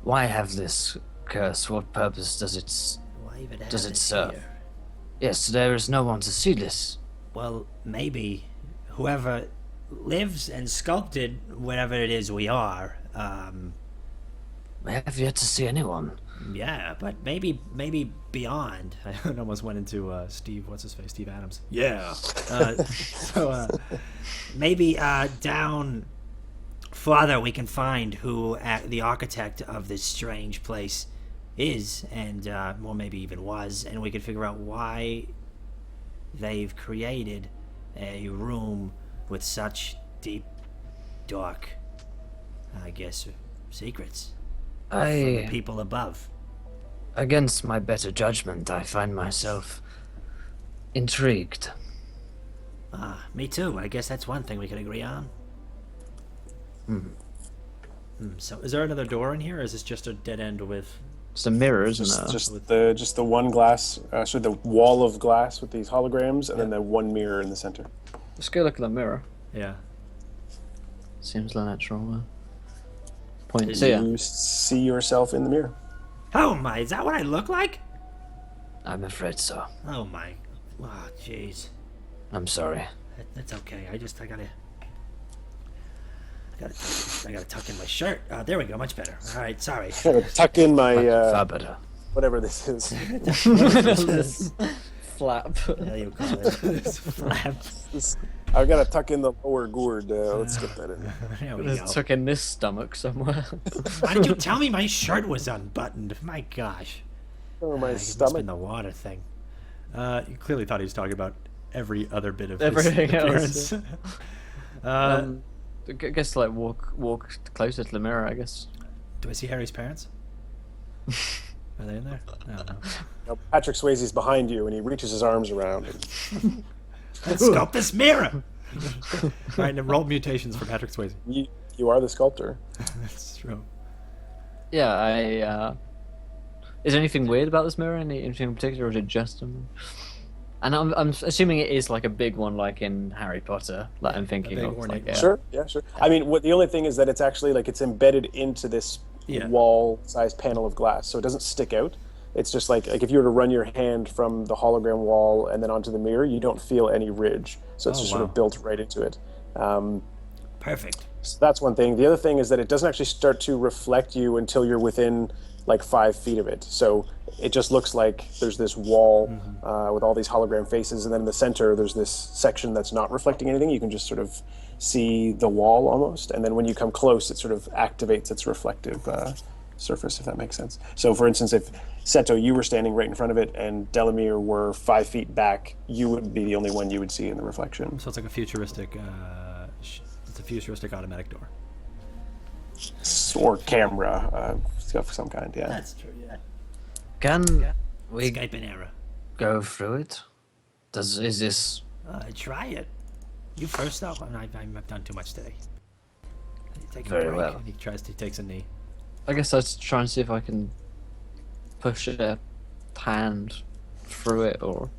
Why have this curse? What purpose does it... why even have Does it it serve? here? Yes, there is no one to see this. Well, maybe whoever lives and sculpted whatever it is we are. I have yet to see anyone. Yeah, but maybe beyond. I almost went into Steve. What's his face? Steve Adams. Yeah. So Maybe down farther we can find who the architect of this strange place is, and or maybe even was, and we can figure out why they've created a room with such deep, dark, I guess, secrets from the people above. Against my better judgment, I find myself intrigued. Me too. I guess that's one thing we can agree on. So, is there another door in here, or is this just a dead end with? It's a mirror, isn't it? Just the one glass, so the wall of glass with these holograms, and then the one mirror in the center. Let's go look at the mirror. Yeah. Seems natural. Point. Do So yeah, you see yourself in the mirror? Oh my! Is that what I look like? I'm afraid so. Oh my! Oh jeez. I'm sorry. That's okay. I gotta tuck in my shirt. There we go. Much better. All right. Sorry. I gotta tuck in my Far better. whatever this is. Flap. Yeah, you call it flap. I've got to tuck in the lower gourd. Let's get that in. There we go. It's stuck in this stomach somewhere. Why did you tell me my shirt was unbuttoned? My gosh. Oh, my It must have stomach. been the water thing. You clearly thought he was talking about every other bit of Everything his else, appearance. I guess like walk closer to the mirror. I guess. Do I see Harry's parents? Are they in there? No. Now, Patrick Swayze's behind you, and he reaches his arms around. And Let's sculpt this mirror. All right, now roll mutations for Patrick Swayze. you are the sculptor. That's true. Yeah, is there anything weird about this mirror? Anything in particular, or is it just a mirror? And I'm assuming it is like a big one, like in Harry Potter. Like I'm thinking big of. ornate Like, yeah. Sure, yeah, sure. I mean, the only thing is that it's actually like it's embedded into this wall-sized panel of glass, so it doesn't stick out. It's just like if you were to run your hand from the hologram wall and then onto the mirror, you don't feel any ridge. So it's just sort of built right into it. Perfect. So that's one thing. The other thing is that it doesn't actually start to reflect you until you're within like 5 feet of it. So it just looks like there's this wall with all these hologram faces, and then in the center there's this section that's not reflecting anything. You can just sort of see the wall almost, and then when you come close, it sort of activates its reflective surface, if that makes sense. So for instance, if Seto, you were standing right in front of it and Delomir were 5 feet back, you would be the only one you would see in the reflection. So it's like a futuristic. It's a futuristic automatic door. Or camera of some kind, yeah. That's true. Yeah. Can we Skype an error. go through it? Is this? Try it. You first though. I've done too much today. Take a Very break. well. He takes a knee. I guess I'll try and see if I can push a hand through it, or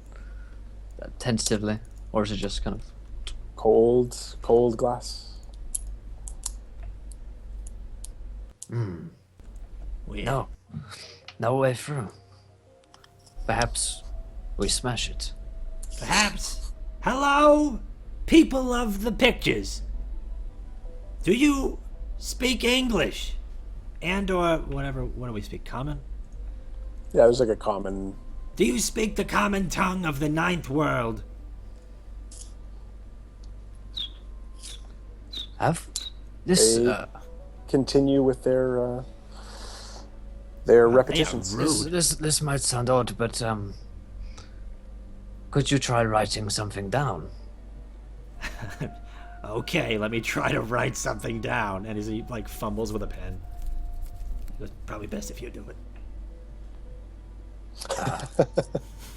tentatively, or is it just kind of? Cold glass. Weird. No way through. Perhaps we smash it. Perhaps. Hello, people of the pictures. Do you speak English? And or whatever, what do we speak? Common? Yeah, there's like a common. Do you speak the common tongue of the ninth world? Have this? They continue with their repetitions. rude. This might sound odd, but could you try writing something down? Okay, let me try to write something down. And he like fumbles with a pen. It's probably best if you do it.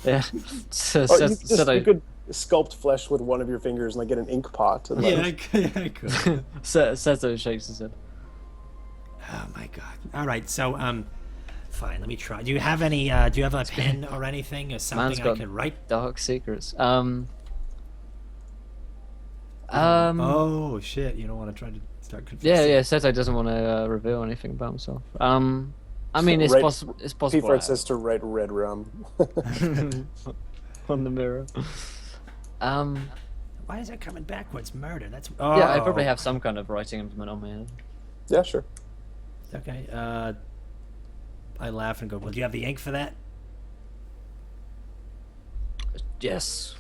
Yeah. So, You could sculpt flesh with one of your fingers and like get an ink pot. And Yeah, like, I could. Seto shakes his head. Oh my god. All right, so fine. Let me try. Do you have any? Do you have a pen or anything or something Man's I got could write? dark secrets. Oh shit! You don't want to try to start confessing. Yeah. Seto doesn't want to reveal anything about himself. I mean, it's Right. possible. It's possible. P. Fred says to write red rum. On the mirror. Why is it coming backwards? Murder. That's Yeah, I probably have some kind of writing implement on my head. Yeah, sure. Okay. I laugh and go. Well, do you have the ink for that? Yes.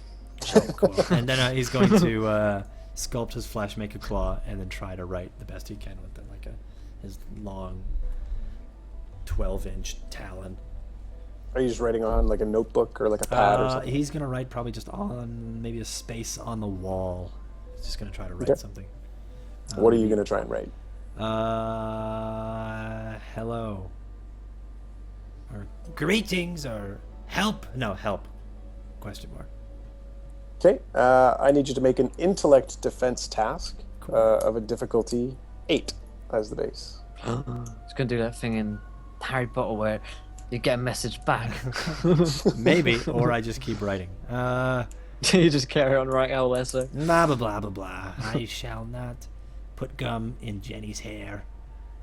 Oh, cool. And then he's going to sculpt his flesh, make a claw, and then try to write the best he can with it, like his long 12-inch talon. Are you just writing on like a notebook or like a pad or something? He's gonna write probably just on maybe a space on the wall. He's just gonna try to write Okay. something. What are you gonna try and write? Hello. Or greetings, or help. No, help. Question mark. Okay. I need you to make an intellect defense task of a difficulty 8 as the base. It's gonna do that thing in Harry Potter where you get a message back. Maybe, or I just keep writing. You just carry on writing whole essay. Blah blah blah blah blah. I shall not put gum in Jenny's hair.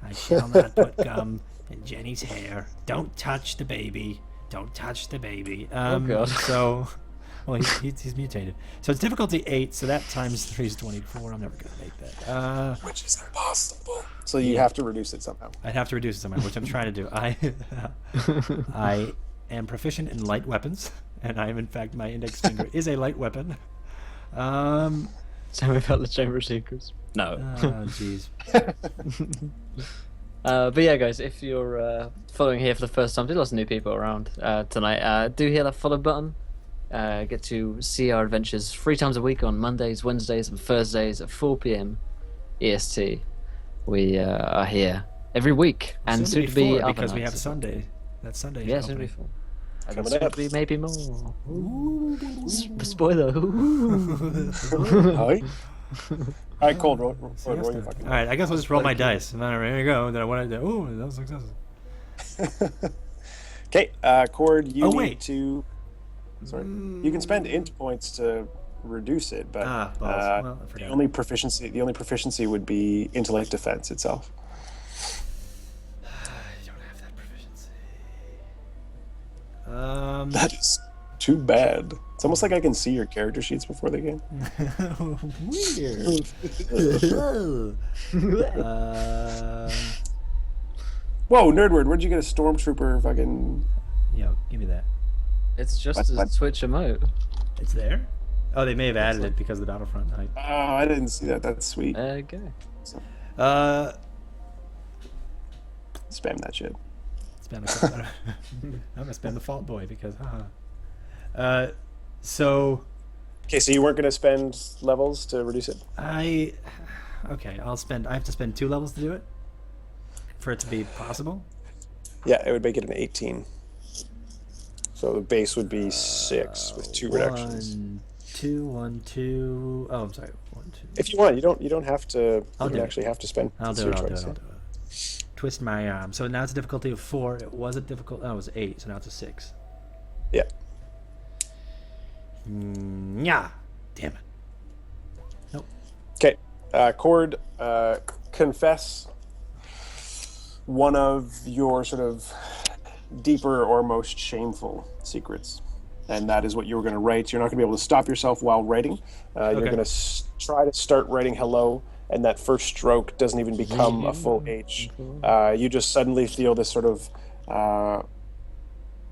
I shall not put gum in Jenny's hair. Don't touch the baby. Don't touch the baby. God. So, well, he's mutated. So it's difficulty 8. So that times 3 is 24. I'm never gonna make that. Which is impossible. So you have to reduce it somehow. I'd have to reduce it somehow, which I'm trying to do. I am proficient in light weapons, and I am, in fact, my index finger is a light weapon. Tell me about the Chamber of Secrets. No. Oh, jeez. But yeah, guys, if you're following here for the first time, there's lots of new people around tonight. Do hit that follow button. Get to see our adventures 3 times a week on Mondays, Wednesdays, and Thursdays at 4 p.m. EST. We are here every week, and soon to be 4, other because we nights have as well. Sunday. That Sunday. Yeah, soon to be 4. And Coming soon up. to be maybe more. Spoiler. Hi. All right, Cold. Roll your fucking. All right, I guess I'll just roll my dice. And then there you go. Then what I do? Oh, that was successful. Okay, Cord, you Oh, need wait. to. Sorry, you can spend int points to reduce it, but Balls. Well, I the forgot. only proficiency would be intellect defense itself. I don't have that proficiency. That is too bad. It's almost like I can see your character sheets before the game. Weird. Whoa, Nerdward, where'd you get a stormtrooper fucking? Yo, give me that. It's just What? a Twitch emote. It's there? Oh, they may have added it because of the Battlefront hype. Oh, I didn't see that. That's sweet. There you go. Spam that shit. Spam the I'm gonna spam the Fault Boy because so Okay, so you weren't gonna spend levels to reduce it? I have to spend 2 levels to do it for it to be possible. Yeah, it would make it an 18. So the base would be 6 with 2 reductions. 1, 2, 1, 2. Oh, I'm sorry. 1, 2. If you want, you don't have to. You I'll don't do it. actually have to spend. I'll It's do your it. I'll do choice, it. I'll do it. Twist my arm. So now it's a difficulty of 4. It was a difficult. Oh, it was 8. So now it's a 6. Yeah. Yeah. Damn it. Nope. Okay, Cord, confess one of your sort of deeper or most shameful secrets, and that is what you were going to write. You're not going to be able to stop yourself while writing. You're going to try to start writing hello, and that first stroke doesn't even become a full H. You just suddenly feel this sort of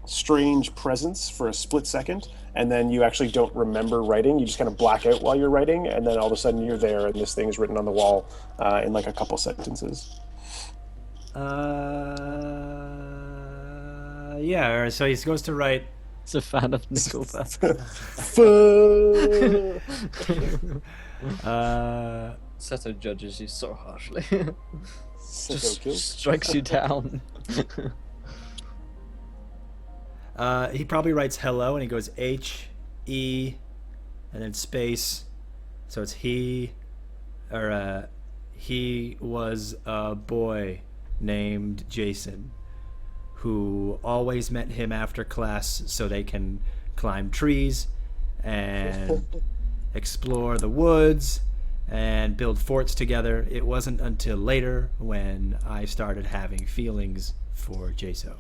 strange presence for a split second, and then you actually don't remember writing. You just kind of black out while you're writing, and then all of a sudden you're there, and this thing is written on the wall in like a couple sentences. Yeah. So he goes to write. It's a fan of Nickelback. Seto judges you so harshly. Just strikes you down. He probably writes hello, and he goes H-E, and then space. So it's he was a boy named Jason who always met him after class so they can climb trees and explore the woods and build forts together. It wasn't until later when I started having feelings for Jaso.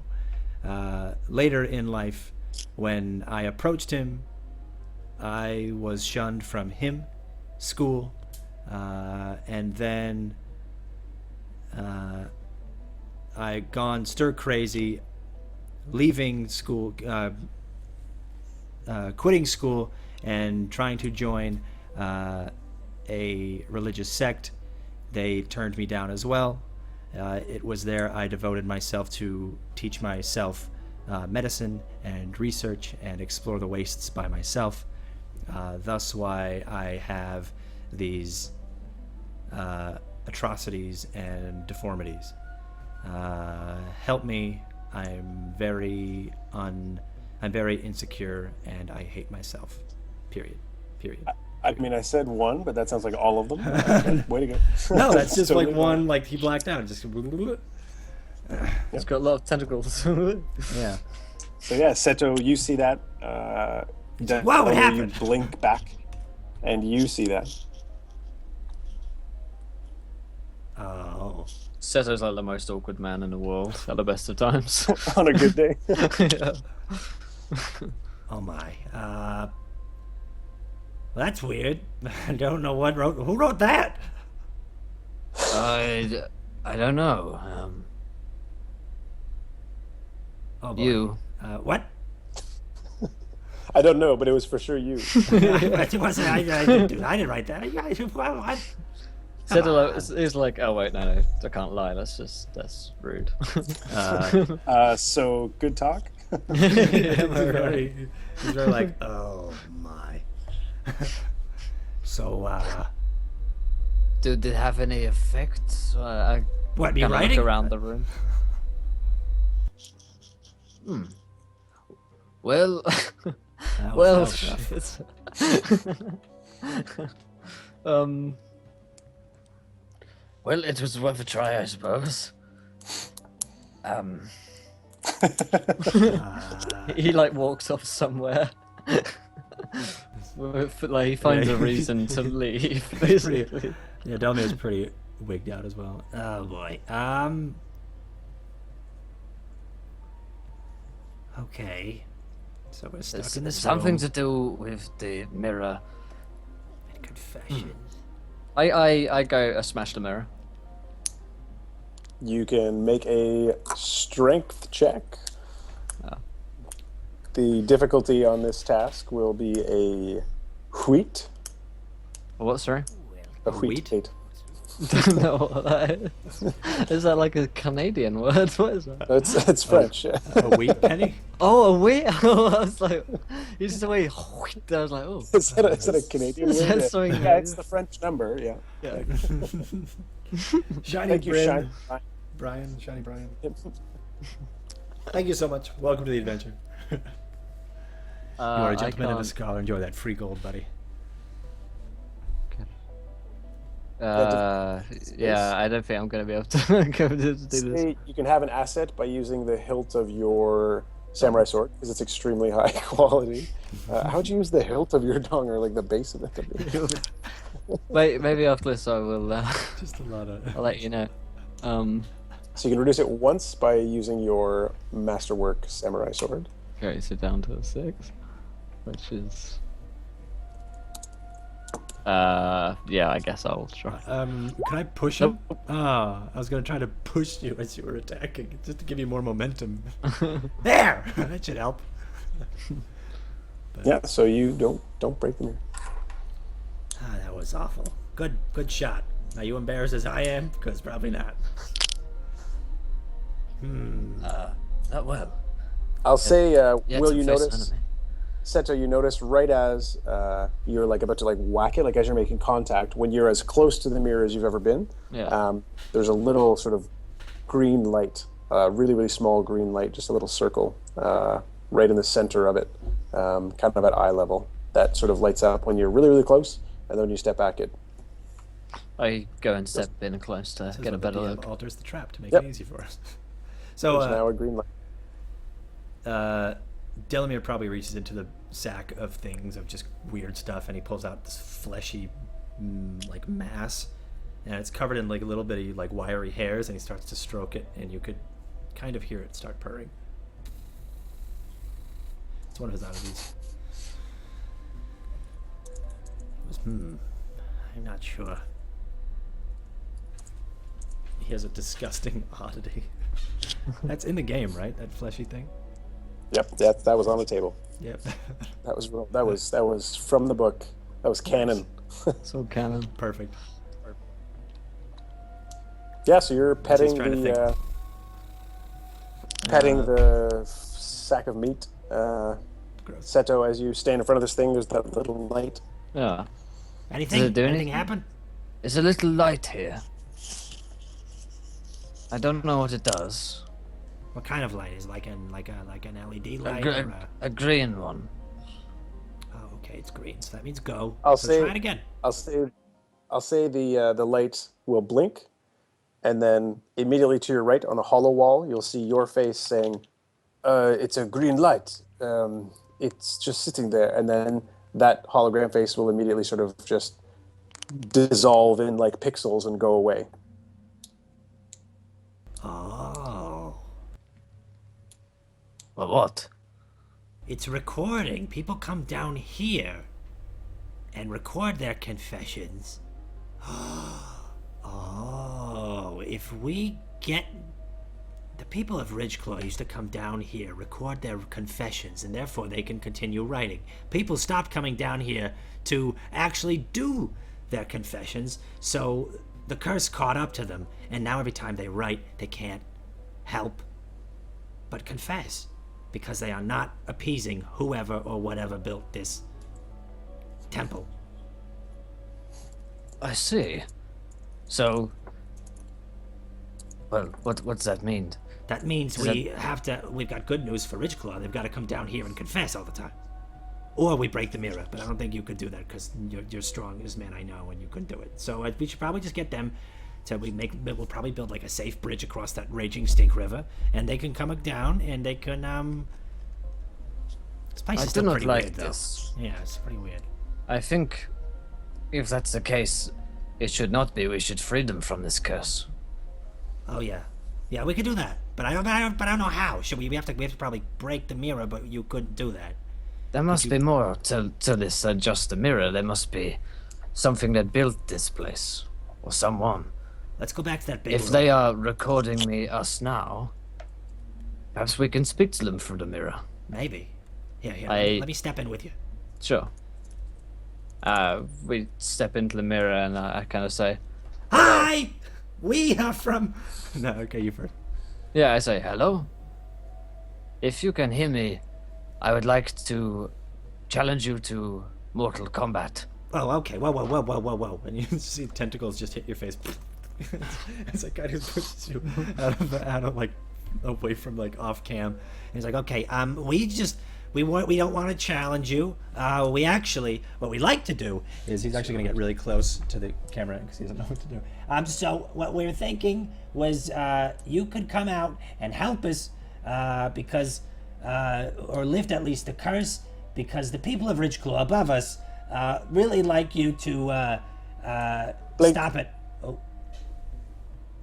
Later in life, when I approached him, I was shunned from him, school, and then I gone stir crazy, leaving school, quitting school, and trying to join a religious sect. They turned me down as well. It was there I devoted myself to teach myself medicine and research and explore the wastes by myself. Thus why I have these atrocities and deformities. Help me. I'm very insecure and I hate myself. Period. I mean, I said one, but that sounds like all of them. Way to go. No, that's just Totally like one. Like he blacked out. Just It's got a lot of tentacles. yeah. So yeah, Seto, you see that. Wow, what Delomir, happened? You blink back, and you see that. Oh. Seto's like the most awkward man in the world at the best of times. On a good day. Yeah. Oh my. Well, that's weird. I don't know who wrote that. I don't know. Oh boy. You. What? I don't know, but it was for sure you. It wasn't. I didn't write that. What? Seto is like, oh wait, no, I can't lie. That's rude. So good talk. He's very like, Oh my. So, Did it have any effect? I what, me kind of writing? look around the room. Well, That well, was rough. it's, well, it was worth a try, I suppose. He like walks off somewhere. Like he finds Yeah. a reason to leave, basically. yeah, Delmir's pretty wigged out as well. Oh boy. Okay. So we're stuck It's in this something room. to do with the mirror. Confession. I go smash the mirror. You can make a strength check. Oh. The difficulty on this task will be a wheat. What? Sorry. A wheat? wheat. Don't know what that is. Is that like a Canadian word? What is that? It's French. A wheat penny? Oh, a wheat. Oh, I was like, you just the way. I was like, oh. Is that a Canadian Is word? that Yeah. something- Yeah, it's the French number. Yeah. Yeah. Shiny Thank you, Bryn. Shine. Brian, Shiny Brian. Thank you so much. Welcome to the adventure. You are a gentleman and a scholar. Enjoy that free gold, buddy. Yeah, I don't think I'm gonna be able to go to do this. Say you can have an asset by using the hilt of your samurai sword because it's extremely high quality. How'd you use the hilt of your dong or like the base of it? Wait, maybe after this I will. Just a lot of. I'll let you know. So you can reduce it once by using your masterwork samurai sword. Carries it down to a 6, which is. Yeah, I guess I'll try. Can I push him? Ah, I was gonna try to push you as you were attacking, just to give you more momentum. There, that should help. Yeah, so you don't break the mirror. Ah, that was awful. Good shot. Are you embarrassed as I am? Because probably not. Not well. I'll say, Yeah, will it's a you face notice? enemy. Seto, you notice right as you're like about to like whack it, like as you're making contact, when you're as close to the mirror as you've ever been, Yeah. there's a little sort of green light, really, really small green light, just a little circle right in the center of it, kind of at eye level, that sort of lights up when you're really, really close, and then when you step back, it I go and step in close to get a better look. Alters the trap to make Yep. it easy for us. there's So, now a green light. Delomir probably reaches into the sack of things of just weird stuff, and he pulls out this fleshy, like mass, and it's covered in like a little bitty like wiry hairs, and he starts to stroke it, and you could kind of hear it start purring. It's one of his oddities. I'm not sure. He has a disgusting oddity. That's in the game, right? That fleshy thing. Yep, that was on the table. Yep. That was from the book. That was canon. It's all canon. Perfect. Yeah, so you're petting trying to the think. sack of meat. Gross. Seto, as you stand in front of this thing, there's that little light. Yeah. Anything? Does it do Anything anything? happen? There's a little light here. I don't know what it does. What kind of light? Is it like an LED A, light? gr- or a green one. Oh, okay, it's green, so that means go. I'll so say- try it again. I'll say the light will blink, and then immediately to your right on the hollow wall, you'll see your face saying, "It's a green light. It's just sitting there," and then that hologram face will immediately sort of just dissolve in like pixels and go away. Oh, Well, what? it's recording. People come down here and record their confessions. Oh, if we get the people of Ridgeclaw used to come down here, record their confessions, and therefore they can continue writing. People stopped coming down here to actually do their confessions, so the curse caught up to them, and now every time they write, they can't help but confess, because they are not appeasing whoever or whatever built this temple. I see. So, well, what does that mean? That means Does we've got good news for Ridgeclaw. They've got to come down here and confess all the time. Or we break the mirror, but I don't think you could do that because you're strongest man I know and you couldn't do it. So we should probably just get them to, we'll probably build like a safe bridge across that raging stink river and they can come down and they can, this place I is do still not pretty like weird this. though. Yeah, it's pretty weird. I think if that's the case, it should not be. We should free them from this curse. Oh yeah. Yeah, we could do that. But I don't know how. Should we have to probably break the mirror, but you couldn't do that. There must be more to this than just a mirror. There must be something that built this place, or someone. Let's go back to that big If room. they are recording us now, perhaps we can speak to them through the mirror. Maybe. Here, I- let me step in with you. Sure. We step into the mirror and I kind of say, Hi! We are from... No, okay, you first. yeah, I say, hello. If you can hear me, I would like to challenge you to mortal combat. Oh, okay. Whoa. And you see tentacles just hit your face. It's like guy who pushes you out of like away from like off cam. And he's like, okay, we don't want to challenge you. We actually, what we like to do is he's actually going to get really close to the camera because he doesn't know what to do. So what we're thinking was you could come out and help us because, or lift at least the curse, because the people of Ridgeclaw above us really like you to Blink. stop it. Oh,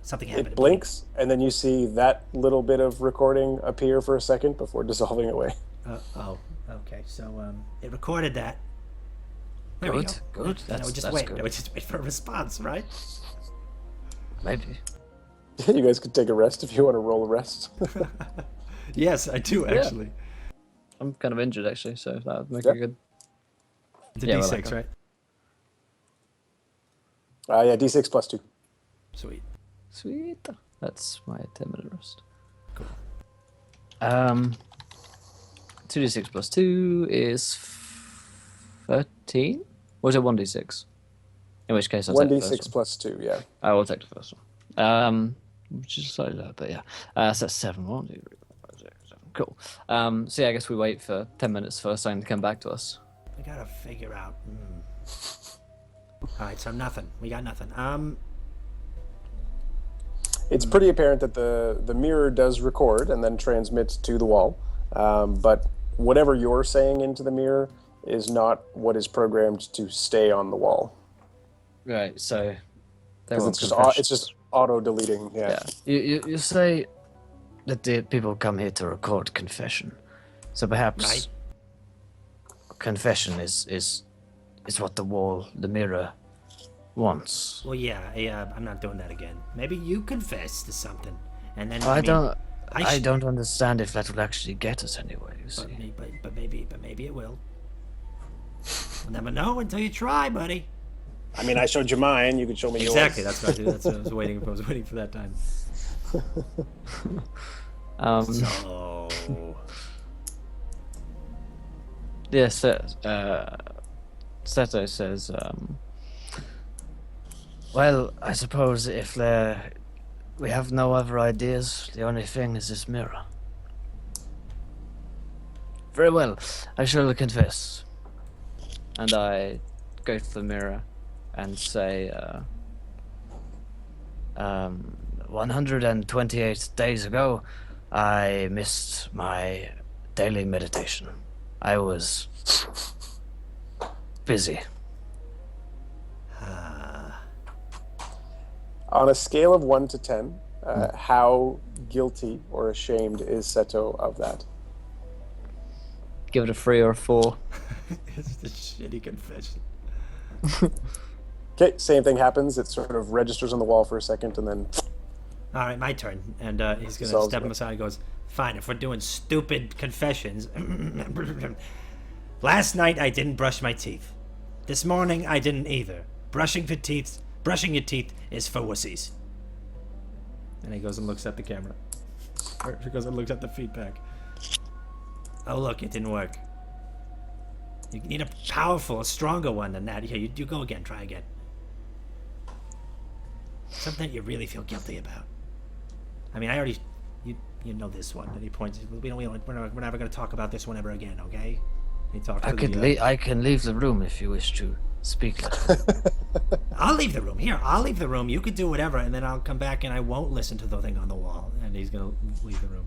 something happened. It blinks, and then you see that little bit of recording appear for a second before dissolving away. Okay. So it recorded that. There we Good, go. good. Now That's we just that's wait. good. Now we just wait for a response, right? Maybe. You guys could take a rest if you want to roll a rest. Yes, I do actually. I'm kind of injured actually, so that would make Yeah. it good. It's a Yeah, well, D6, okay. right? Yeah, D6 plus 2. Sweet. Sweet. That's my 10-minute rest. Cool. 2d6 plus 2 is 13? Or is it 1d6? In which case I'll take the first 1d6 one. plus 2, yeah. I will take the first one. Which is slightly lower, but yeah. So that's 7. 1, 2, 3, 4, 5, 6, 7. Cool. So yeah, I guess we wait for 10 minutes for something to come back to us. We gotta figure out. All right, so nothing. We got nothing. It's pretty apparent that the mirror does record and then transmits to the wall. But whatever you're saying into the mirror is not what is programmed to stay on the wall. Right, so... Because it's just auto-deleting, yeah. Yeah. You say that the people come here to record confession. So perhaps Right. confession is what the mirror wants. Well, yeah. I'm not doing that again. Maybe you confess to something, and then I don't I don't understand if that will actually get us anywhere, you see. But maybe it will. We'll never know until you try, buddy. I mean, I showed you mine. You could show me Exactly. yours. That's what I was waiting for. I was waiting for that time. So, Yes, Seto says, well, I suppose if we have no other ideas, the only thing is this mirror. Very well, I shall confess. And I go to the mirror and say, 128 days ago, I missed my daily meditation. I was busy. On a scale of 1 to 10, how guilty or ashamed is Seto of that? Give it a 3 or a 4. It's a shitty confession. Okay, same thing happens. It sort of registers on the wall for a second, and then all right, my turn. And he's gonna Solves step it. him aside and goes, "Fine, if we're doing stupid confessions." Last night I didn't brush my teeth. This morning I didn't either. Brushing your teeth is for wussies. And he goes and looks at the camera. Or he goes and looks at the feedback. Oh look, it didn't work. You need a powerful, a stronger one than that. Here, you go again. Try again. Something you really feel guilty about. I mean, I already, you know this one. And he points. We're never going to talk about this one ever again, okay? He talks to I can leave the room if you wish to speak. I'll leave the room. Here, I'll leave the room. You could do whatever, and then I'll come back and I won't listen to the thing on the wall. And he's gonna leave the room.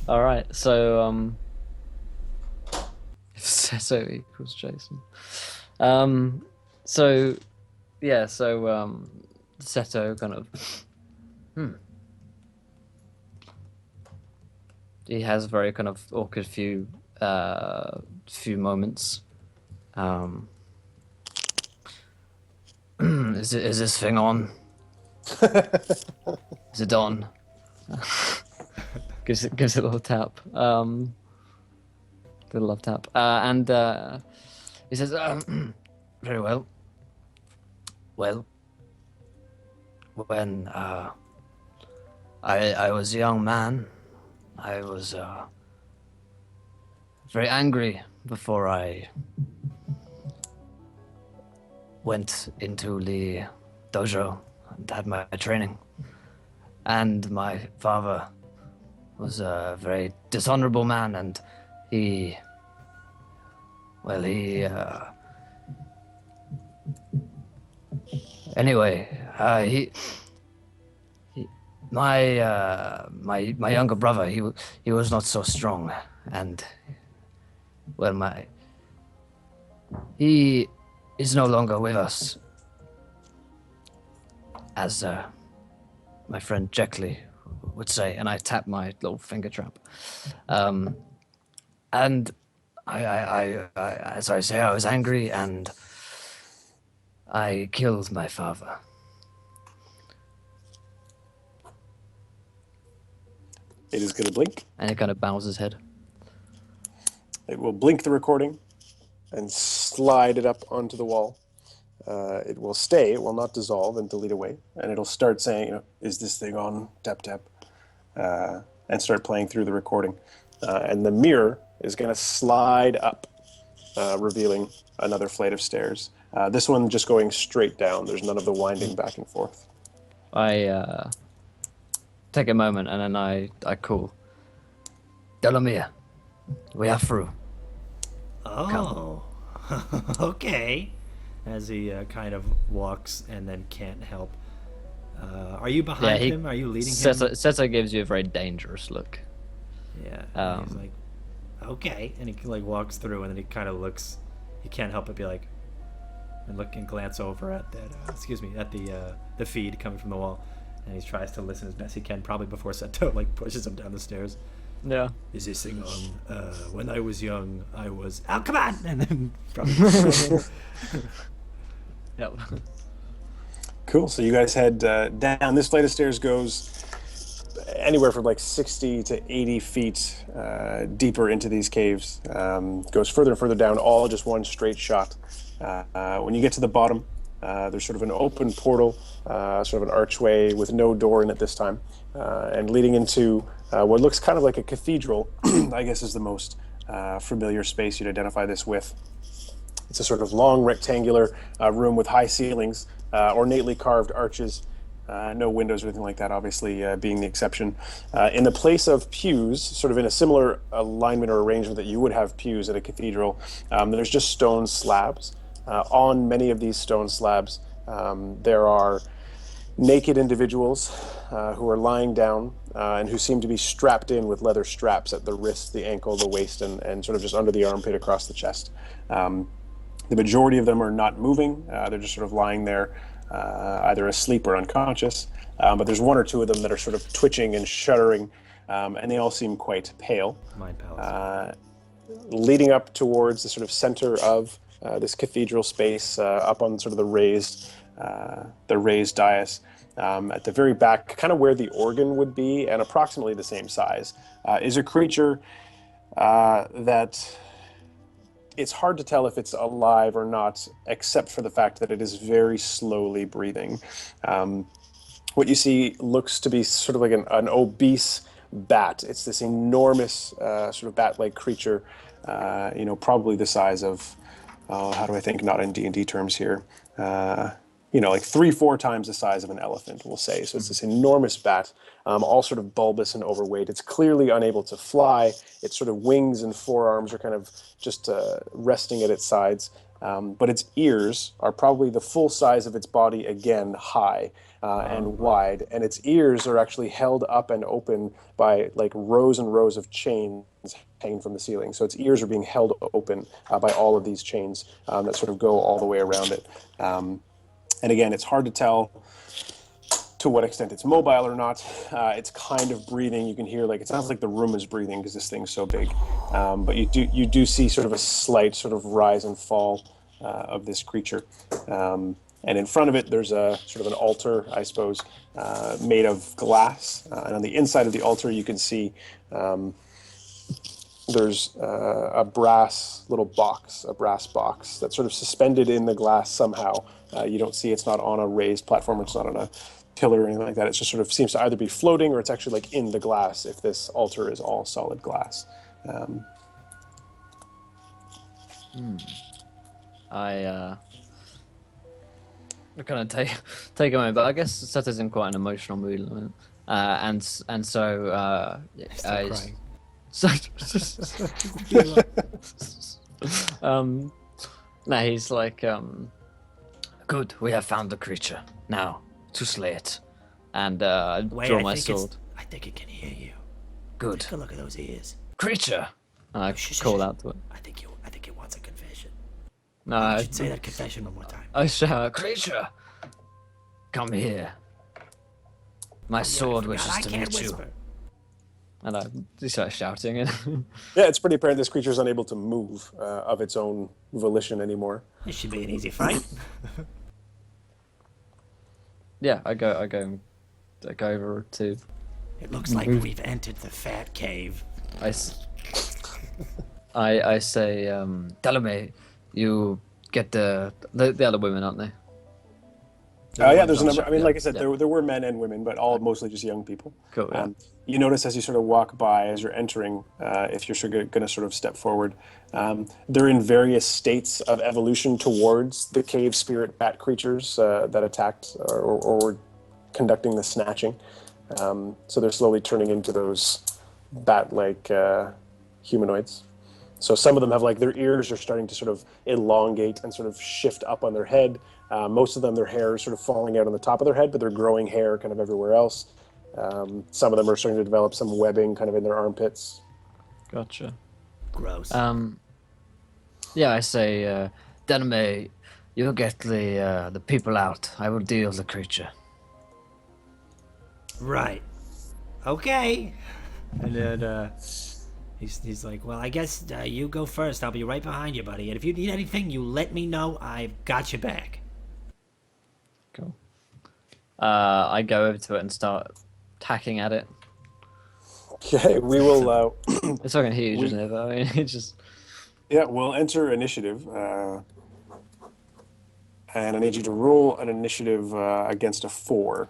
All right, so Seto equals Jason. So yeah, so Seto kind of he has a very kind of awkward few moments. Is this thing on? Is it on? gives it a little tap. Little love tap. And he says, very well. Well, when I was a young man, I was very angry before I went into the dojo and had my training. And my father was a very dishonorable man, and he my younger brother, he was not so strong, and he is no longer with us, as my friend Jeckley would say, and I tap my little finger trap. And I, as I say, I was angry, and I killed my father. it is going to blink. And it kind of bows his head. It will blink the recording and slide it up onto the wall. It will stay. It will not dissolve and delete away. And it'll start saying, is this thing on? Tap, tap. And start playing through the recording. And the mirror is going to slide up, revealing another flight of stairs. This one just going straight down. There's none of the winding back and forth. I take a moment, and then I call, Delomir, we are through. Oh, okay. As he kind of walks and then can't help. Are you behind him? Are you leading him? Seto gives you a very dangerous look. Yeah. And he's like, okay, and he like walks through, and then he kind of looks. He can't help but be like, and look and glance over at that. At the feed coming from the wall, and he tries to listen as best he can, probably before Seto like pushes him down the stairs. Yeah. Is this thing on? When I was young, I was. Oh, come on! And then probably. Yep. Cool. So you guys head down. This flight of stairs goes anywhere from like 60 to 80 feet deeper into these caves. Goes further and further down, all just one straight shot. When you get to the bottom, there's sort of an open portal, sort of an archway with no door in it this time, and leading into what looks kind of like a cathedral. I guess is the most familiar space you'd identify this with. It's a sort of long rectangular room with high ceilings, ornately carved arches, no windows or anything like that, obviously being the exception. In the place of pews, sort of in a similar alignment or arrangement that you would have pews at a cathedral, there's just stone slabs. On many of these stone slabs, there are naked individuals who are lying down and who seem to be strapped in with leather straps at the wrist, the ankle, the waist, and sort of just under the armpit across the chest. The majority of them are not moving. They're just sort of lying there, either asleep or unconscious. But there's one or two of them that are sort of twitching and shuddering, and they all seem quite pale. Mind palace. Leading up towards the sort of center of this cathedral space, up on sort of the raised dais, at the very back, kind of where the organ would be, and approximately the same size, is a creature that it's hard to tell if it's alive or not, except for the fact that it is very slowly breathing. What you see looks to be sort of like an obese bat. It's this enormous sort of bat-like creature, probably the size of, how do I think, not in D&D terms here, like 3-4 times the size of an elephant, we'll say. So it's this enormous bat, all sort of bulbous and overweight. It's clearly unable to fly. Its sort of wings and forearms are kind of just resting at its sides. But its ears are probably the full size of its body, again, high and wide. And its ears are actually held up and open by like rows and rows of chains hanging from the ceiling. So its ears are being held open by all of these chains that sort of go all the way around it. And again, it's hard to tell to what extent it's mobile or not. It's kind of breathing. You can hear, like, it sounds like the room is breathing because this thing's so big. But you do see sort of a slight sort of rise and fall of this creature. And in front of it, there's a sort of an altar, I suppose, made of glass. And on the inside of the altar, you can see there's a brass box that's sort of suspended in the glass somehow. You don't see, it's not on a raised platform, it's not on a pillar or anything like that. It just sort of seems to either be floating or it's actually like in the glass if this altar is all solid glass. I kind of take a moment, but I guess Seto's in quite an emotional mood at the moment. And so Stop crying. No, he's like, good, we have found the creature. Now, to slay it. And Wait, draw my sword. I think it can hear you. Good. Take a look at those ears. Creature! And I call out to it. I think it wants a confession. No, You should say that confession one more time. I shout, creature! Come here. My sword wishes I to can't meet you. whisper. And I just start shouting it. Yeah, it's pretty apparent this creature is unable to move of its own volition anymore. This should be an easy fight. Yeah, I go over to. It looks like we've entered the fat cave. I say, Delomir, you get the other women, aren't they? Yeah, there's a number. I mean, Yeah, like I said, yeah. there were men and women, but all mostly just young people. Cool. Yeah. You notice as you sort of walk by, as you're entering, if you're going to sort of step forward, they're in various states of evolution towards the cave spirit bat creatures that attacked or were conducting the snatching. So they're slowly turning into those bat-like humanoids. So some of them have, like, their ears are starting to sort of elongate and sort of shift up on their head. Most of them, their hair is sort of falling out on the top of their head, but they're growing hair kind of everywhere else. Some of them are starting to develop some webbing kind of in their armpits. Gotcha. Gross. Yeah, I say, Delomir, you get the people out. I will deal with the creature. Right. Okay. And then he's like, well, I guess you go first. I'll be right behind you, buddy. And if you need anything, you let me know. I've got your back. Cool. I go over to it and start hacking at it Okay, we will. It's fucking huge, We isn't it? But I mean, it just. Yeah, we'll enter initiative, and I need you to roll an initiative against a 4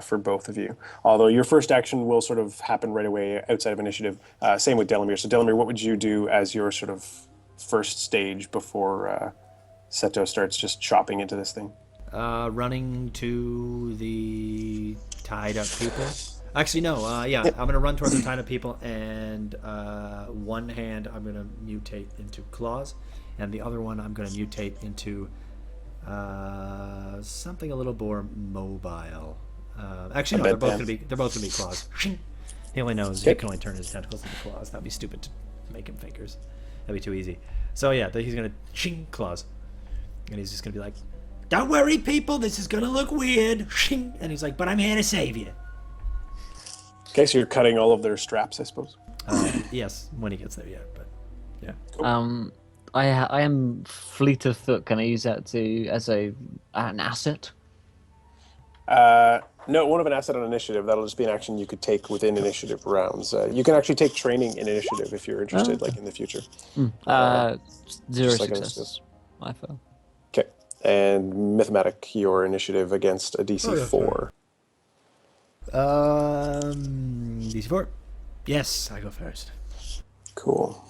for both of you. Although your first action will sort of happen right away outside of initiative. Same with Delomir. So Delomir, what would you do as your sort of first stage before Seto starts just chopping into this thing? Running to the tied up people. Actually, no. Yeah, I'm gonna run towards the tied up people, and one hand I'm gonna mutate into claws, and the other one I'm gonna mutate into something a little more mobile. Actually, no, they're both gonna be claws. He only knows he can only turn his tentacles into claws. That'd be stupid to make him fingers. That'd be too easy. So yeah, he's gonna claws, and he's just gonna be like, "Don't worry, people. This is gonna look weird." And he's like, "But I'm here to save you." Okay, so you're cutting all of their straps, I suppose. Yes, when he gets there, yeah. But yeah. I am fleet of foot. Can I use that as an asset? No, it won't have an asset on initiative. That'll just be an action you could take within initiative rounds. You can actually take training in initiative if you're interested, like in the future. Zero like successes. I fail. Okay, and mathematic, your initiative against a DC 4. DC 4. Yes, I go first. Cool.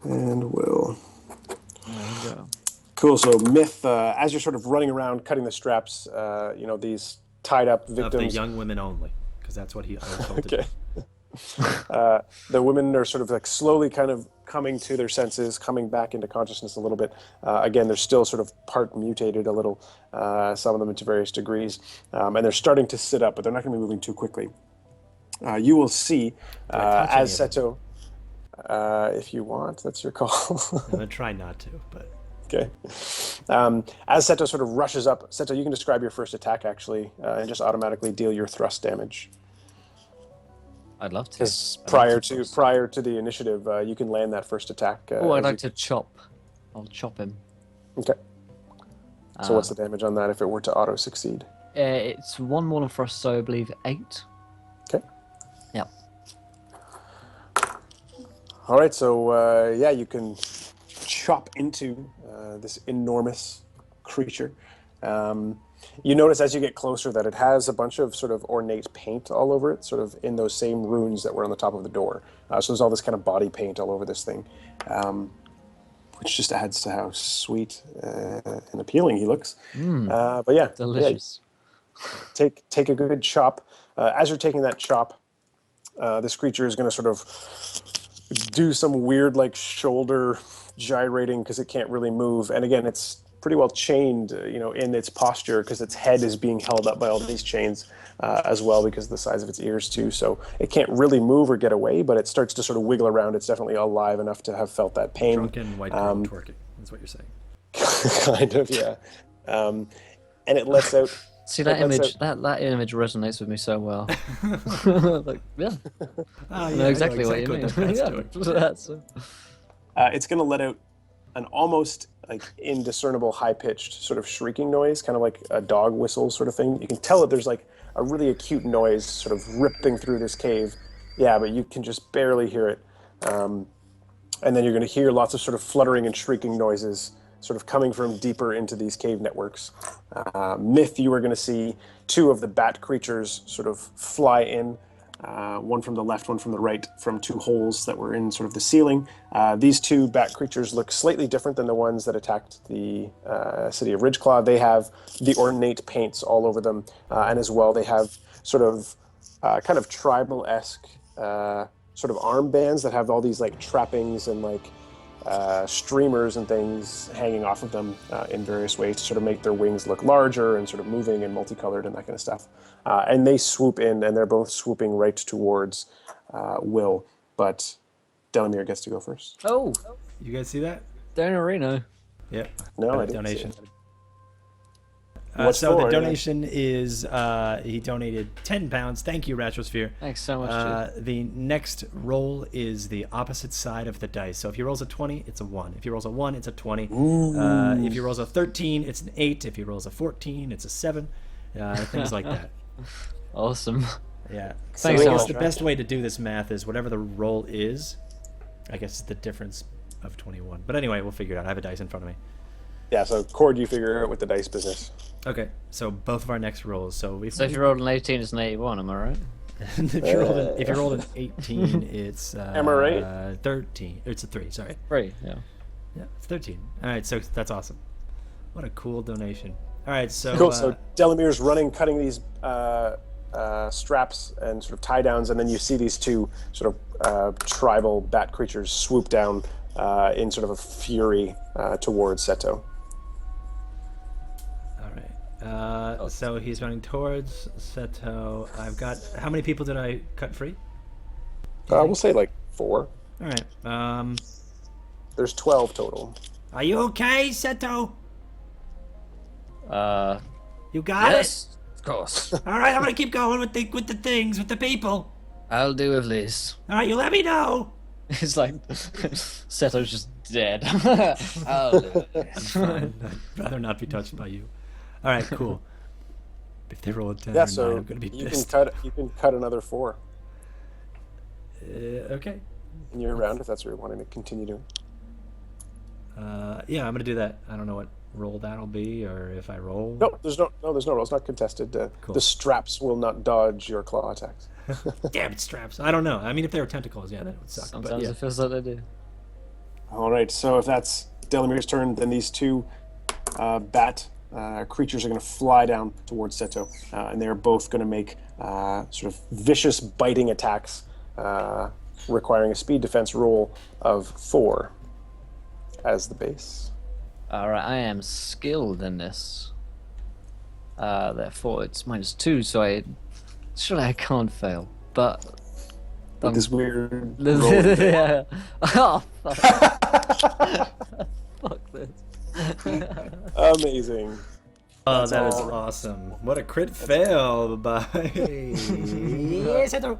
And will. There we go. Cool. So Myth, as you're sort of running around cutting the straps, these tied up Of the victims. young women only, because that's what I was told to do. Okay. The women are sort of like slowly kind of coming to their senses, coming back into consciousness a little bit. Again, they're still sort of part mutated a little, some of them to various degrees. And they're starting to sit up, but they're not going to be moving too quickly. You will see as Seto, if you want, that's your call. I'm going to try not to, but... Okay. As Seto sort of rushes up, Seto, you can describe your first attack, actually, and just automatically deal your thrust damage. I'd love to. Because prior to the initiative, you can land that first attack. I'd like to chop. I'll chop him. Okay. So what's the damage on that if it were to auto succeed? It's 1 more than thrust, so I believe 8. Okay. Yep. All right. So you can chop into this enormous creature. You notice as you get closer that it has a bunch of sort of ornate paint all over it, sort of in those same runes that were on the top of the door. So there's all this kind of body paint all over this thing, which just adds to how sweet and appealing he looks. But yeah, delicious. Yeah, take a good chop. As you're taking that chop, this creature is going to sort of do some weird like shoulder gyrating because it can't really move. And again, it's pretty well chained, in its posture because its head is being held up by all these chains as well because of the size of its ears too. So it can't really move or get away, but it starts to sort of wiggle around. It's definitely alive enough to have felt that pain. Drunken white girl twerking, that's what you're saying. Kind of, yeah. And it lets out... See that image? That image resonates with me so well. Like, yeah. I know exactly what you mean. It's going to let out an almost like indiscernible high-pitched sort of shrieking noise, kind of like a dog whistle sort of thing. You can tell that there's like a really acute noise sort of ripping through this cave. Yeah, but you can just barely hear it. And then you're going to hear lots of sort of fluttering and shrieking noises sort of coming from deeper into these cave networks. Myth, you are going to see 2 of the bat creatures sort of fly in, one from the left, one from the right, from 2 holes that were in sort of the ceiling. These 2 bat creatures look slightly different than the ones that attacked the city of Ridgeclaw. They have the ornate paints all over them, and as well they have sort of kind of tribal-esque sort of armbands that have all these like trappings and like streamers and things hanging off of them in various ways to sort of make their wings look larger and sort of moving and multicolored and that kind of stuff. And they swoop in, and they're both swooping right towards Will, but Delomir gets to go first. Oh, you guys see that? Don Areno. Yep. No, I didn't donation. see What's So the for, yeah. donation is he donated £10. Thank you, Retrosphere. Thanks so much, dude. The next roll is the opposite side of the dice. So if he rolls a 20, it's a 1. If he rolls a 1, it's a 20. If he rolls a 13, it's an 8. If he rolls a 14, it's a 7. Things like that. Awesome. Yeah. Thanks I so guess much, the best way to do this math is whatever the roll is, I guess it's the difference of 21. But anyway, we'll figure it out. I have a dice in front of me. Yeah, so Cord, you figure out with the dice business. Okay, so both of our next rolls. So So if you rolled an 18, it's an 81, am I right? if you rolled an 18, it's Am I right? 13. It's a 3, sorry. 3, yeah. Yeah, it's 13. All right, so that's awesome. What a cool donation. All right, so Cool. So Delamir's running, cutting these straps and sort of tie downs, and then you see these two sort of tribal bat creatures swoop down in sort of a fury towards Seto. all right. So he's running towards Seto. I've got how many people did I cut free? We'll say like 4. All right. There's 12 total. Are you okay, Seto? You got Yes, of course. it? All right, I'm gonna keep going with the people. I'll do with this. All right, you let me know. It's like Seto's just dead. I'll do with this. Fine. I'd rather not be touched by you. All right, cool. If they roll a 10 Yeah, or 9, so I'm gonna be you pissed. can cut another 4 Okay. in your round if that's what you're wanting to continue doing. Yeah, I'm gonna do that. I don't know what roll that'll be, or if I roll. No, there's no roll. It's not contested. Cool. The straps will not dodge your claw attacks. Damn it, straps. I don't know. I mean, if they were tentacles, yeah, that would suck. Sometimes But yeah. it feels like they do. All right, so if that's Delamir's turn, then these two bat creatures are going to fly down towards Seto, and they're both going to make sort of vicious biting attacks, requiring a speed defense roll of 4 as the base. Alright, I am skilled in this. Therefore, it's -2, so surely I can't fail. But With this weird This- roll. yeah. Oh, fuck. Fuck this. Amazing. Oh, That's that is all. awesome. What a crit fail by. Yes, Seto.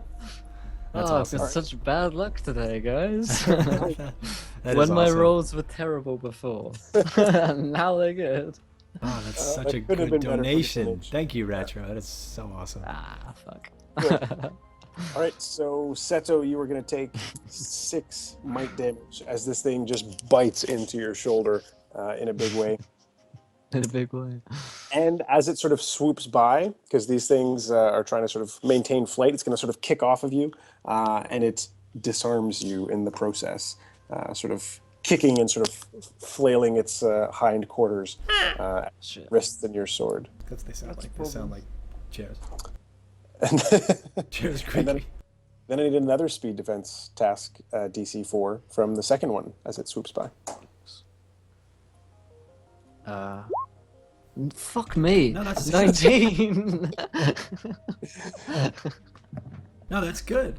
That's Oh, awesome. I've got such bad luck today, guys. That is When my awesome. rolls were terrible before, now they're good. Oh, that's such a that could have good been better for the donation. finish. Thank you, Retro. That is so awesome. Ah, fuck. All right, so Seto, you are going to take 6 might damage as this thing just bites into your shoulder in a big way. In a big way. And as it sort of swoops by, because these things are trying to sort of maintain flight, it's going to sort of kick off of you, and it disarms you in the process, sort of kicking and sort of flailing its hind quarters, Shit. wrists and your sword. Because they sound like chairs. And Chairs And then- creaky. then I need another speed defense task, DC 4, from the second one as it swoops by. Fuck me. No, that's- 19. No, that's good.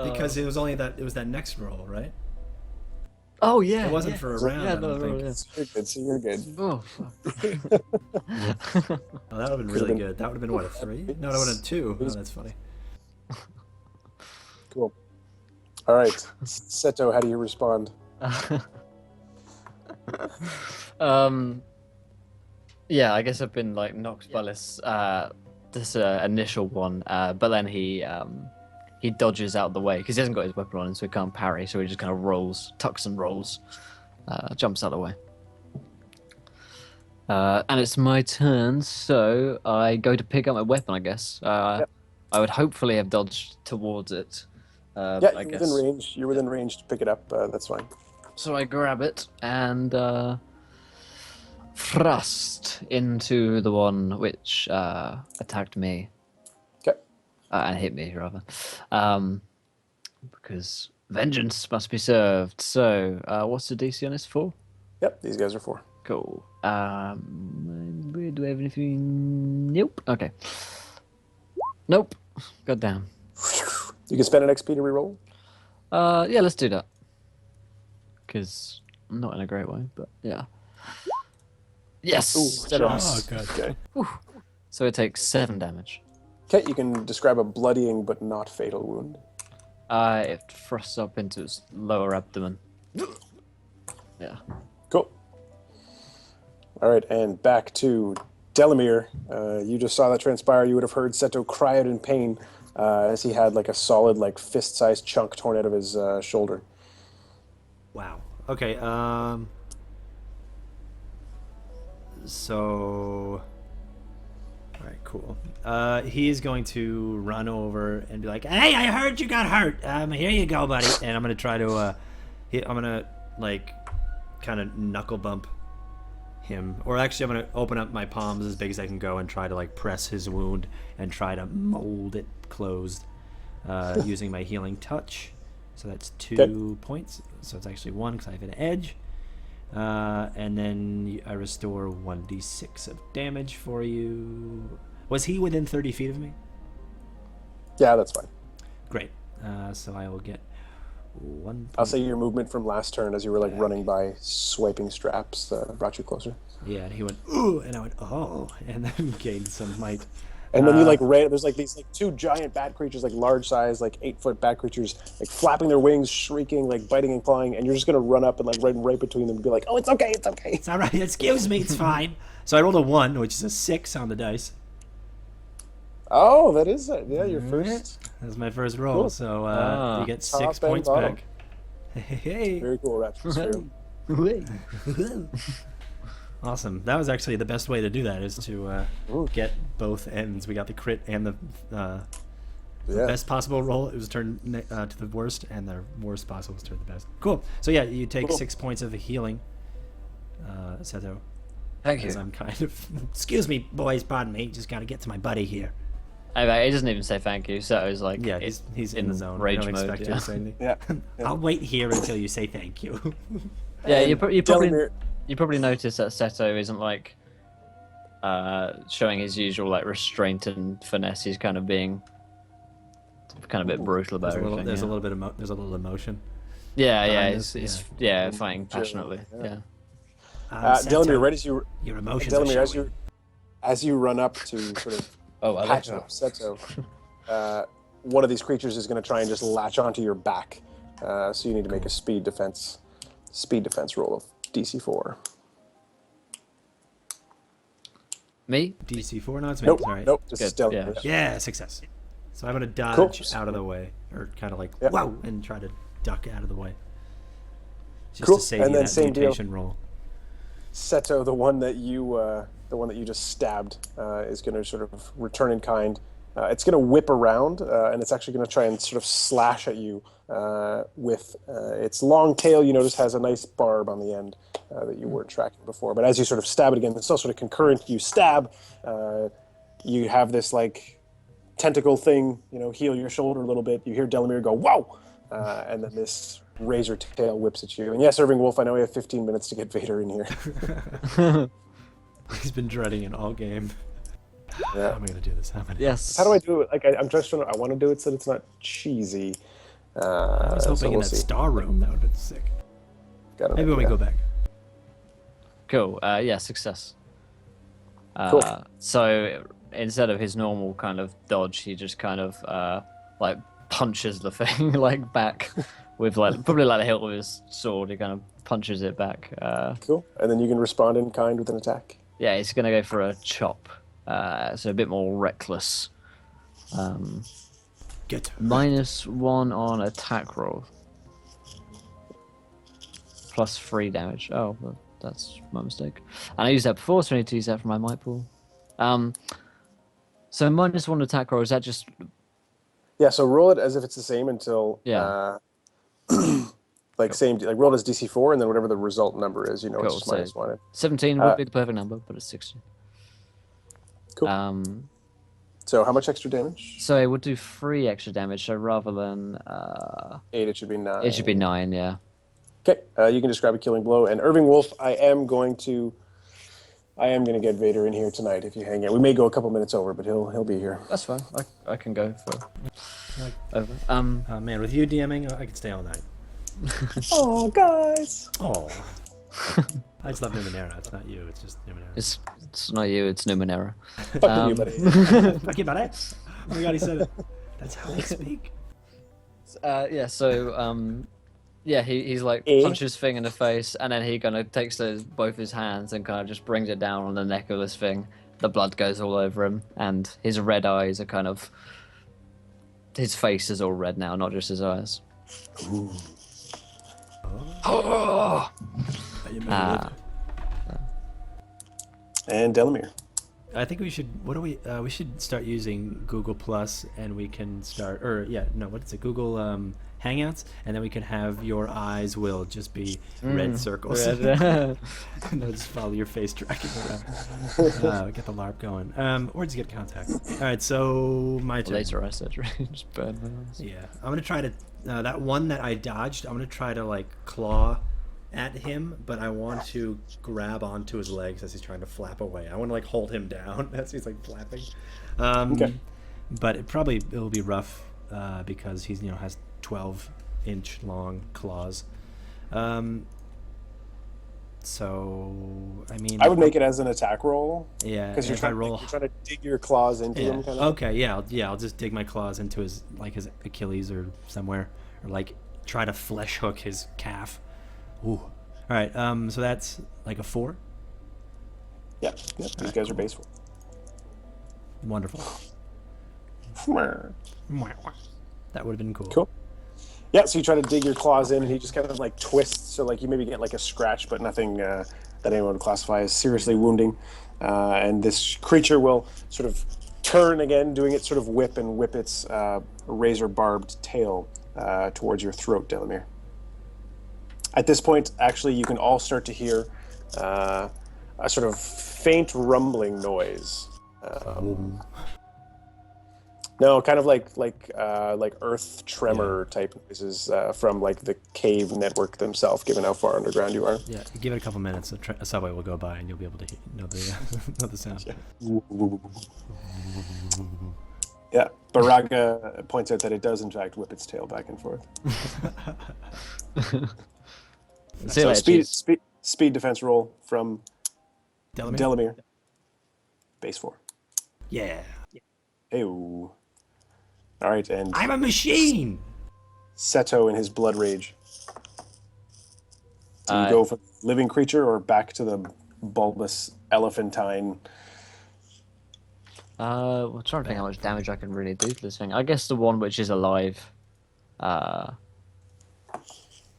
Because it was only that. It was that next roll, right? Oh yeah. It wasn't yeah. for a round. Yeah, I don't think. yeah. So you're good. So you're good. Oh, fuck. Oh, that would have been really good. That would have been what, a 3? No, that would have been 2. Oh, that's funny. Cool. All right, Seto, how do you respond? Yeah, I guess I've been like knocked by this initial one, but then he dodges out the way because he hasn't got his weapon on him, so he can't parry. So he just kind of rolls, tucks and rolls, jumps out of the way. And it's my turn, so I go to pick up my weapon. I guess Yep. I would hopefully have dodged towards it. Yeah, But I you're guess within range. You're within range to pick it up. That's fine. so. I grab it and thrust into the one which attacked me. Okay. And hit me, rather. Because vengeance must be served. So, what's the DC on this for? Yep, these guys are 4. Cool. Do I have anything? Nope. Okay. Nope. God damn. You can spend an XP to reroll. Yeah, let's do that. Because I'm not in a great way, but yeah. Yes. Ooh, Dead on. yes. Oh, God. Okay. So it takes 7 damage. Okay, you can describe a bloodying but not fatal wound. It thrusts up into his lower abdomen. Yeah. Cool. All right, and back to Delomir. You just saw that transpire. You would have heard Seto cry out in pain as he had like a solid, like fist-sized chunk torn out of his shoulder. Wow. Okay. So. All right. Cool. He is going to run over and be like, "Hey, I heard you got hurt. Here you go, buddy." And I'm gonna try to. I'm gonna like, kind of knuckle bump him, or actually, I'm gonna open up my palms as big as I can go and try to like press his wound and try to mold it closed using my healing touch. So that's 2 points. So it's actually 1 because I have an edge. And then I restore 1d6 of damage for you. Was he within 30 feet of me? Yeah, that's fine. Great. So I will get 1. I'll say your movement from last turn as you were like running by, swiping straps, brought you closer. Yeah, and he went, ooh, and I went, oh, and then gained some might. And then you like ran. There's like these like 2 giant bat creatures, like large size, like 8-foot bat creatures, like flapping their wings, shrieking, like biting and clawing. And you're just gonna run up and like right between them and be like, "Oh, it's okay, it's okay." It's all right. Excuse me, it's fine. So I rolled a 1, which is a 6 on the dice. Oh, that is it. Yeah, your first. That was my first roll. Cool. So you get 6 Top and points bottom. back. Hey. Very cool, Ratchet. Awesome. That was actually the best way to do that, is to get both ends. We got the crit and the best possible roll. It was turned to the worst, and the worst possible was turned to the best. Cool. So yeah, you take 6 points of healing, Seto. Thank you. As I'm kind of... Excuse me, boys. Pardon me. Just got to get to my buddy here. He doesn't even say thank you, so it's like... Yeah, he's in the zone. Rage I don't mode, expect you to say anything. Yeah. I'll wait here until you say thank you. Yeah, you probably... Delomir, You probably notice that Seto isn't like showing his usual like restraint and finesse. He's kind of being kind of a bit brutal about everything. There's a little emotion. Yeah, this, he's yeah. fighting passionately. Yeah. Delomir, right as you, your emotions are Delomir, showing. as you run up to sort of Oh, I like patch that. up Seto, one of these creatures is going to try and just latch onto your back. So you need to make a speed defense roll of DC4. Me? DC4? No, it's me. Nope, Sorry. nope, just Good, Delomir. yeah. Yeah, success. So I'm going to dodge Cool. out of the way, or kind of like, Yep. whoa, and try to duck out of the way. Just Cool. to save And you then that same deal. mutation roll. Seto, the one that you just stabbed, is going to sort of return in kind. It's going to whip around, and it's actually going to try and sort of slash at you with its long tail. You notice has a nice barb on the end that you weren't tracking before. But as you sort of stab it again, it's still sort of concurrent. You stab, you have this like tentacle thing, heal your shoulder a little bit. You hear Delomir go, "Whoa!" And then this razor tail whips at you. And yes, Irving Wolf, I know we have 15 minutes to get Vader in here. He's been dreading it all game. Yeah. How am I going to do this? Yes. How do I do it? Like I'm just trying to. I want to do it so that it's not cheesy. I was hoping in that star room that would have been sick. Maybe when we go back. Cool. Yeah, success. Cool. So instead of his normal kind of dodge, he just kind of like punches the thing like back with like probably like the hilt of his sword. He kind of punches it back. Cool. And then you can respond in kind with an attack. Yeah, he's gonna go for a chop. So a bit more reckless. Get -1 on attack roll. +3 damage. Oh, well, that's my mistake. And I used that before, so I need to use that for my might pool. So -1 attack roll, is that just... Yeah. So roll it as if it's the same until Yeah. like roll it as DC4, and then whatever the result number is, Cool, it's just so- -1. 17 would be the perfect number, but it's 16. Cool. So how much extra damage? So it would do 3 extra damage, so rather than... 8. It should be 9. it should be 9, yeah. Okay. You can describe a killing blow. And Irving Wolf, I am going to get Vader in here tonight if you hang out. We may go a couple minutes over, but he'll be here. That's fine. I can go for... over. Man, with you DMing, I could stay all night. Oh, guys. Oh. I just love Numenera. It's not you. It's just Numenera. It's not you. It's Numenera. Fucking you, buddy. Okay, buddy. Oh my god, he said it. That's how they speak. Yeah. So yeah, he's like Eh? punches Thing in the face, and then he kind of takes both his hands and kind of just brings it down on the neck of this Thing. The blood goes all over him, and his red eyes are kind of. His face is all red now, not just his eyes. Oh. And Delomir. I think we should. What do we? We should start using Google Plus, and we can start. Or yeah, no, what is it? Google Hangouts, and then we can have your eyes will just be red circles. Red. And they'll just follow your face tracking around. Get the LARP going. Or just get contact. All right, so my turn. Later eye surgery. Just burn my eyes. Yeah, I'm gonna try to that one that I dodged. I'm gonna try to like claw at him, but I want to grab onto his legs as he's trying to flap away. I want to like hold him down as he's like flapping. Okay. But it'll be rough because he's has 12-inch long claws. So I mean, I would make it as an attack roll. Yeah, Because you're if I trying, roll. you're trying to dig your claws into Yeah. him, kind of. Okay. Yeah. I'll just dig my claws into his Achilles or somewhere, or like try to flesh hook his calf. Ooh. All right. So that's like a 4. Yeah. These guys are base 4. Wonderful. That would have been cool. Cool. Yeah, so you try to dig your claws in, and he just kind of like twists, so like you maybe get like a scratch, but nothing that anyone would classify as seriously wounding. And this creature will sort of turn again, doing its sort of whip its razor-barbed tail towards your throat, Delomir. At this point, actually, you can all start to hear a sort of faint rumbling noise. No, kind of like earth tremor type noises from like the cave network themselves, given how far underground you are. Yeah. Give it a couple minutes. A subway will go by, and you'll be able to know the know the sound. Yeah, Baraga points out that it does in fact whip its tail back and forth. See you So later, speed defense roll from Delomir? Delomir. Base 4. Yeah. Ew. All right, and I'm a machine. Seto in his blood rage. Do you Uh, go for the living creature or back to the bulbous elephantine? We're trying to think how much damage I can really do to this thing. I guess the one which is alive, because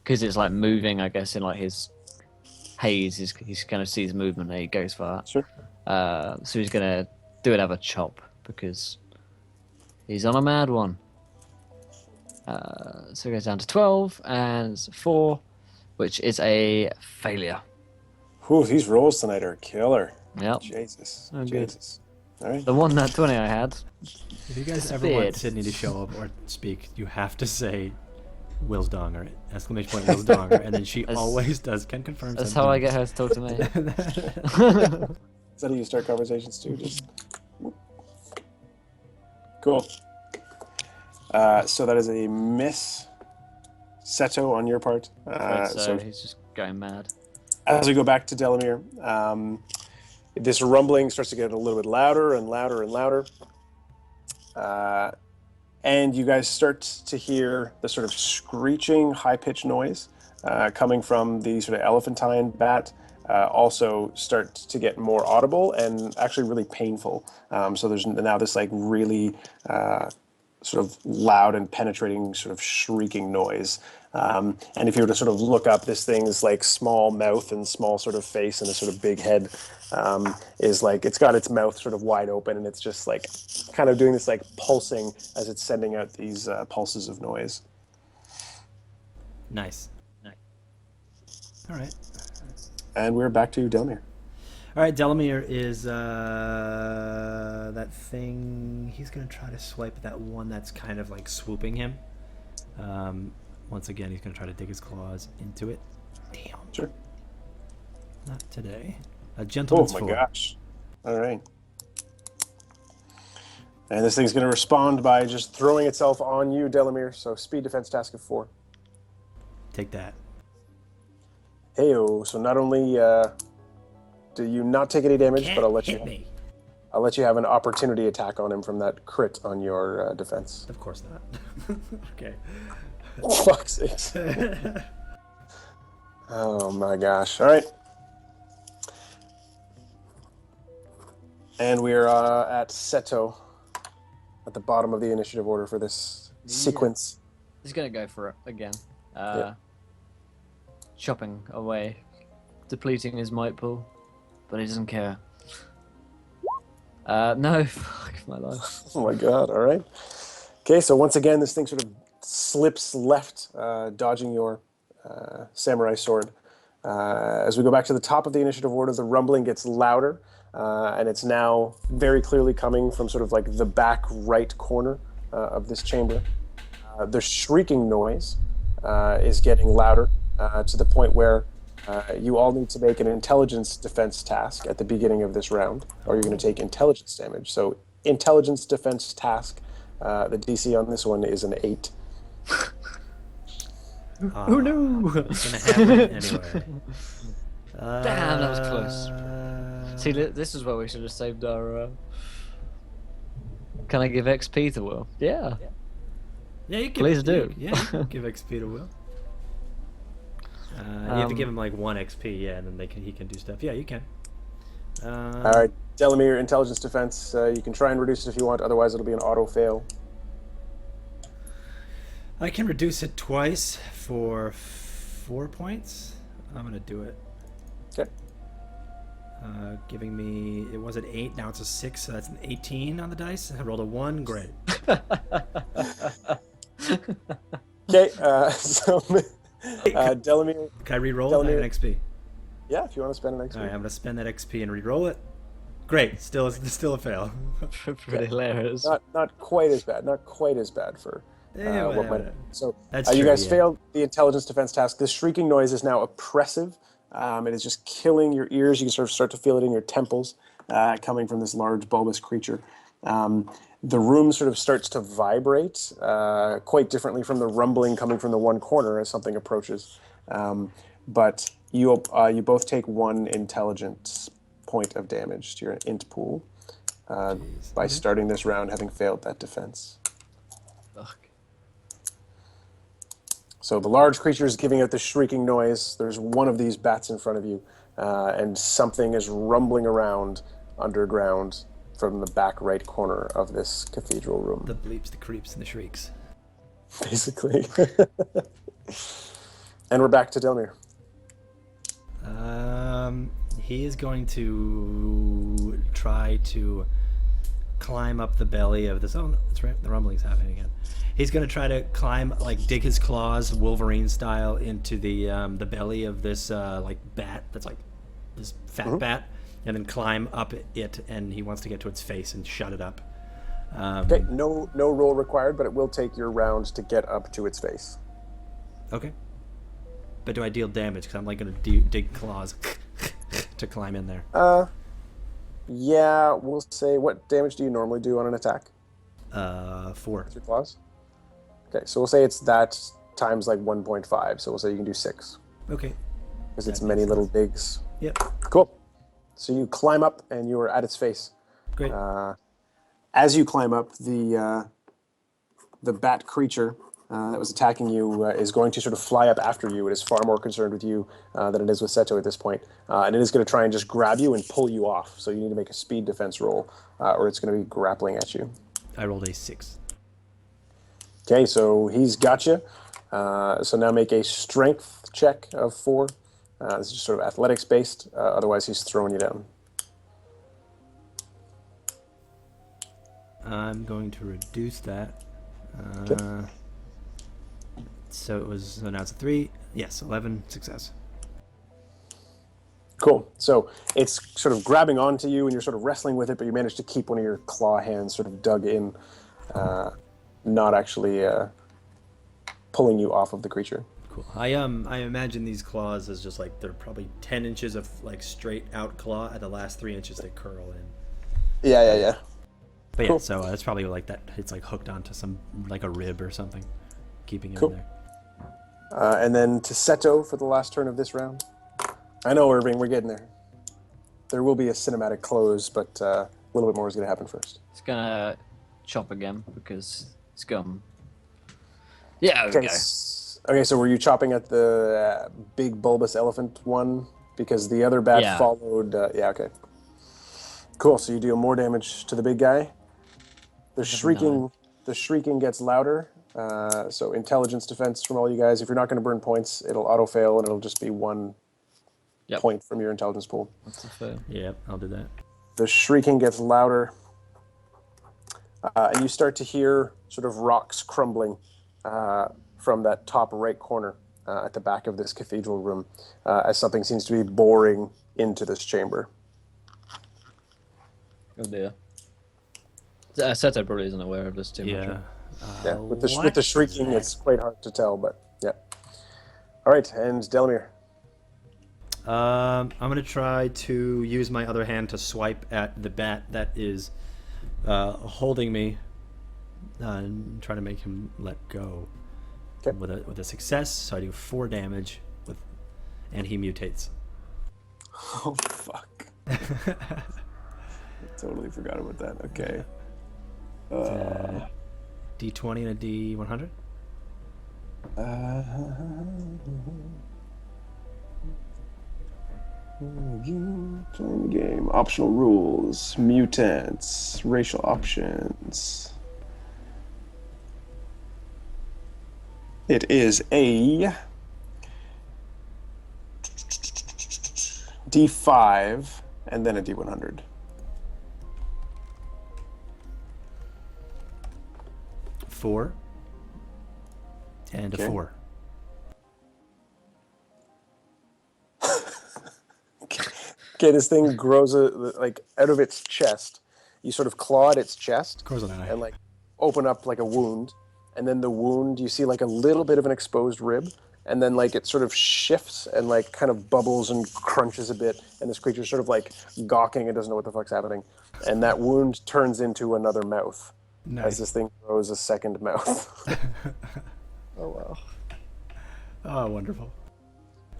it's like moving. I guess in like his haze, he's kind of sees movement and he goes for that. Sure. So he's gonna do another chop because he's on a mad one. So it goes down to 12 and 4, which is a failure. Whew, these rolls tonight are killer. Yep. Jesus. Oh, good. Jesus. All right. The one that 20 I had. If you guys ever Disappeared. want Sydney to show up or speak, you have to say Will's Donger, exclamation point Will's Donger, and then she always does. Ken confirms. That's how I get her to talk to me. Is that how you start conversations too? Just... Cool. So that is a miss, Seto, on your part. So he's just going mad. As we go back to Delomir, this rumbling starts to get a little bit louder and louder and louder. And you guys start to hear the sort of screeching, high-pitched noise coming from the sort of elephantine bat also start to get more audible and actually really painful. So there's now this like really sort of loud and penetrating sort of shrieking noise. And if you were to sort of look up, this thing's like small mouth and small sort of face and a sort of big head is like, it's got its mouth sort of wide open and it's just like kind of doing this like pulsing as it's sending out these pulses of noise. Nice. All right. And we're back to Delomir. All right, Delomir is that thing. He's gonna try to swipe at that one that's kind of like swooping him. Once again, he's gonna try to dig his claws into it. Damn. Sure. Not today. A Oh gentleman's my four. gosh. All right. And this thing's going to respond by just throwing itself on you, Delomir. So speed defense task of 4. Take that. Heyo. So not only do you not take any damage, Can't but I'll let hit me. you have an opportunity attack on him from that crit on your defense. Of course not. Okay. Fuck's sakes. Oh my gosh. All right. And we're at Seto at the bottom of the initiative order for this sequence. He's gonna go for it again. Yeah. Chopping away, depleting his might pool, but he doesn't care. No, fuck my life. Oh my god, all right. Okay, so once again, this thing sort of slips left, dodging your samurai sword. As we go back to the top of the initiative order, the rumbling gets louder, and it's now very clearly coming from sort of like the back right corner of this chamber. The shrieking noise is getting louder to the point where you all need to make an intelligence defense task at the beginning of this round, or you're going to take intelligence damage. So intelligence defense task, the DC on this one is an 8. Oh no! It's gonna happen anyway. Damn, that was close. See, this is where we should have saved our. Can I give XP to Will? Yeah. Yeah, you can. Please do. Yeah, you can give XP to Will. You have to give him like 1 XP, yeah, and then he can do stuff. Yeah, you can. All right, Delomir, intelligence defense. You can try and reduce it if you want, otherwise it'll be an auto fail. I can reduce it twice for 4 points. I'm gonna do it. Okay. Giving me, it was an 8, now it's a 6, so that's an 18 on the dice. I rolled a 1, great. Okay, so Delomir. Can I re-roll it? I have an XP. Yeah, if you want to spend an XP. All right, I'm gonna spend that XP and re-roll it. Great, still a fail. Pretty hilarious. Not quite as bad. Not quite as bad for Yeah, what might. whatever. So That's you true, guys yeah. failed the intelligence defense task. This shrieking noise is now oppressive. It is just killing your ears. You can sort of start to feel it in your temples, coming from this large bulbous creature. The room sort of starts to vibrate quite differently from the rumbling coming from the one corner as something approaches. But you both take 1 intelligence point of damage to your int pool by starting this round having failed that defense. Fuck. So the large creature is giving out this shrieking noise. There's one of these bats in front of you, and something is rumbling around underground from the back right corner of this cathedral room. The bleeps, the creeps, and the shrieks. Basically. And we're back to Delmir. He is going to try to climb up the belly of this. Oh, no, that's right. The rumbling's happening again. He's going to try to climb, like dig his claws, Wolverine style, into the belly of this like bat. That's like this fat bat, and then climb up it. And he wants to get to its face and shut it up. Okay, no roll required, but it will take your round to get up to its face. Okay. But do I deal damage? Because I'm like going to dig claws to climb in there. Yeah, we'll say, what damage do you normally do on an attack 4. with your claws? Okay, so we'll say it's that times like 1.5, so we'll say you can do 6. Okay. Because it's many little digs. Yep. Cool. So you climb up and you are at its face. Great. As you climb up, the bat creature that was attacking you is going to sort of fly up after you. It is far more concerned with you than it is with Seto at this point. And it is going to try and just grab you and pull you off. So you need to make a speed defense roll, or it's going to be grappling at you. I rolled a 6. Okay, so he's got you. So now make a strength check of 4. This is just sort of athletics based. Otherwise, he's throwing you down. I'm going to reduce that. Okay. So it was, so now it's a 3. Yes, 11 success. Cool. So it's sort of grabbing onto you and you're sort of wrestling with it, but you manage to keep one of your claw hands sort of dug in, not actually pulling you off of the creature. Cool. I imagine these claws as just like, they're probably 10 inches of like straight out claw. At the last 3 inches they curl in. Yeah. But Cool. yeah, so it's probably like that. It's like hooked onto some, like a rib or something, keeping it Cool. in there. And then to Seto for the last turn of this round. I know, Irving, we're getting there. There will be a cinematic close, but a little bit more is going to happen first. It's gonna chop again because it's gone. Yeah, Okay, okay. okay, so were you chopping at the big bulbous elephant one? Because the other bat Yeah. followed... yeah, okay. Cool, so you deal more damage to the big guy. The shrieking gets louder. So intelligence defense from all you guys. If you're not going to burn points, it'll auto-fail, and it'll just be one point from your intelligence pool. That's a fail. Yep, I'll do that. The shrieking gets louder, and you start to hear sort of rocks crumbling from that top right corner at the back of this cathedral room, as something seems to be boring into this chamber. Oh dear. Seto probably isn't aware of this too much. Yeah. Right? Yeah, with the shrieking, it's quite hard to tell, but yeah. All right, and Delomir. I'm gonna try to use my other hand to swipe at the bat that is holding me, and try to make him let go. Okay. With a success, so I do 4 damage and he mutates. Oh fuck! Totally forgot about that. Okay. D20 and a D100. Playing the game. Optional rules. Mutants. Racial options. It is a D5 and then a D100. 4 and Okay. a 4. Okay, this thing grows like out of its chest. You sort of claw at its chest Grows an eye. and like open up like a wound, and then the wound you see like a little bit of an exposed rib, and then like it sort of shifts and like kind of bubbles and crunches a bit, and this creature's sort of like gawking and doesn't know what the fuck's happening, and that wound turns into another mouth as this thing grows a second mouth. Oh wow! Oh, wonderful.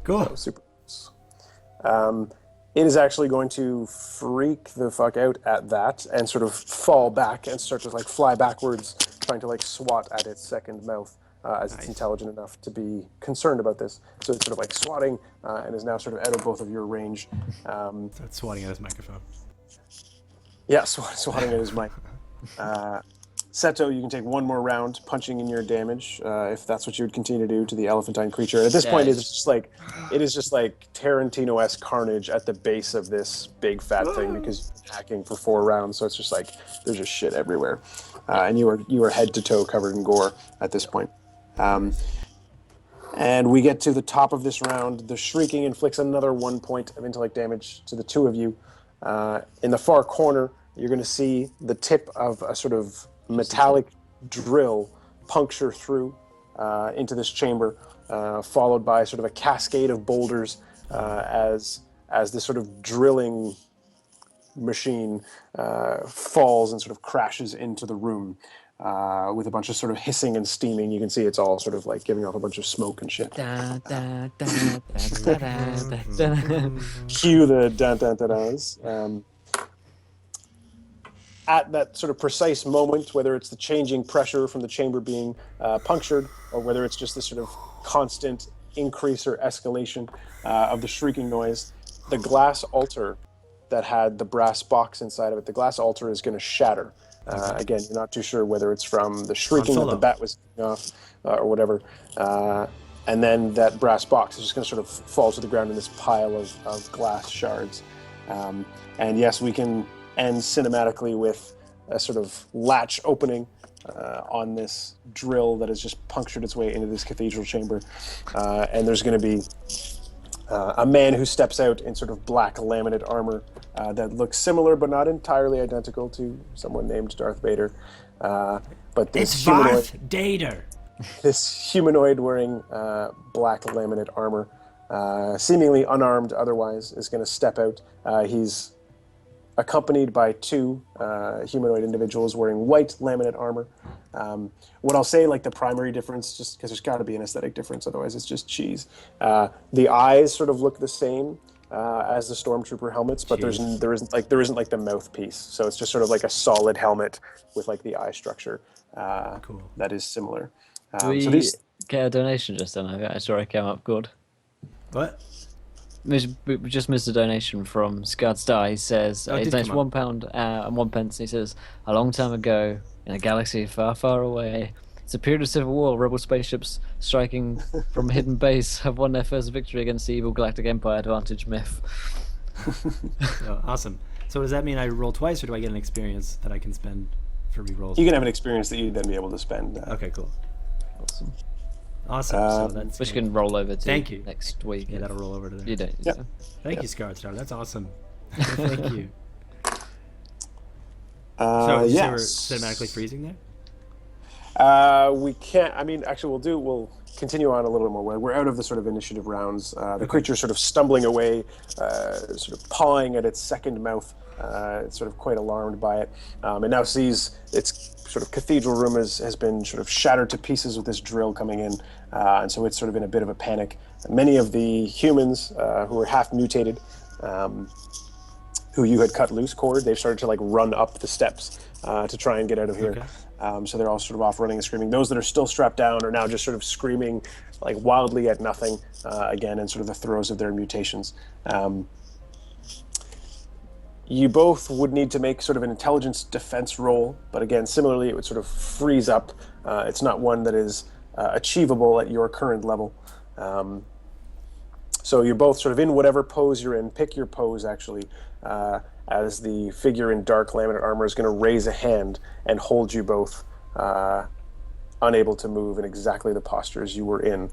Cool. Super. It is actually going to freak the fuck out at that and sort of fall back and start to like fly backwards, trying to like swat at its second mouth as it's intelligent enough to be concerned about this. So it's sort of like swatting and is now sort of out of both of your range. Start swatting at his microphone. Yeah, swatting at his mic. Seto, you can take one more round punching in your damage if that's what you would continue to do to the elephantine creature. At this point, it is just like Tarantino-esque carnage at the base of this big fat thing because you've been hacking for 4 rounds. So it's just like there's just shit everywhere, and you are head to toe covered in gore at this point. And we get to the top of this round. The shrieking inflicts another 1 point of intellect damage to the 2 of you. In the far corner, you're going to see the tip of a sort of metallic drill puncture through into this chamber, followed by sort of a cascade of boulders as this sort of drilling machine falls and sort of crashes into the room with a bunch of sort of hissing and steaming. You can see it's all sort of like giving off a bunch of smoke and shit. Da, da, da, da, da, da, da, da. Cue the dun-dun-dun-duns. At that sort of precise moment, whether it's the changing pressure from the chamber being punctured, or whether it's just this sort of constant increase or escalation of the shrieking noise, the glass altar that had the brass box inside of it, the glass altar is going to shatter. Again, you're not too sure whether it's from the shrieking that the bat was giving off or whatever. And then that brass box is just going to sort of fall to the ground in this pile of glass shards. And yes, we can end cinematically with a sort of latch opening on this drill that has just punctured its way into this cathedral chamber. And there's going to be a man who steps out in sort of black laminate armor that looks similar but not entirely identical to someone named Darth Vader. But this this humanoid wearing black laminate armor, seemingly unarmed otherwise, is going to step out. He's accompanied by two humanoid individuals wearing white laminate armor. What I'll say, like the primary difference, just because there's got to be an aesthetic difference, otherwise it's just cheese. The eyes sort of look the same as the stormtrooper helmets, but there isn't like the mouthpiece, so it's just sort of like a solid helmet with like the eye structure Cool. that is similar. Do we So these, get a donation just then? I saw it came up good. What? We just missed a donation from Scud Star. He says Oh, it he did donates come up. £1 and 1 pence. He says, a long time ago in a galaxy far, far away, it's a period of civil war. Rebel spaceships striking from a hidden base have won their first victory against the evil Galactic Empire. Advantage myth. Oh, awesome. So does that mean I roll twice, or do I get an experience that I can spend for rerolls? you can have an experience that you'd then be able to spend. Okay, cool. Awesome. Awesome. So that's Which can roll over to Thank you. next week. yeah, that'll roll over to there. You don't. Yep. so. Thank you, Scarred Star. That's awesome. Thank you. Uh, So you say we're yes. cinematically freezing there? We can't. I mean, actually, we'll continue on a little bit more. We're out of the sort of initiative rounds. The creature's sort of stumbling away, sort of pawing at its second mouth. It's sort of quite alarmed by it, and now sees its sort of cathedral room has been sort of shattered to pieces with this drill coming in, and so it's sort of in a bit of a panic. Many of the humans who are half mutated, who you had cut loose, Cord, they've started to like run up the steps to try and get out of here. Okay. So they're all sort of off running and screaming. Those that are still strapped down are now just sort of screaming like wildly at nothing, again in sort of the throes of their mutations. You both would need to make sort of an intelligence defense roll, but again, similarly, it would sort of freeze up. It's not one that is achievable at your current level. So you're both sort of in whatever pose you're in. Pick your pose, actually, as the figure in dark laminate armor is going to raise a hand and hold you both unable to move in exactly the postures you were in.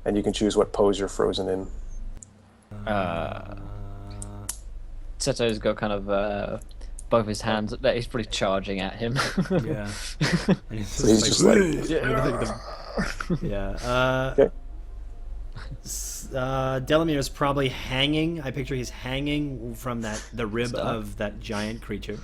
And you can choose what pose you're frozen in. Seto's got kind of both his hands up there. He's probably charging at him. Yeah. And he's So he's just like, yeah. Okay. Delomir is probably hanging. I picture he's hanging from the rib of that giant creature,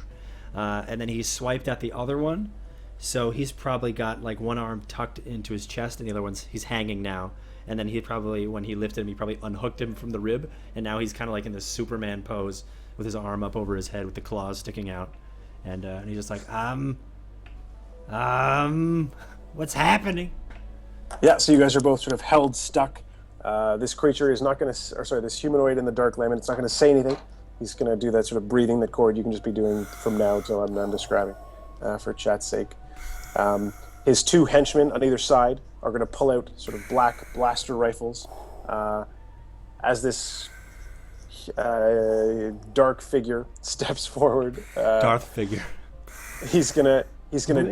and then he's swiped at the other one. So he's probably got like one arm tucked into his chest, and the other one's he's hanging now. And then he probably, when he lifted him, he probably unhooked him from the rib, and now he's kind of like in this Superman pose with his arm up over his head with the claws sticking out, and he's just like, what's happening? Yeah, so you guys are both sort of held stuck. This creature is not going to, or sorry, this humanoid in the dark laminate, it's not going to say anything. He's going to do that sort of breathing that Cord you can just be doing from now till I'm done describing, for chat's sake. His two henchmen on either side are going to pull out sort of black blaster rifles as this dark figure steps forward. Darth figure. He's gonna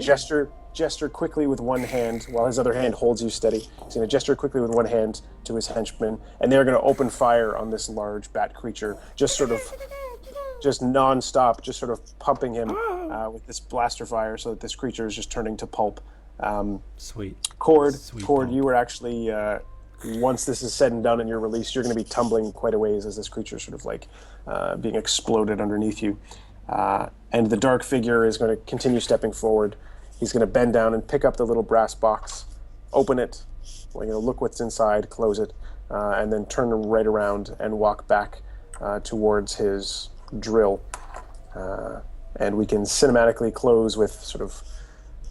gesture quickly with one hand while his other hand holds you steady. He's gonna gesture quickly with one hand to his henchmen, and they're gonna open fire on this large bat creature, just non-stop, just sort of pumping him with this blaster fire, so that this creature is just turning to pulp. Sweet. Cord, pulp. you were actually once this is said and done and you're released, you're going to be tumbling quite a ways as this creature is sort of like being exploded underneath you. And the dark figure is going to continue stepping forward. He's going to bend down and pick up the little brass box, open it, look what's inside, close it, and then turn right around and walk back towards his drill. And we can cinematically close with sort of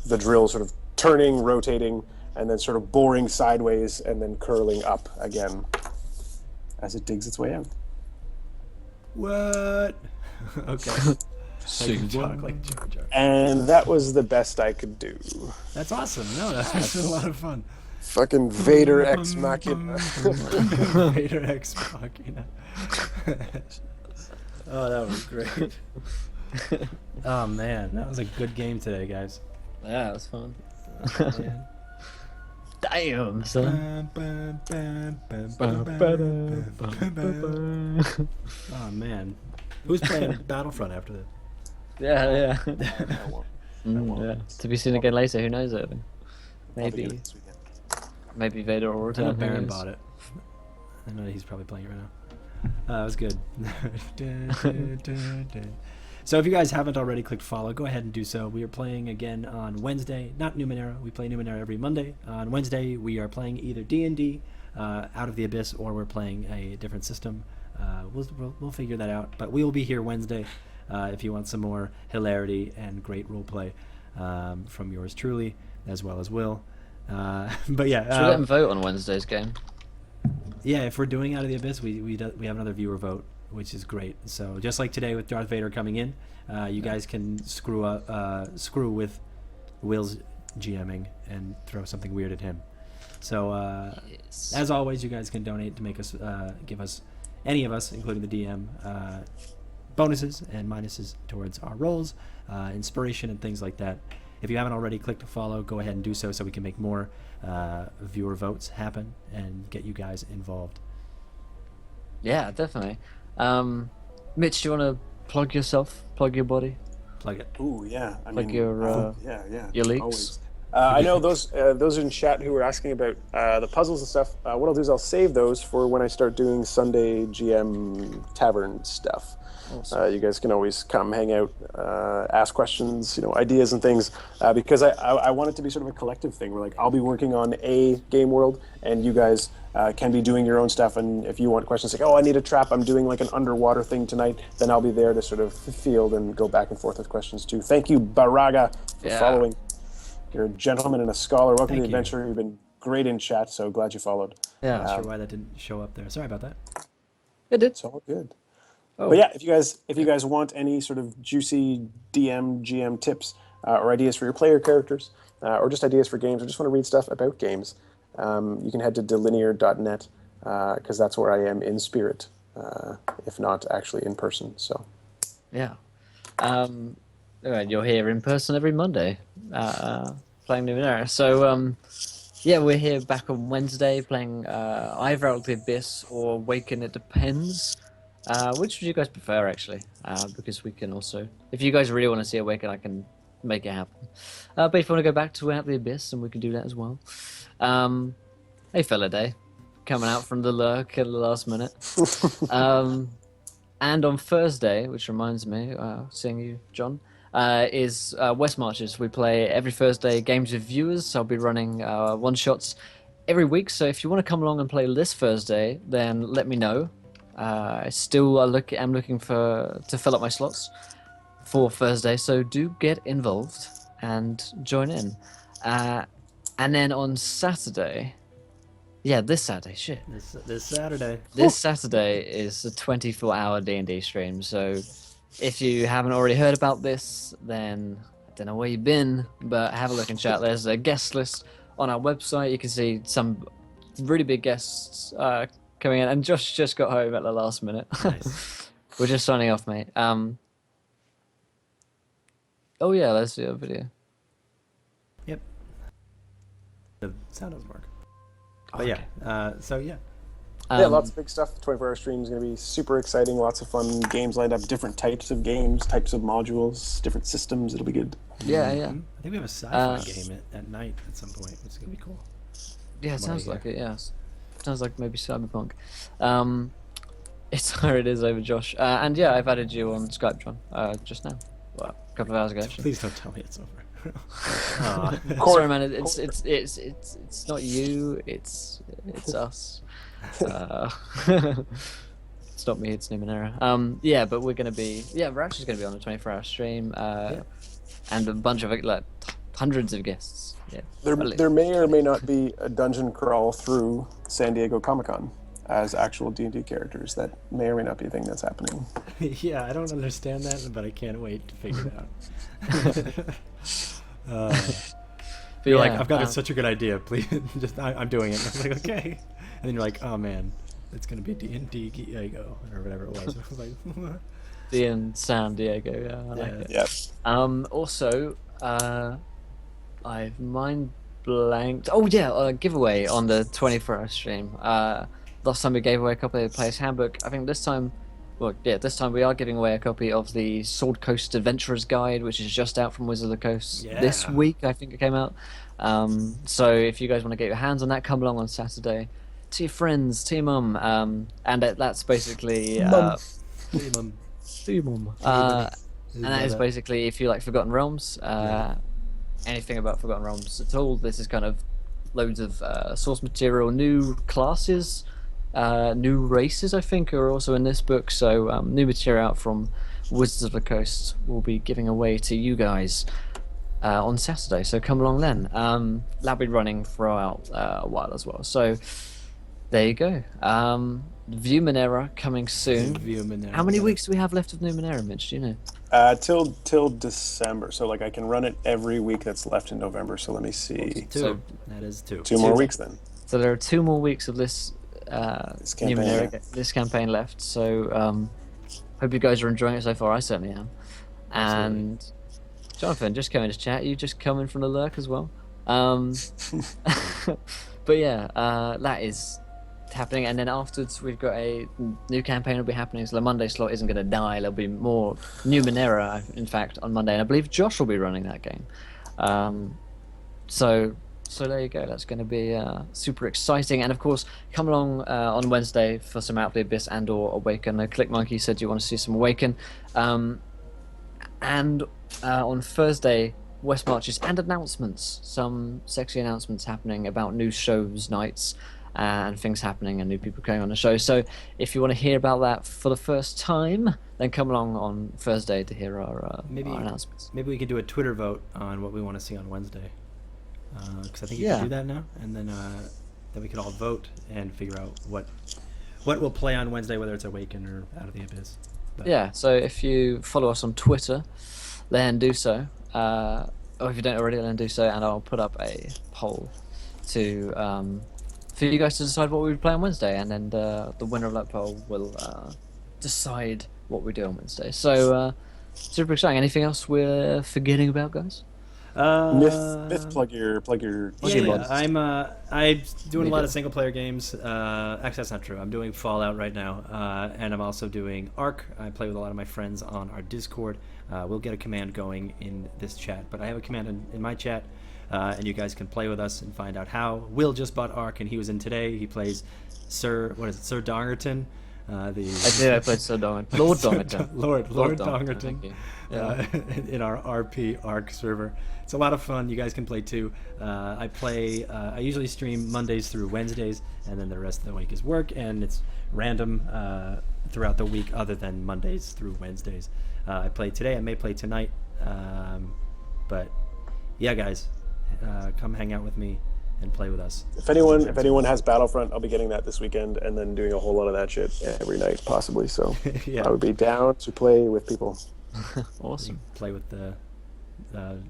the drill sort of turning, rotating, and then sort of boring sideways and then curling up again as it digs its way out. What? Okay. I can talk like Jar Jar. And that was the best I could do. That's awesome. No, that's been a lot of fun. Fucking Vader Ex Machina. Vader Ex Machina. Oh, that was great. Oh man, that was a good game today, guys. Yeah, it was fun. Oh, man. Damn, son. Oh man, who's playing Battlefront after that? Yeah. I won't. Yeah. To be seen again later. Who knows? It. I'll be Maybe. good this weekend. Maybe Vader will I know return. who Baron knows? bought it. I know he's probably playing it right now. That was good. So if you guys haven't already clicked follow, go ahead and do so. We are playing again on Wednesday, not Numenera. We play Numenera every Monday. On Wednesday, we are playing either D&D, Out of the Abyss, or we're playing a different system. We'll figure that out. But we will be here Wednesday if you want some more hilarity and great roleplay from yours truly, as well as Will. But yeah. Should we let them vote on Wednesday's game? Yeah, if we're doing Out of the Abyss, we have another viewer vote, which is great. So just like today with Darth Vader coming in, you guys can screw with Will's GMing and throw something weird at him. So Yes. as always, you guys can donate to make us give us, any of us, including the DM, bonuses and minuses towards our rolls, inspiration and things like that. If you haven't already clicked follow, go ahead and do so we can make more viewer votes happen and get you guys involved. Yeah, definitely. Mitch, do you want to plug yourself? Plug your body? Plug it. Ooh, yeah. I Plug mean, your, your leaks? Always. I know those in chat who were asking about the puzzles and stuff. What I'll do is I'll save those for when I start doing Sunday GM tavern stuff. Awesome. You guys can always come hang out, ask questions, ideas and things, because I want it to be sort of a collective thing where, like, I'll be working on a game world and you guys can be doing your own stuff. And if you want questions like, oh, I need a trap, I'm doing like an underwater thing tonight, then I'll be there to sort of field and go back and forth with questions too. Thank you, Baraga, for following. You're a gentleman and a scholar. Welcome to the adventure. You've been great in chat, so glad you followed. Yeah. Not sure why that didn't show up there. Sorry about that. It did. It's all good. Oh. But yeah, if you guys want any sort of juicy DM GM tips or ideas for your player characters, or just ideas for games, or just want to read stuff about games, you can head to dLinear.net because that's where I am in spirit, if not actually in person. So Yeah. You're here in person every Monday, playing Numenera. So, yeah, we're here back on Wednesday playing either Out of the Abyss or Awaken. It depends. Which would you guys prefer, actually? Because we can also, if you guys really want to see Awaken, I can make it happen. But if you want to go back to Out of the Abyss, then we can do that as well. Hey, fella day, coming out from the lurk at the last minute. And on Thursday, which reminds me, seeing you, John, is West Marches. We play every Thursday games with viewers. So I'll be running one-shots every week. So if you want to come along and play this Thursday, then let me know. I still am looking to fill up my slots for Thursday. So do get involved and join in. And then on Saturday, this Saturday, shit. This Saturday. This Saturday is a 24-hour D&D stream, so if you haven't already heard about this, then I don't know where you've been, but have a look in chat. There's a guest list on our website. You can see some really big guests coming in, and Josh just got home at the last minute. Nice. We're just signing off, mate. Oh yeah, let's do a video. Yep. The sound doesn't work. But Okay. yeah, lots of big stuff. 24-hour stream is going to be super exciting. Lots of fun games lined up. Different types of games, types of modules, different systems. It'll be good. Yeah. I think we have a sci-fi game at night at some point, which is going to be cool. Yeah, it From what sounds I like hear. it. Yes, sounds like maybe cyberpunk. It's where it is over Josh. And yeah, I've added you on Skype, John, just now. Well, a couple of hours ago, actually. Please don't tell me it's over. Sorry, man. It's not you. It's us. It's not me. It's Numenera. Yeah, but we're gonna be. Yeah, we're actually gonna be on a 24-hour stream. And a bunch of like hundreds of guests. Yeah. There may or may not be a dungeon crawl through San Diego Comic-Con as actual D&D characters. That may or may not be a thing that's happening. Yeah, I don't understand that, but I can't wait to figure it out. But You're like, yeah, I've got such a good idea. Please, I'm doing it. And I was like, okay. And then you're like, oh man, it's gonna be D&D Diego or whatever it was. I was like, in San Diego. Yeah, I like it. Yeah. Also, I've mind blanked. Oh yeah, a giveaway on the 24-hour stream. Last time we gave away a copy of the Player's Handbook. I think this time, this time we are giving away a copy of the Sword Coast Adventurer's Guide, which is just out from Wizards of the Coast this week. I think it came out. So if you guys want to get your hands on that, come along on Saturday. to your friends, to your mum, and that's basically Minimum. to your mum. And that is basically if you like Forgotten Realms, anything about Forgotten Realms at all. This is kind of loads of source material, new classes, new races. I think are also in this book. So new material out from Wizards of the Coast will be giving away to you guys on Saturday. So come along then. That'll be running throughout a while as well. So there you go. View Minera coming soon. View Minera. How many weeks do we have left of New Minera, Mitch? Do you know? Till December. So like I can run it every week that's left in November. So let me see. Two. So- That is two. Two more weeks then. So there are 2 more weeks of this campaign, this campaign left. So hope you guys are enjoying it so far. I certainly am. And Jonathan, just coming to chat. You just coming from the lurk as well. But yeah, that is happening. And then afterwards, we've got a new campaign will be happening. So the Monday slot isn't going to die. There'll be more New Minera, in fact, on Monday. And I believe Josh will be running that game. So there you go. That's going to be super exciting. And of course, come along on Wednesday for some Out of the Abyss and/or Awaken. Click Monkey said you want to see some Awaken. And on Thursday, West Marches and announcements. Some sexy announcements happening about new shows, nights, and things happening and new people going on the show. So if you want to hear about that for the first time, then come along on Thursday to hear our announcements. Maybe we could do a Twitter vote on what we want to see on Wednesday. Because I think you can do that now, and then we could all vote and figure out what we'll play on Wednesday, whether it's Awaken or Out of the Abyss. But Yeah, so if you follow us on Twitter, then do so. Or if you don't already, then do so, and I'll put up a poll to for you guys to decide what we would play on Wednesday, and then the winner of that poll will decide what we do on Wednesday. So super exciting. Anything else we're forgetting about, guys? Myth, plug your Yeah, I'm doing a lot of single player games. Actually, that's not true. I'm doing Fallout right now, and I'm also doing Ark. I play with a lot of my friends on our Discord. We'll get a command going in this chat, but I have a command in my chat, and you guys can play with us and find out how. Will just bought Ark, and he was in today. He plays Sir Dongerton. I did. I played Sir Dongerton. Lord Dongerton. Lord Dongerton. Thank you. Yeah. In our RP Ark server. It's a lot of fun. You guys can play too. I usually stream Mondays through Wednesdays, and then the rest of the week is work, and it's random throughout the week other than Mondays through Wednesdays. I played today. I may play tonight. But yeah, guys, come hang out with me and play with us. If anyone has Battlefront, I'll be getting that this weekend, and then doing a whole lot of that shit every night, possibly. So Yeah. I would be down to play with people. Awesome. Play with the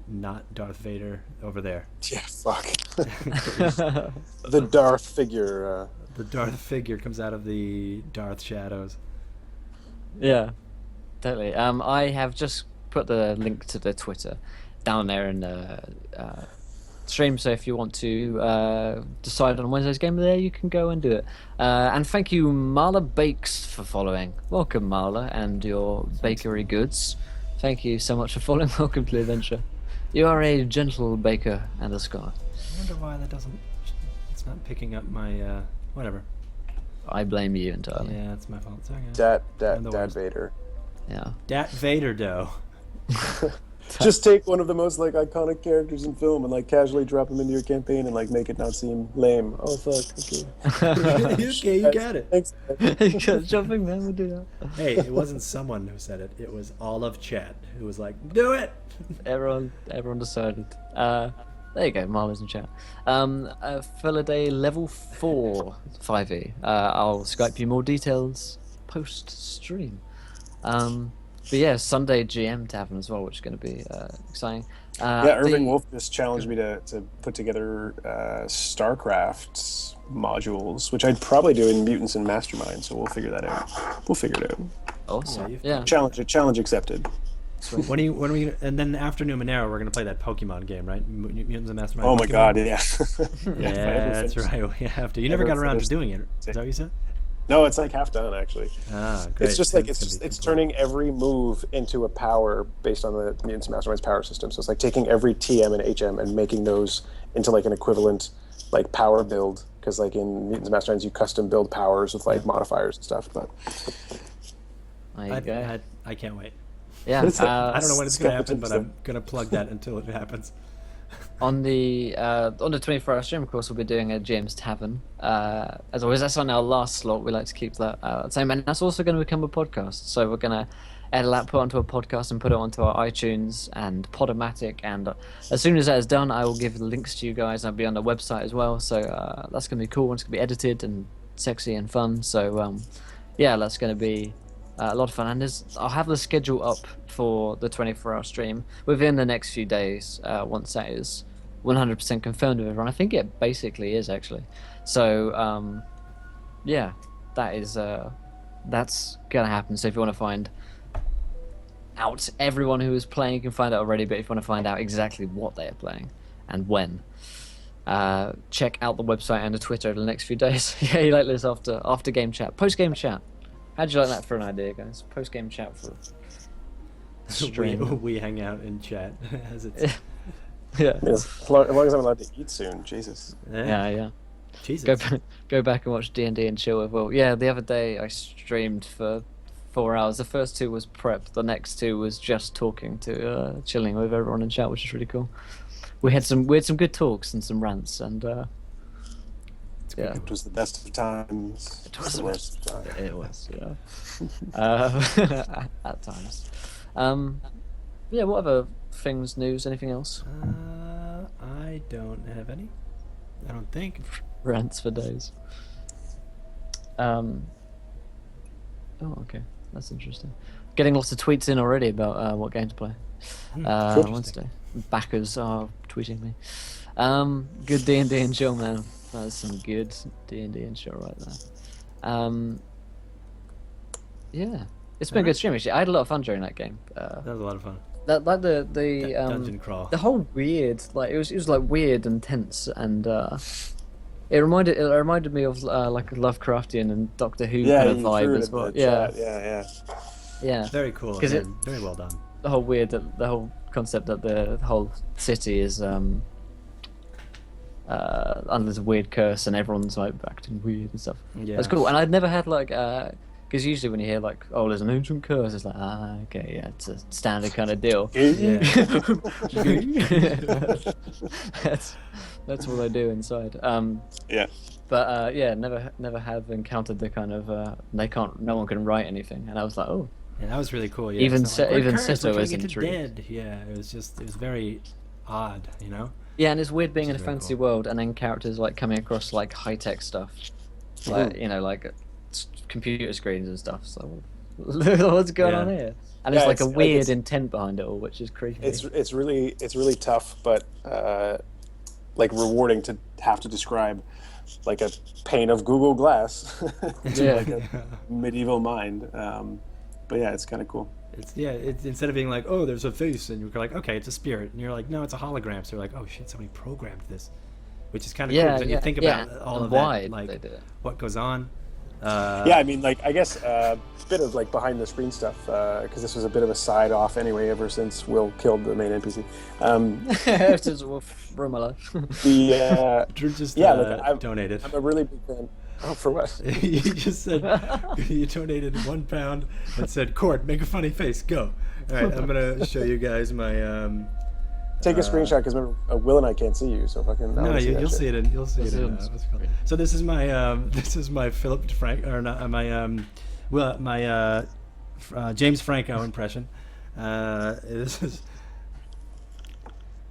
not Darth Vader over there. Yeah, fuck. The Darth figure. The Darth figure comes out of the Darth shadows. Yeah, totally. I have just put the link to the Twitter down there in the stream, so if you want to decide on Wednesday's game there, you can go and do it. And thank you, Marla Bakes, for following. Welcome, Marla, and your bakery goods. Thank you so much for following. Welcome to the adventure. You are a gentle baker and a scholar. I wonder why it's not picking up my, whatever. I blame you entirely. Yeah, it's my fault. It's okay. Dad Vader. Yeah. Dat Vader dough. Just take one of the most iconic characters in film and casually drop him into your campaign and make it not seem lame. Oh fuck. Okay. Okay, you got it. Thanks. Jumping man would do that. Hey, it wasn't someone who said it. It was all of chat who was like, "Do it." Everyone decided. There you go, Marla's in chat. Philaday level 4 5e. I'll Skype you more details post stream. But yeah, Sunday GM Tavern as well, which is going to be exciting. Irving Wolf just challenged me to put together StarCraft modules, which I'd probably do in Mutants and Mastermind, so we'll figure that out. We'll figure it out. Awesome. Yeah. Challenge accepted. When we and then after Numenera, we're gonna play that Pokemon game, right? Mutants and Mastermind. Oh my Pokemon? god, yeah. Yeah, that's right. We have to. You never got around to doing it. Is that what you said? No, it's half done actually. Ah, great. It's just it's turning every move into a power based on the Mutants and Mastermind's power system. So it's taking every TM and HM and making those into an equivalent like power build, because like in Mutants Masterminds you custom build powers with like modifiers and stuff. But There you go. I can't wait. Yeah. I don't know when it's going to happen, but skepticism. I'm going to plug that until it happens. On the 24-hour stream, of course, we'll be doing a James Tavern. As always, that's on our last slot. We like to keep that same, and that's also going to become a podcast. So we're going to edit that, put it onto a podcast, and put it onto our iTunes and Podomatic. And as soon as that is done, I will give the links to you guys. I'll be on the website as well. So that's going to be cool. It's going to be edited and sexy and fun. So yeah, that's going to be a lot of fun. And I'll have the schedule up for the 24-hour stream within the next few days. Once that is 100% confirmed with everyone. I think it basically is, actually. So yeah, that's gonna happen. So if you want to find out everyone who is playing, you can find out already, but if you want to find out exactly what they are playing and when, check out the website and the Twitter over the next few days. Yeah, you like this after game chat, post game chat. How'd you like that for an idea, guys? Post game chat for stream. We hang out and chat as it's Yeah. As long as I'm allowed to eat soon, Jesus. Yeah. Jesus. Go back and watch D&D and chill with Will. Yeah, the other day I streamed for 4 hours. The first 2 was prep. The next 2 was just talking to chilling with everyone in chat, which is really cool. We had some good talks and some rants, and yeah, It was the best of times. It was the worst of times. it was, at times. Yeah, what other things, news, anything else? I don't have any. I don't think. Rants for days. Oh, okay, that's interesting. Getting lots of tweets in already about what game to play. Wednesday. Backers are tweeting me. Good D&D and chill, man. That's some good D&D and chill right there. Yeah, it's been a good stream. Actually, I had a lot of fun during that game. That was a lot of fun. That like the Dungeon crawl. the whole weird, like it was like weird and tense, and it reminded me of like a Lovecraftian and Doctor Who Yeah, kind of you vibe threw it as in well. the Yeah, chat. Yeah. yeah. Very cool. 'Cause it- Very well done. The whole concept that the whole city is under this weird curse and everyone's like acting weird and stuff. Yeah. That's cool. And I'd never had like because usually when you hear like, oh, there's an ancient curse, it's like, okay, yeah, it's a standard kind of deal. Yeah. that's what I do inside. Yeah. But yeah, never have encountered the kind of no one can write anything, and I was like, oh. Yeah, that was really cool. Yeah. Even It's not even "We're cursed, we're Seto trying is to get intrigued. dead." Yeah, it was very odd, you know. Yeah, and it's weird being in a It's very fantasy cool. world and then characters like coming across like high tech stuff, like like computer screens and stuff. So what's going on Yeah. here? And Yeah, it's like it's a like weird it's- intent behind it all, which is creepy. It's really tough, but like rewarding to have to describe like a pane of Google Glass to Yeah. like a medieval mind. But yeah, it's kind of cool. It's instead of being like, oh, there's a face, and you're like, okay, it's a spirit, and you're like, no, it's a hologram. So you're like, oh shit, somebody programmed this, which is kind of cool. Yeah, 'Cause then you think yeah, about all and of why that, like they did it. what goes on. Yeah, I mean, like I guess a bit of like behind the screen stuff because this was a bit of a side off anyway. Ever since Will killed the main NPC, It's just ruin my life. the Drew just yeah, like, I'm donated. a really big fan. Oh, for what? You just said you donated £1 and said, "Cord, make a funny face, go." All right, I'm gonna show you guys my. Take a screenshot because Will and I can't see you, so fucking. No, you'll see it. You'll see it. In, what's it called? So this is my Philip Frank or not my James Franco impression. This is.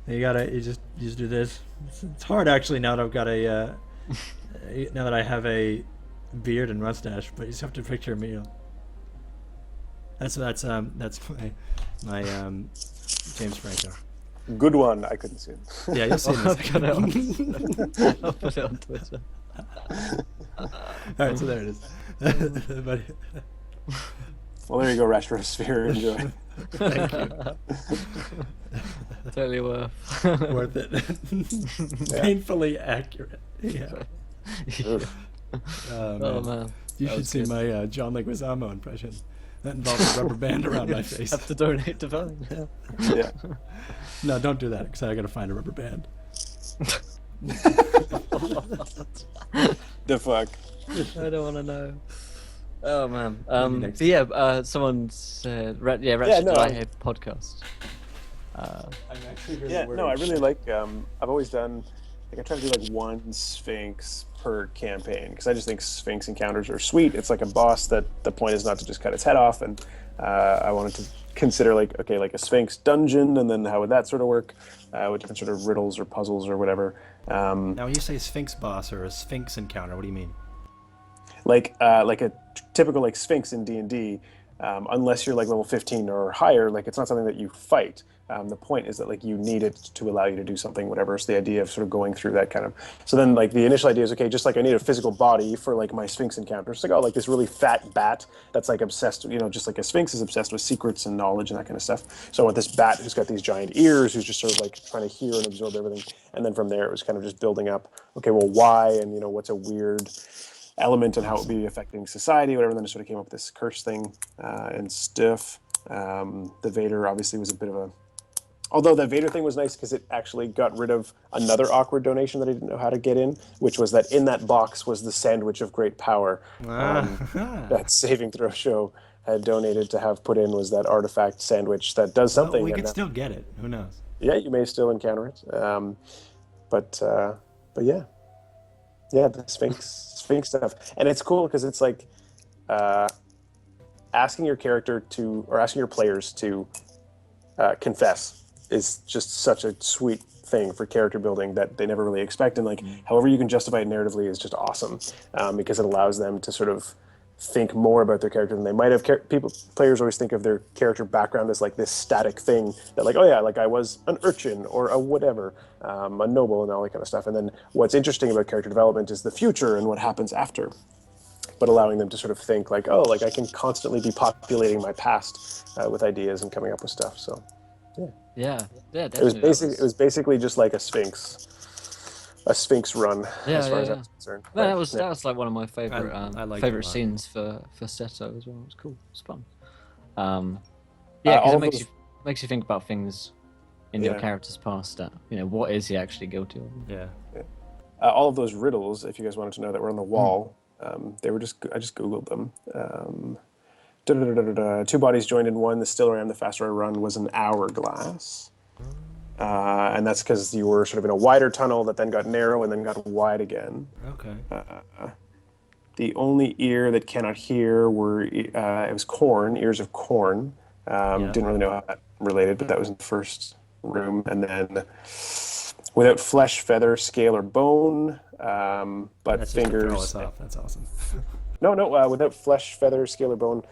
You just do this. It's hard actually now that I've got now that I have a beard and mustache, but you just have to picture me. That's my James Franco. Good one. I couldn't see it. Yeah, you'll see it in a second. I'll put it on Twitter. All right, so there it is. But, Well, there you go, Retrosphere. Enjoy. thank you. Totally worth. Worth it. Painfully accurate. Yeah. Ugh. Oh man. You That should was see good. my John Leguizamo impression. That involves a rubber band around my face. Have to donate to Vine. Yeah. Yeah. No, don't do that because I got to find a rubber band. The fuck. I don't want to know. Oh man. next But yeah. Someone said, yeah, Ratchet no, dLinear podcast. I'm actually really Yeah, worried. no, I really like. I've always done. Like, I try to do like one Sphinx per campaign because I just think Sphinx encounters are sweet. It's like a boss that the point is not to just cut its head off, and I wanted to consider like a Sphinx dungeon, and then how would that sort of work with different sort of riddles or puzzles or whatever. Now, when you say Sphinx boss or a Sphinx encounter, what do you mean? Like a typical like Sphinx in D&D, unless you're like level 15 or higher, like it's not something that you fight. The point is that like you need it to allow you to do something, whatever. It's the idea of sort of going through that kind of. So then like the initial idea is, okay, just like I need a physical body for like my Sphinx encounter. It's like, oh, like this really fat bat that's like obsessed, just like a Sphinx is obsessed with secrets and knowledge and that kind of stuff. So I want this bat who's got these giant ears, who's just sort of like trying to hear and absorb everything. And then from there it was kind of just building up, okay, well, why, and what's a weird element and how it would be affecting society, whatever. And then it sort of came up with this curse thing and stuff. The Vader obviously was a bit of a. Although the Vader thing was nice because it actually got rid of another awkward donation that I didn't know how to get in, which was that in that box was the sandwich of great power that Saving Throw Show had donated to have put in, was that artifact sandwich that does something. Well, we and could still get it. Who knows? Yeah, you may still encounter it. But yeah. Yeah, the Sphinx stuff. And it's cool because it's like asking your character to, or asking your players to confess is just such a sweet thing for character building that they never really expect. And like, however you can justify it narratively is just awesome because it allows them to sort of think more about their character than they might have. Players always think of their character background as like this static thing that like, oh yeah, like I was an urchin or a whatever, a noble and all that kind of stuff. And then what's interesting about character development is the future and what happens after, but allowing them to sort of think like, oh, like I can constantly be populating my past with ideas and coming up with stuff. So Yeah, definitely. it was basically just like a Sphinx run as far as I was concerned. No, that was like one of my favorite I liked it a favorite lot. scenes for Seto as well. It was cool. It was fun. all Because it of makes you think about things in your Yeah. character's past. That what is he actually guilty of? Yeah. All of those riddles, if you guys wanted to know, that were on the wall, they were I just Googled them. Two bodies joined in one. The still ran, the faster I run was an hourglass. And that's because you were sort of in a wider tunnel that then got narrow and then got wide again. Okay. The only ear that cannot hear it was corn, ears of corn. Didn't really know how that related, but that was in the first room. And then without flesh, feather, scale, or bone, but That's just to fingers. throw us off. That's awesome. No, without flesh, feather, scale, or bone,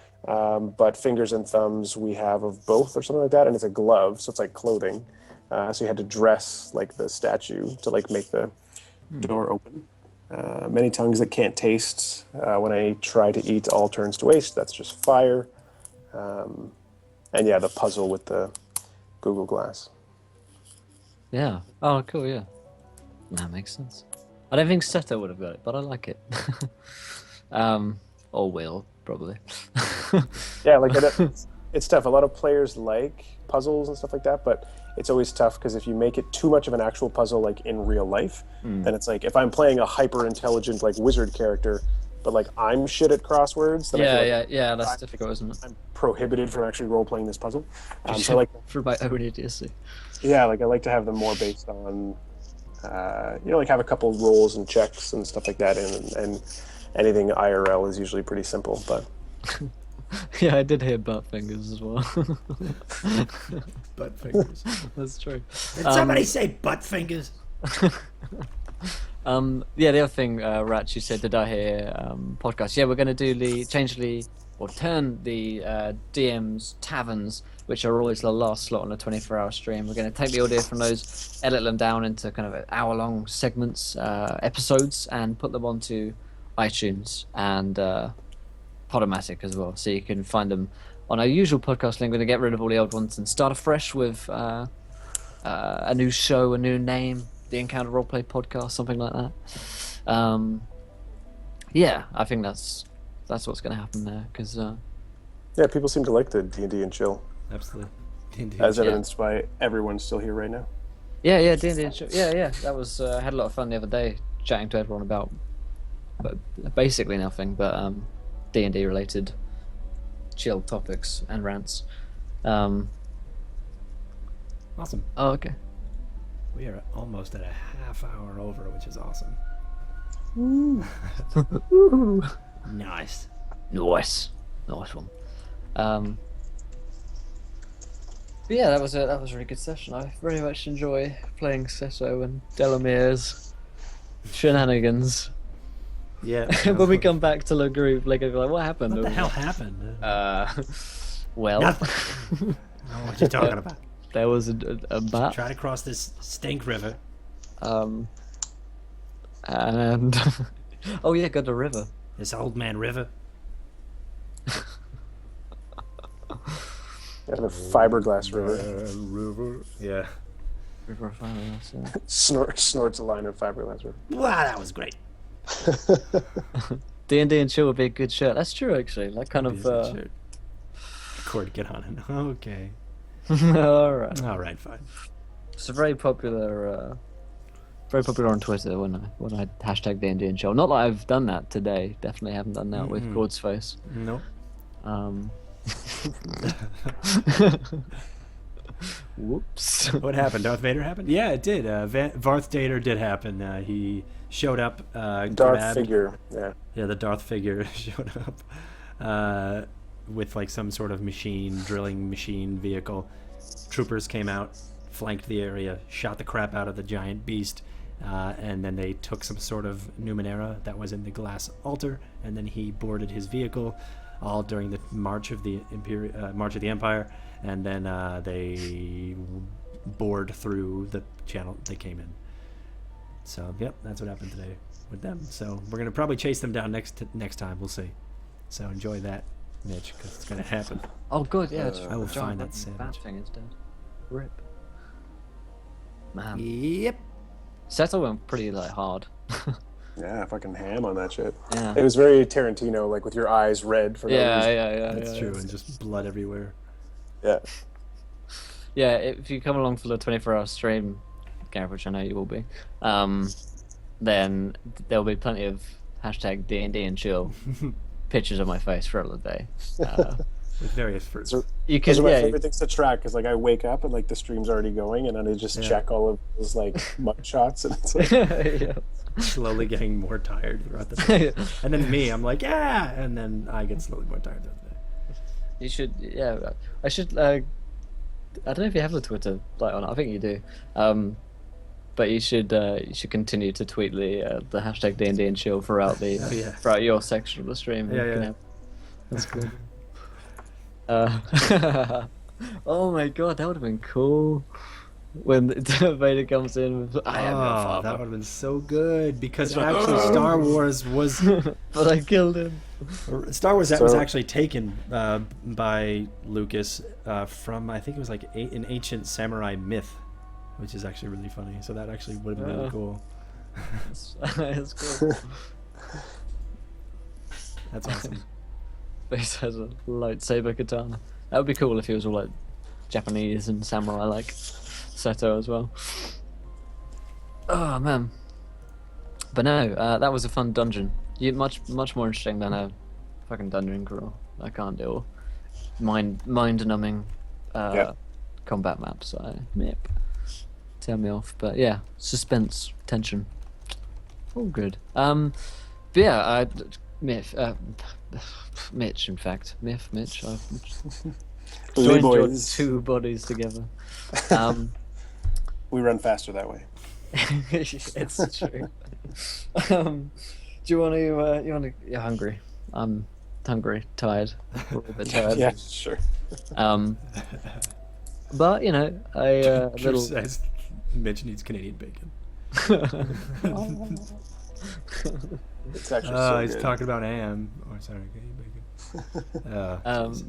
but fingers and thumbs we have of both or something like that, and it's a glove, so it's like clothing. So you had to dress like the statue to like make the door open. Many tongues that can't taste. When I try to eat, all turns to waste. That's just fire. And yeah, the puzzle with the Google Glass. Yeah. Oh, cool. Yeah. That makes sense. I don't think Seto would have got it, but I like it. Or will probably. Yeah, like it's tough. A lot of players like puzzles and stuff like that, but it's always tough because if you make it too much of an actual puzzle, like in real life, then it's like if I'm playing a hyper intelligent like wizard character, but like I'm shit at crosswords, then I feel like yeah. That's difficult, isn't it? I'm prohibited from actually role playing this puzzle. So like, For my own idiocy. yeah, like I like to have them more based on, like have a couple rolls and checks and stuff like that, and anything IRL is usually pretty simple, but. Yeah, I did hear butt fingers as well. Butt fingers. That's true. Did somebody say butt fingers? Yeah, the other thing, Ratch, you said, did I hear podcast? Yeah, we're going to turn the DM's taverns, which are always the last slot on a 24-hour stream. We're going to take the audio from those, edit them down into kind of hour-long segments, episodes, and put them onto iTunes and Podomatic as well, so you can find them on our usual podcast link. We're going to get rid of all the old ones and start afresh with a new show, a new name, the Encounter Roleplay Podcast, something like that. Yeah, I think that's what's going to happen there, because Yeah, people seem to like the D&D and chill, Absolutely. as evidenced by everyone still here right now. yeah, D&D show. Yeah, that was I had a lot of fun the other day chatting to everyone about basically nothing but D&D related chill topics and rants. Awesome. Oh, okay. We are almost at a half hour over, which is awesome. Nice. Nice one. But yeah, that was a really good session. I very much enjoy playing Seto and Delomir's shenanigans. Yeah. When we come back to the group, like, I'll be like, what happened? What the hell happened? Well, Nothing. I don't know what you're talking about. there was a bat, Try to cross this stink river. and oh yeah, got the river. This old man river. Yeah, the fiberglass river. River. Yeah. River of Fire, yeah. Snorts a line of fiberglass river. Wow, that was great. D&D and chill would be a good shirt. That's true, actually. That kind of. Cord, get on it. Okay. All right. All right, fine. It's a very popular on Twitter when I hashtag D&D and chill. Not that I've done that today. Definitely haven't done that with Gord's face. Nope. Whoops. What happened? Darth Vader happened? Yeah, it did. Darth Vader did happen. He showed up. Darth grabbed- figure. Yeah. Yeah, the Darth figure showed up with like some sort of drilling machine vehicle. Troopers came out, flanked the area, shot the crap out of the giant beast, and then they took some sort of Numenera that was in the glass altar, and then he boarded his vehicle, all during the March of the Empire, and then they bored through the channel they came in. So, yep, that's what happened today with them. So we're gonna probably chase them down next time. We'll see. So enjoy that, Mitch, because it's gonna happen. Oh, good. Yeah, I will find that that savage. thing is dead. Rip. Man, Yep. Seto went pretty like hard. Yeah, fucking ham on that shit. Yeah. It was very Tarantino, like with your eyes red for no Yeah, reason. That's true, and just blood everywhere. Yeah. Yeah, if you come along for the 24-hour stream, Gareth, which I know you will be, then there'll be plenty of hashtag D&D and chill pictures of my face throughout the day. With various fruits. So, You those can, are my yeah, favorite things to track because, like, I wake up and like the stream's already going, and then I just check all of those like mug shots, and it's like, yeah. Slowly getting more tired throughout the day. And then me, I'm like, yeah, and then I get slowly more tired throughout the day. You should, yeah. I should. I don't know if you have the Twitter like on. I think you do. But you should continue to tweet the hashtag D&D and chill throughout the throughout your section of the stream. Yeah. That's good. Oh my god, that would have been cool when Vader comes in with, I am your father. That would have been so good because actually Star Wars was But I killed him. Star Wars was actually taken by Lucas from, I think it was like an ancient samurai myth, which is actually really funny. So that actually would have been really cool. That's cool. That's awesome. Face has a lightsaber katana. That would be cool if he was all like Japanese and samurai like Seto as well. Oh man. But no, that was a fun dungeon. Much more interesting than a fucking dungeon crawl. I can't deal mind numbing combat maps. So yep. Turn me off. But yeah, suspense, tension. All good. But yeah, Mitch, in fact. Mitch. I've joined your two bodies together. we run faster that way. It's true. Do you want to? You're hungry. I'm hungry, tired, a little bit tired. Yeah, sure. But you know, a Drew little. says Mitch needs Canadian bacon. It's actually so he's good. talking about ham. Oh, sorry, Canadian bacon.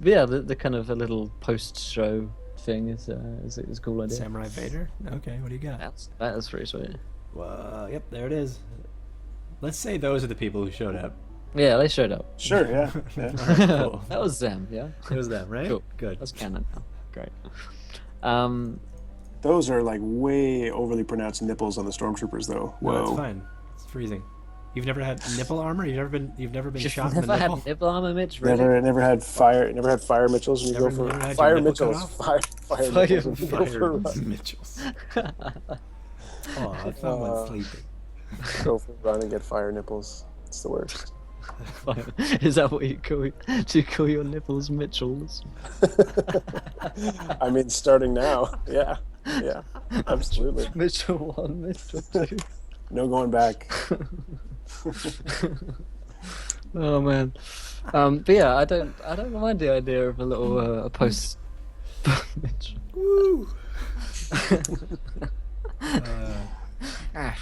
But yeah, the kind of a little post-show thing is a cool idea. Samurai Vader. Okay, what do you got? That's pretty sweet. Well, yep, there it is. Let's say those are the people who showed up. Yeah, they showed up. Sure, yeah. Cool. That was them. Yeah, It was them, right? cool. Good. That's canon now. Great. Those are like way overly pronounced nipples on the stormtroopers, though. No, Whoa. it's fine. It's freezing. You've never had nipple armor? You've never been shot in the Never nipple? had nipple armor, Mitch. Really? Never had fire Mitchells when you Never- go never for had your fire nipple cut Mitchells. off? Fire Fire- Mitchells when you go for a Fire run. Mitchells. Oh, someone's sleeping. Go for a run and get fire nipples. It's the worst. Is that what you call? Do you call your nipples Mitchells? I mean, starting now. Yeah, absolutely. Mitchell 1, Mitchell 2. No going back. Oh man. But yeah, I don't mind the idea of a little a post. Mitchell. Woo!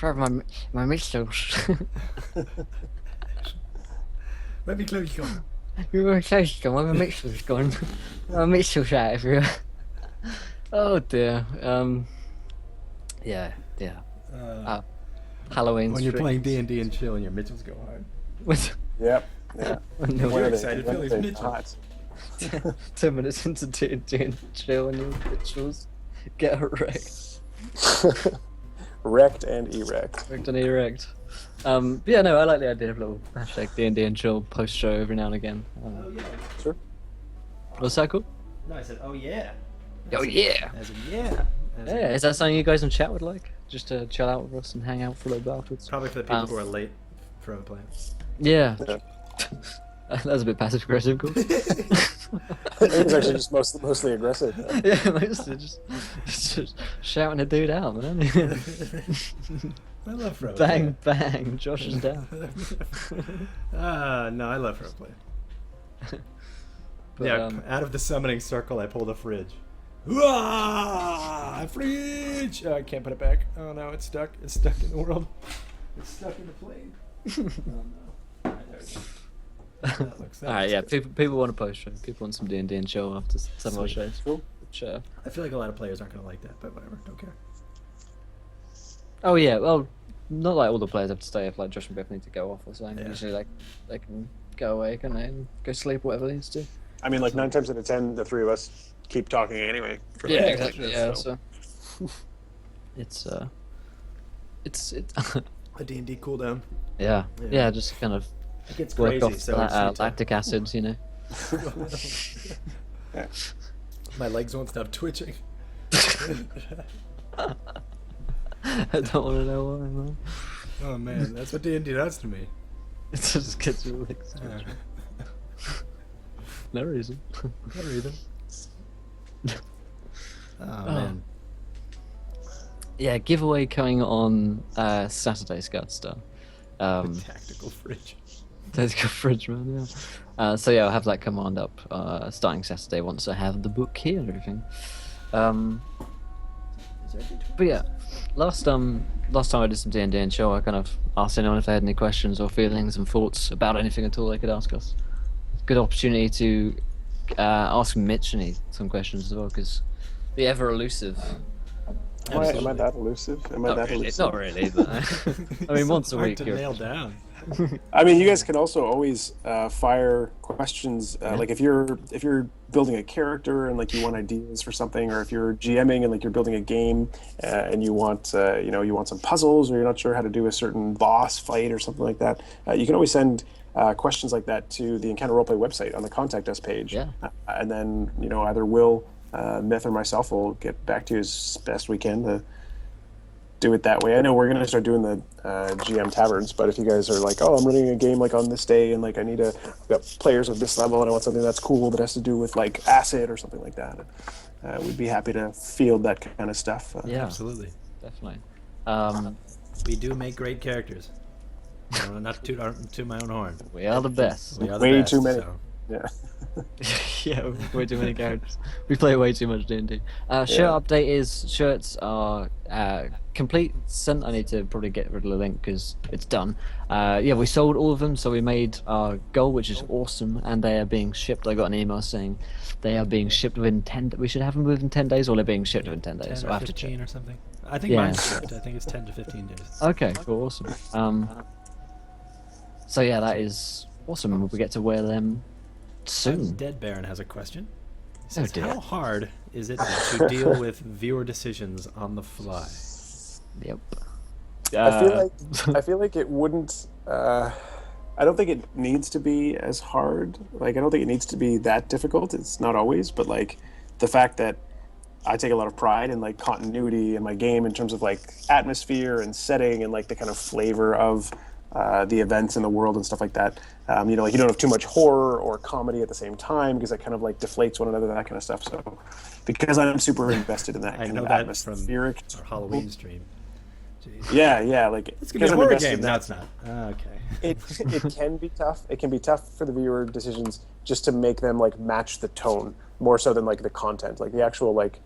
Sorry, my Mitchells. Let me close your. You were close to my Mitchell's gone. My Mitchell's out everywhere. Oh dear. Yeah. Halloween. When you're streak. playing D&D and chill and your Mitchells go hard. Yep. Yeah. No, When are they- excited, when are Philly's they Mitchell. hot? 10 minutes into D&D and chill and your Mitchells get wrecked. Wrecked and erect. Wrecked and erect. But yeah, no, I like the idea of a little hashtag D&D and chill post show every now and again. Oh yeah. Sure. What's that called? No, I said, oh yeah. Oh yeah. As in, yeah. As in- Yeah, is that something you guys in chat would like? Just to chill out with us and hang out for a little bit afterwards? Probably for the people who are late for the plan. Yeah. Yeah. That was a bit passive aggressive, cool. It was actually just mostly aggressive. Yeah, mostly just shouting a dude out, man. I love Fro. Bang, bang, Josh is down. No, I love Fro play. But, Yeah, out of the summoning circle, I pull the fridge. Ah, fridge! Oh, I can't put it back. Oh no, it's stuck. It's stuck in the world. It's stuck in the plane. Oh no. Alright, there we go. That looks Alright, yeah, people want a post show. People want some D&D and chill after some of our Sweet. shows. Cool. Which, I feel like a lot of players aren't gonna like that, but whatever. Don't care. oh yeah, well, not like all the players have to stay if like Josh and Beth need to go off or something. Yeah. Usually like they can go away, can they, and go sleep, whatever they need to do. I mean, like 9 times out of 10, the three of us keep talking anyway. For Yeah, like exactly. 10 Yeah, minutes, so it's A D&D cooldown. yeah, Yeah. yeah, just kind of It gets work crazy, off so that, it's need to- lactic acids, you know. Yeah. My legs won't stop twitching. I don't want to know why, man. Oh man, that's what D&D does to me. It just gets really Yeah. no reason. No reason. Oh man. Yeah, giveaway coming on Saturday, Scotstar. Tactical fridge. There's a fridge, man. Yeah. So yeah, I'll have that command up starting Saturday once I have the book here and everything. But yeah, last time I did some D&D and show, I kind of asked anyone if they had any questions or feelings and thoughts about anything at all they could ask us. Good opportunity to ask Mitch some questions as well, because the ever elusive. Am I that elusive? Am I that elusive? Not really, but I mean, once a Hard week. to you're- nail down. I mean, you guys can also always fire questions. Like if you're building a character and like you want ideas for something, or if you're GMing and like you're building a game and you want you want some puzzles, or you're not sure how to do a certain boss fight or something like that, you can always send questions like that to the Encounter Roleplay website on the Contact Us page. Yeah. And then either Will, Myth, or myself will get back to you as best we can to do it that way. I know we're going to start doing the GM taverns, but if you guys are like, oh, I'm running a game like on this day and like I've got players of this level and I want something that's cool that has to do with like acid or something like that, we'd be happy to field that kind of stuff. Yeah, Absolutely. definitely. We do make great characters. Not to my own horn. We are the best. We are the Way best, too many. so- Yeah. Yeah, way too many characters. We play way too much D&D. Shirt update is shirts are complete. Sent. I need to probably get rid of the link because it's done. Yeah, we sold all of them, so we made our goal, which is awesome, and they are being shipped. I got an email saying they are being shipped within 10. We should have them within 10 days, or they're being shipped within 10 days. 10 So or I have to 15 check. or something. I think Yeah. mine's shipped. I think it's 10 to 15 days. Okay, cool, awesome. So yeah, that is awesome, and we get to wear them soon. Dead Baron has a question. He Oh, says, dear. how hard is it to deal with viewer decisions on the fly? Yep. I feel Uh, like I feel like it wouldn't. I don't think it needs to be as hard. Like I don't think it needs to be that difficult. It's not always, but like the fact that I take a lot of pride in like continuity in my game in terms of like atmosphere and setting and like the kind of flavor of the events in the world and stuff like that. Like you don't have too much horror or comedy at the same time because it kind of like deflates one another, that kind of stuff. So because I'm super invested in that I kind know of that from atmospheric, our Halloween stream. Jeez. yeah, like It's gonna be because a I'm horror invested game. in No, that, it's not. Okay. it can be tough. It can be tough for the viewer decisions just to make them like match the tone more so than like the content. Like the actual like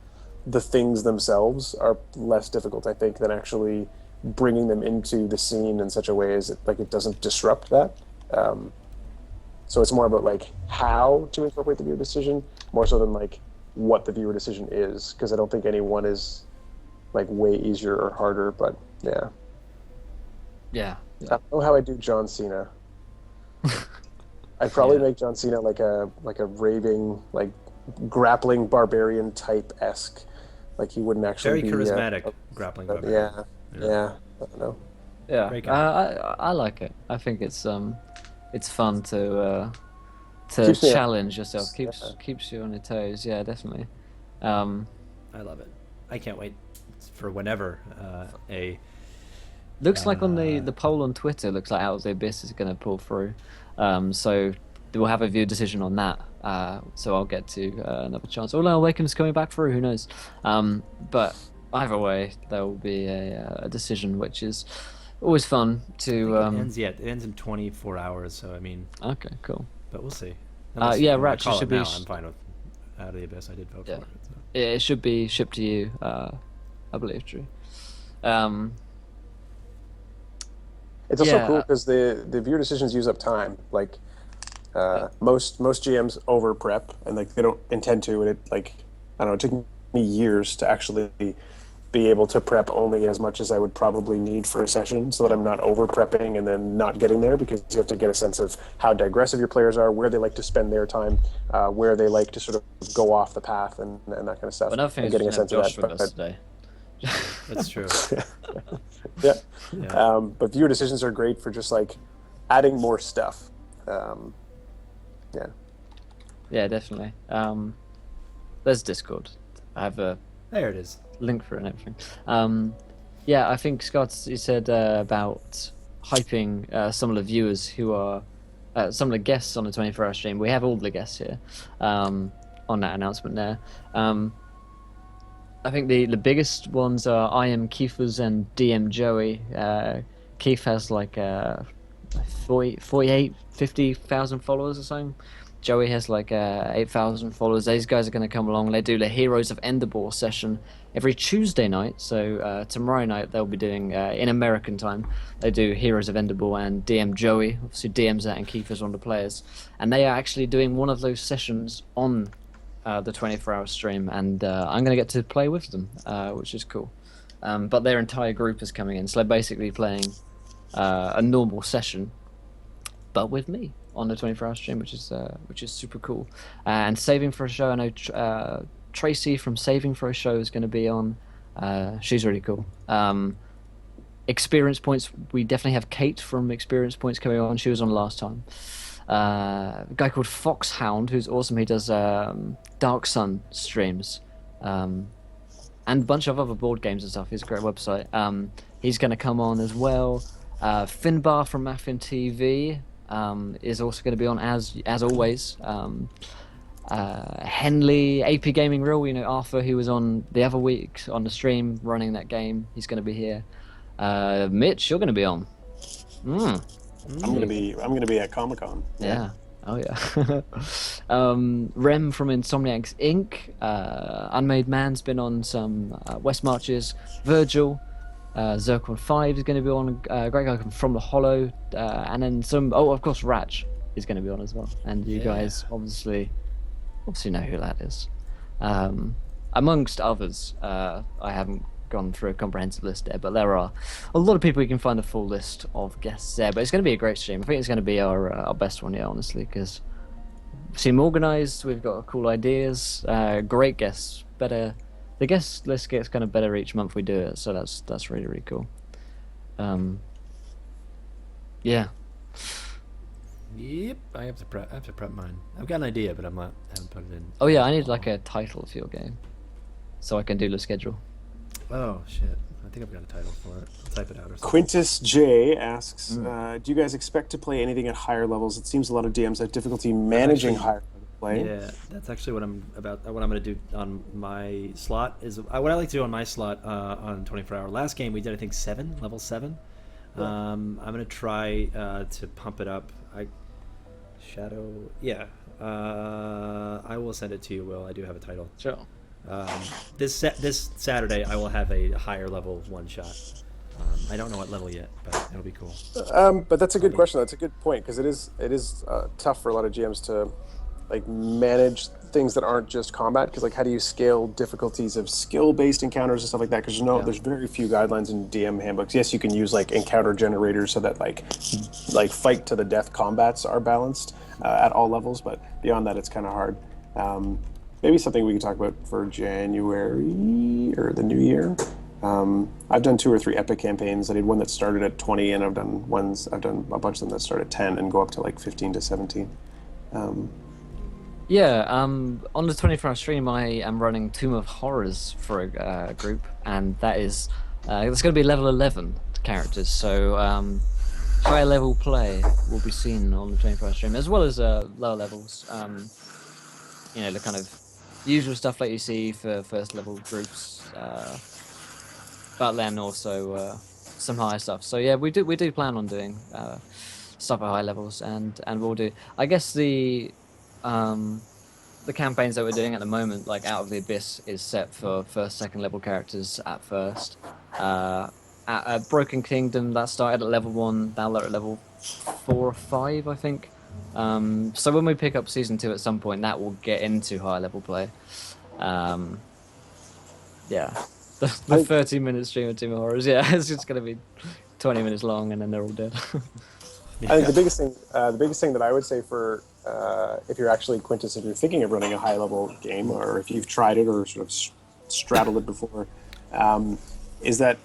the things themselves are less difficult, I think, than actually bringing them into the scene in such a way as it doesn't disrupt that. Um, so it's more about like how to incorporate the viewer decision more so than like what the viewer decision is, because I don't think any one is like way easier or harder. But yeah, yeah. I don't know how I do John Cena. I'd probably make John Cena like a raving, like grappling barbarian type esque. Like he wouldn't actually Very be charismatic grappling barbarian. yeah. I don't know. Yeah, Great guy. I like it. I think it's fun to Keeps me challenge yourself. yeah. Keeps you on your toes. Yeah, definitely. Um, I love it. I can't wait for whenever a looks like on the poll on Twitter, looks like Out of the Abyss is going to pull through. So we'll have a view decision on that. So I'll get to another chance. Although Awaken's coming back through, who knows? But either way, there will be a decision, which is always fun to. it ends yet. It ends in 24 hours. So I mean, Okay, cool. but we'll see. Yeah, I Ratchet call it should be now. I'm fine with Out of the Abyss. I did vote Yeah. for it. So. It should be shipped to you, I believe, Drew. It's also Yeah. cool because the viewer decisions use up time. Like most GMs over prep and like they don't intend to, and it like I don't know. It took me years to actually be able to prep only as much as I would probably need for a session, so that I'm not over prepping and then not getting there, because you have to get a sense of how digressive your players are, where they like to spend their time, where they like to sort of go off the path and that kind of stuff. Another thing and is getting a sense of Josh that. with us today. That's true. Yeah. Yeah. But viewer decisions are great for just like adding more stuff. Yeah. Yeah, definitely. There's Discord. I have a There it is. link for it and everything. Yeah, I think Scott, you said about hyping some of the viewers who are some of the guests on the 24-hour stream. We have all the guests here on that announcement there. I think the biggest ones are I Am Keithers and DM Joey. Keith has like 48, 50,000 followers or something. Joey has like 8,000 followers. These guys are going to come along. They do the Heroes of Enderbor session every Tuesday night. So tomorrow night they'll be doing, in American time, they do Heroes of Enderbor and DM Joey. Obviously DM's that and Keith is one of the players. And they are actually doing one of those sessions on the 24-hour stream. And I'm going to get to play with them, which is cool. But their entire group is coming in. So they're basically playing a normal session, but with me on the 24-hour stream, which is super cool. And Saving for a Show, I know Tracy from Saving for a Show is going to be on. She's really cool. Experience Points, we definitely have Kate from Experience Points coming on. She was on last time. A guy called Foxhound, who's awesome. He does Dark Sun streams. And a bunch of other board games and stuff. He's a great website. He's going to come on as well. Finbar from Maffin TV is also going to be on as always. Henley, AP Gaming Real, Arthur, who was on the other week on the stream running that game. He's going to be here. Mitch, you're going to be on. I'm gonna be at Comic-Con. Yeah. Oh yeah. Rem from Insomniacs Inc. Unmade Man's been on some West Marches. Virgil, Zircon 5 is going to be on. Great guy from the Hollow, and then some. Oh, of course, Ratch is going to be on as well. And you guys obviously know who that is. Amongst others, I haven't gone through a comprehensive list there, but there are a lot of people. You can find a full list of guests there, but it's going to be a great stream. I think it's going to be our best one, honestly, because we seem organized, we've got cool ideas, great guests. The guest list gets kind of better each month we do it, so that's really, really cool. Yeah. Yep, I have to prep mine. I've got an idea, but I haven't put it in. Oh yeah, I need like a title for your game, so I can do the schedule. Oh shit! I think I've got a title for it. I'll type it out or something. Quintus J asks, do you guys expect to play anything at higher levels? It seems a lot of DMs have difficulty managing higher level play. Yeah, that's actually what I'm about. What I'm going to do on my slot is what I like to do on my slot on 24 hour. Last game we did I think level 7. Yeah. I'm going to try to pump it up. Shadow, yeah. I will send it to you, Will. I do have a title. Sure. This Saturday I will have a higher level one shot. I don't know what level yet, but it'll be cool. But that's a good question. That's a good point, because it is tough for a lot of GMs to like manage things that aren't just combat. Because like, how do you scale difficulties of skill-based encounters and stuff like that? Because there's very few guidelines in DM handbooks. Yes, you can use like encounter generators so that like fight to the death combats are balanced at all levels. But beyond that, it's kind of hard. Maybe something we could talk about for January or the new year. I've done 2 or 3 epic campaigns. I did one that started at 20, and I've done a bunch of them that start at 10 and go up to like 15 to 17. On the 24-hour stream, I am running Tomb of Horrors for a group, and that is it's going to be level 11 characters. So higher level play will be seen on the 24-hour stream, as well as lower levels. The kind of usual stuff like you see for first level groups, but then also some higher stuff. So yeah, we do plan on doing stuff at high levels, and we'll do. I guess the campaigns that we're doing at the moment, like Out of the Abyss, is set for first, second level characters at first. At Broken Kingdom, that started at level 1, now they're at level 4 or 5, I think. So when we pick up season 2 at some point, that will get into higher level play. The 30-minute stream of Team of Horrors, it's just going to be 20 minutes long, and then they're all dead. I think the biggest thing that I would say for if you're actually Quintus, if you're thinking of running a high level game, or if you've tried it or sort of straddled it before, is that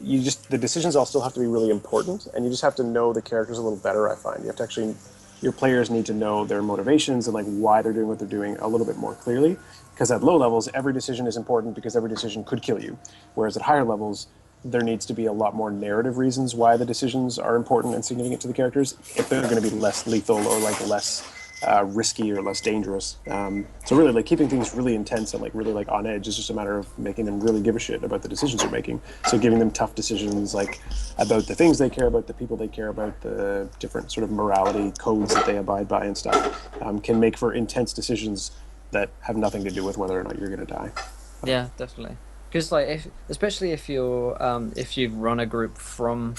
the decisions all still have to be really important, and you just have to know the characters a little better. I find you have to actually, your players need to know their motivations and like why they're doing what they're doing a little bit more clearly. Because at low levels, every decision is important because every decision could kill you, whereas at higher levels, there needs to be a lot more narrative reasons why the decisions are important and significant to the characters if they're going to be less lethal or like less risky or less dangerous. So really, like keeping things really intense and like really like on edge is just a matter of making them really give a shit about the decisions they're making. So giving them tough decisions like about the things they care about, the people they care about, the different sort of morality codes that they abide by and stuff can make for intense decisions that have nothing to do with whether or not you're going to die. Yeah, definitely. Because especially if you've run a group from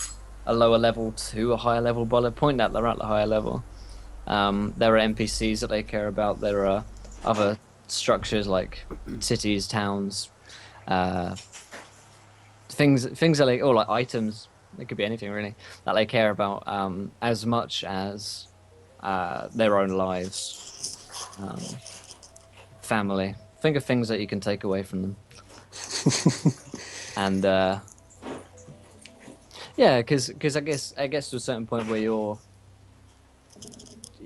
a lower level to a higher level, by the point that they're at the higher level, there are NPCs that they care about. There are other structures like cities, towns, things that like items. It could be anything really that they care about as much as their own lives, family. Think of things that you can take away from them. And because I guess to a certain point where you're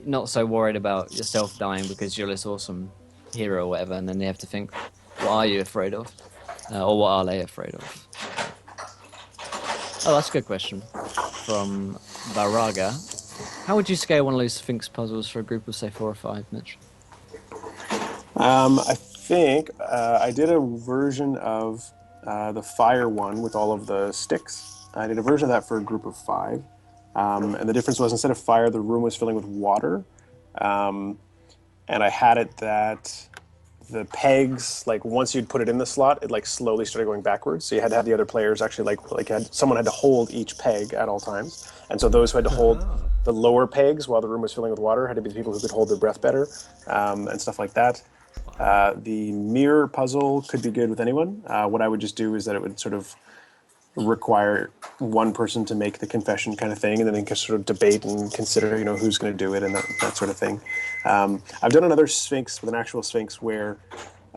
not so worried about yourself dying because you're this awesome hero or whatever, and then you have to think, what are you afraid of, or what are they afraid of? Oh, that's a good question from Baraga. How would you scale one of those Sphinx puzzles for a group of say 4 or 5, Mitch? I think I did a version of the fire one with all of the sticks. I did a version of that for a group of 5. And the difference was instead of fire, the room was filling with water. And I had it that the pegs, like once you'd put it in the slot, it like slowly started going backwards. So you had to have the other players actually someone had to hold each peg at all times. And so those who had to hold the lower pegs while the room was filling with water had to be the people who could hold their breath better, and stuff like that. The mirror puzzle could be good with anyone. What I would just do is that it would sort of require one person to make the confession kind of thing, and then they can sort of debate and consider, who's going to do it and that sort of thing. I've done another Sphinx with an actual Sphinx where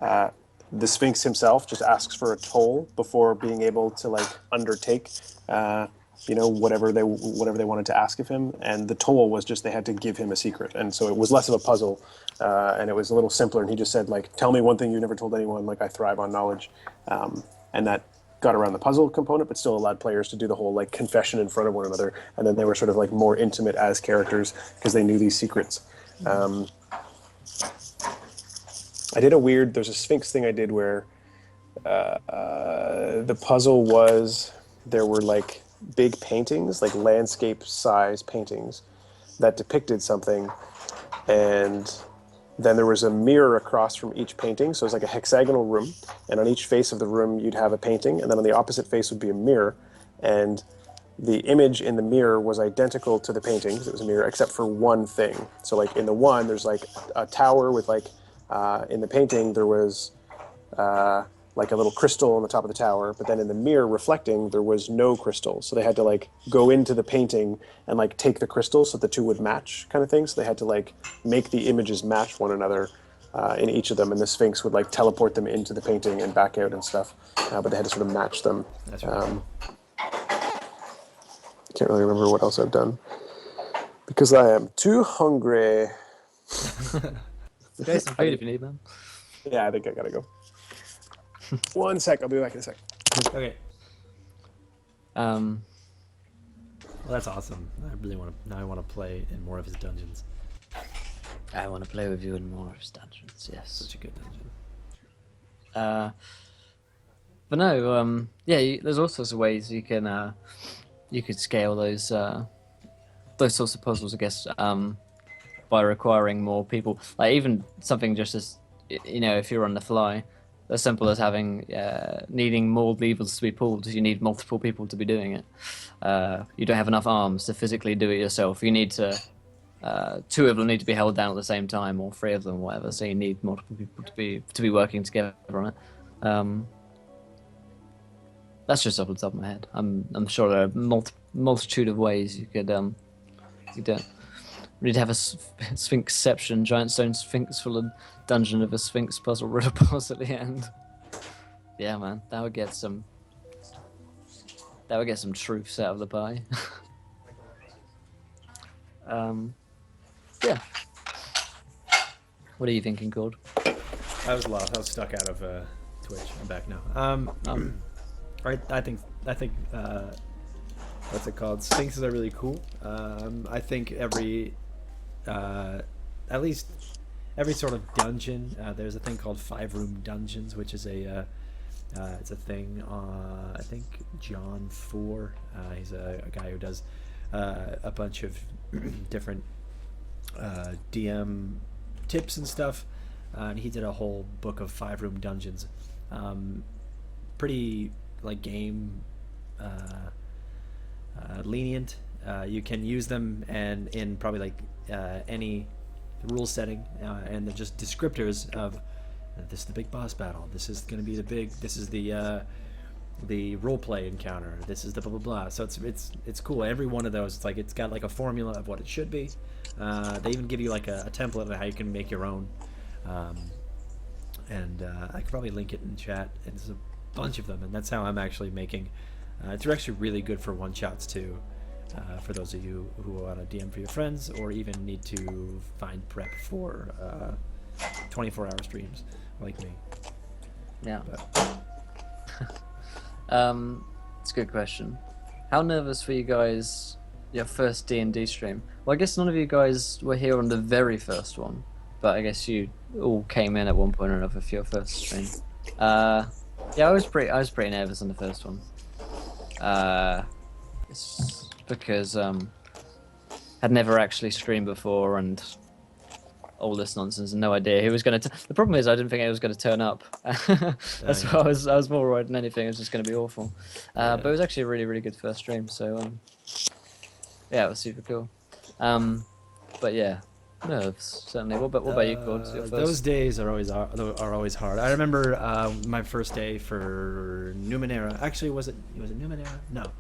the Sphinx himself just asks for a toll before being able to like undertake whatever they wanted to ask of him, and the toll was just they had to give him a secret, and so it was less of a puzzle, and it was a little simpler. And he just said, like, tell me one thing you never told anyone. Like, I thrive on knowledge, and that got around the puzzle component, but still allowed players to do the whole like confession in front of one another, and then they were sort of like more intimate as characters because they knew these secrets. I did there's a Sphinx thing I did where the puzzle was there were like big paintings, like landscape size paintings that depicted something, and then there was a mirror across from each painting. So it was like a hexagonal room, and on each face of the room you'd have a painting, and then on the opposite face would be a mirror, and the image in the mirror was identical to the painting because it was a mirror, except for one thing. So like in the one, there's like a tower with like, in the painting there was like a little crystal on the top of the tower, but then in the mirror reflecting, there was no crystal. So they had to like go into the painting and like take the crystal so the two would match kind of thing. So they had to like make the images match one another in each of them, and the Sphinx would like teleport them into the painting and back out and stuff. But they had to sort of match them. That's right. Can't really remember what else I've done because I am too hungry. There's some food if you need, man. Yeah, I think I gotta go. One sec, I'll be back in a sec. Okay. Um, Well, that's awesome. I really want to. Now I want to play in more of his dungeons. I want to play with you in more of his dungeons. Yes. Such a good dungeon. But no, yeah. There's all sorts of ways you can you could scale those sorts of puzzles, I guess, by requiring more people. Like even something just as if you're on the fly, as simple as having needing more levers to be pulled. You need multiple people to be doing it. You don't have enough arms to physically do it yourself. You need to two of them need to be held down at the same time, or three of them, whatever. So you need multiple people to be working together on it. That's just off the top of my head. I'm sure there are multitude of ways you could do it. We need to have a Sphinxception, giant stone Sphinx full of dungeon of a Sphinx puzzle riddle boss at the end. Yeah, man, that would get some truths out of the pie. Yeah. What are you thinking, Cord? I was lost. I was stuck out of Twitch. I'm back now. Right. I think. What's it called? Sphinxes are really cool. I think at least every sort of dungeon. There's a thing called 5-room dungeons, which is it's a thing. I think John 4. He's a guy who does a bunch of different DM tips and stuff. And he did a whole book of 5-room dungeons. Pretty like game lenient. You can use them and in probably like any rule setting, and they're just descriptors of this is the big boss battle. This is going to be this is the role play encounter. This is the blah blah blah. So it's cool. Every one of those, it's got like a formula of what it should be. They even give you like a template of how you can make your own. And I could probably link it in chat. And there's a bunch of them, and that's how I'm actually making. It's actually really good for one shots too. For those of you who want to DM for your friends, or even need to find prep for 24-hour streams like me. Yeah. It's a good question. How nervous were you guys your first D&D stream? Well, I guess none of you guys were here on the very first one, but I guess you all came in at one point or another for your first stream. Yeah, I was pretty nervous on the first one. It's because I'd never actually streamed before and all this nonsense and no idea who was going to. The problem is I didn't think it was going to turn up. That's why I was more worried than anything. It was just going to be awful. But it was actually a really good first stream. So yeah, it was super cool. But yeah, nerves certainly. What about you, Claude? Those days are always hard. I remember my first day for Numenera. Actually, was it Numenera? No.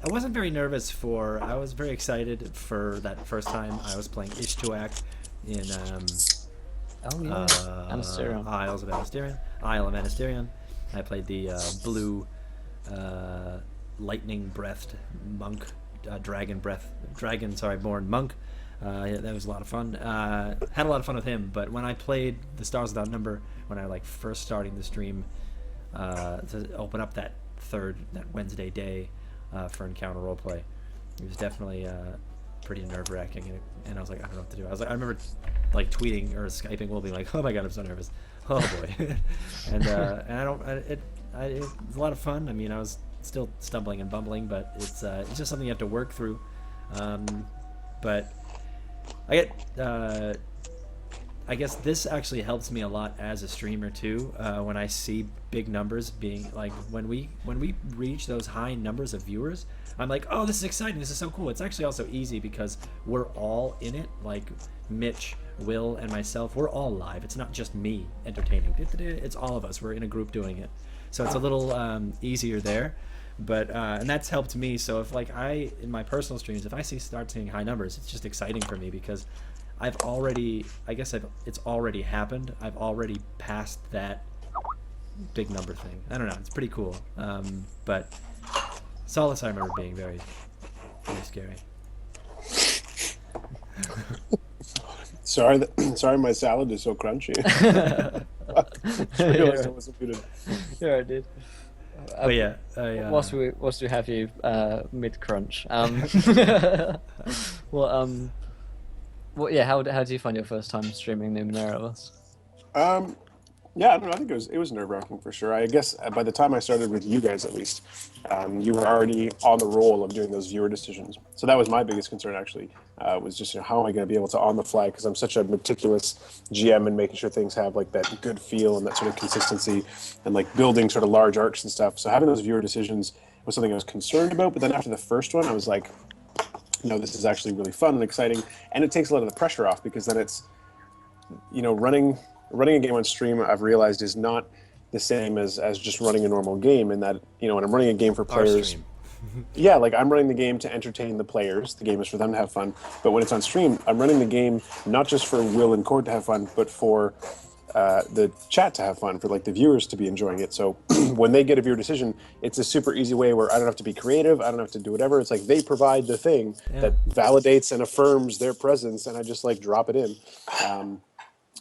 I wasn't very nervous I was very excited for that first time I was playing Ishtuak in Anasterion. Isle of Anasterion. I played the blue lightning breathed monk, born monk. Yeah, that was a lot of fun. Had a lot of fun with him. But when I played the Stars Without Number, when I like first starting the stream to open up that Wednesday day for Encounter Roleplay, it was definitely pretty nerve wracking. And I was like, I don't know what to do. I remember like tweeting or Skyping Will being like, oh my god, I'm so nervous. Oh boy. and it was a lot of fun. I mean, I was still stumbling and bumbling, but it's just something you have to work through. But I guess this actually helps me a lot as a streamer too. When I see big numbers being like when we reach those high numbers of viewers, I'm like, oh, this is exciting. This is so cool. It's actually also easy because we're all in it. Like Mitch, Will, and myself, we're all live. It's not just me entertaining. It's all of us. We're in a group doing it, so it's a little easier there. But and that's helped me. So if like in my personal streams, if I start seeing high numbers, it's just exciting for me because it's already happened. I've already passed that big number thing. I don't know. It's pretty cool. But Solace, I remember being very, very scary. Sorry, my salad is so crunchy. I just realized I wasn't muted. Yeah, I did. But yeah, whilst we have you mid crunch, how do you find your first time streaming Numenera? Yeah, I don't know. I think it was nerve-wracking for sure. I guess by the time I started with you guys, at least, you were already on the roll of doing those viewer decisions. So that was my biggest concern, actually, was just how am I going to be able to on the fly, because I'm such a meticulous GM and making sure things have like that good feel and that sort of consistency and like building sort of large arcs and stuff. So having those viewer decisions was something I was concerned about. But then after the first one, I was like, no, this is actually really fun and exciting, and it takes a lot of the pressure off because then it's, running a game on stream, I've realized, is not the same as just running a normal game, in that, when I'm running a game for players, yeah, like I'm running the game to entertain the players. The game is for them to have fun. But when it's on stream, I'm running the game not just for Will and Cord to have fun, but for the chat to have fun, for like the viewers to be enjoying it. So when they get a viewer decision, it's a super easy way where I don't have to be creative, I don't have to do whatever. It's like they provide the thing that validates and affirms their presence, and I just like drop it in.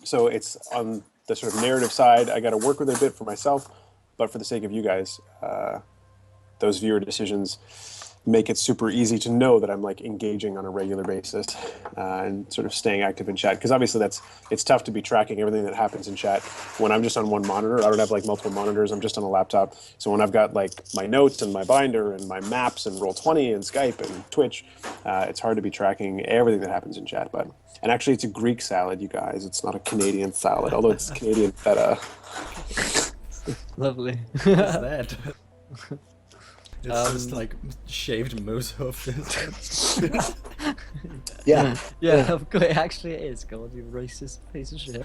So it's on the sort of narrative side, I got to work with it a bit for myself, but for the sake of you guys, those viewer decisions make it super easy to know that I'm like engaging on a regular basis and sort of staying active in chat. Because obviously it's tough to be tracking everything that happens in chat when I'm just on one monitor. I don't have like multiple monitors. I'm just on a laptop. So when I've got like my notes and my binder and my maps and Roll20 and Skype and Twitch, it's hard to be tracking everything that happens in chat. And actually, it's a Greek salad, you guys. It's not a Canadian salad, although it's Canadian feta. Lovely. What's that? It's just like shaved moose hoof. Yeah. Yeah, of course, actually it is. God, you racist piece of shit.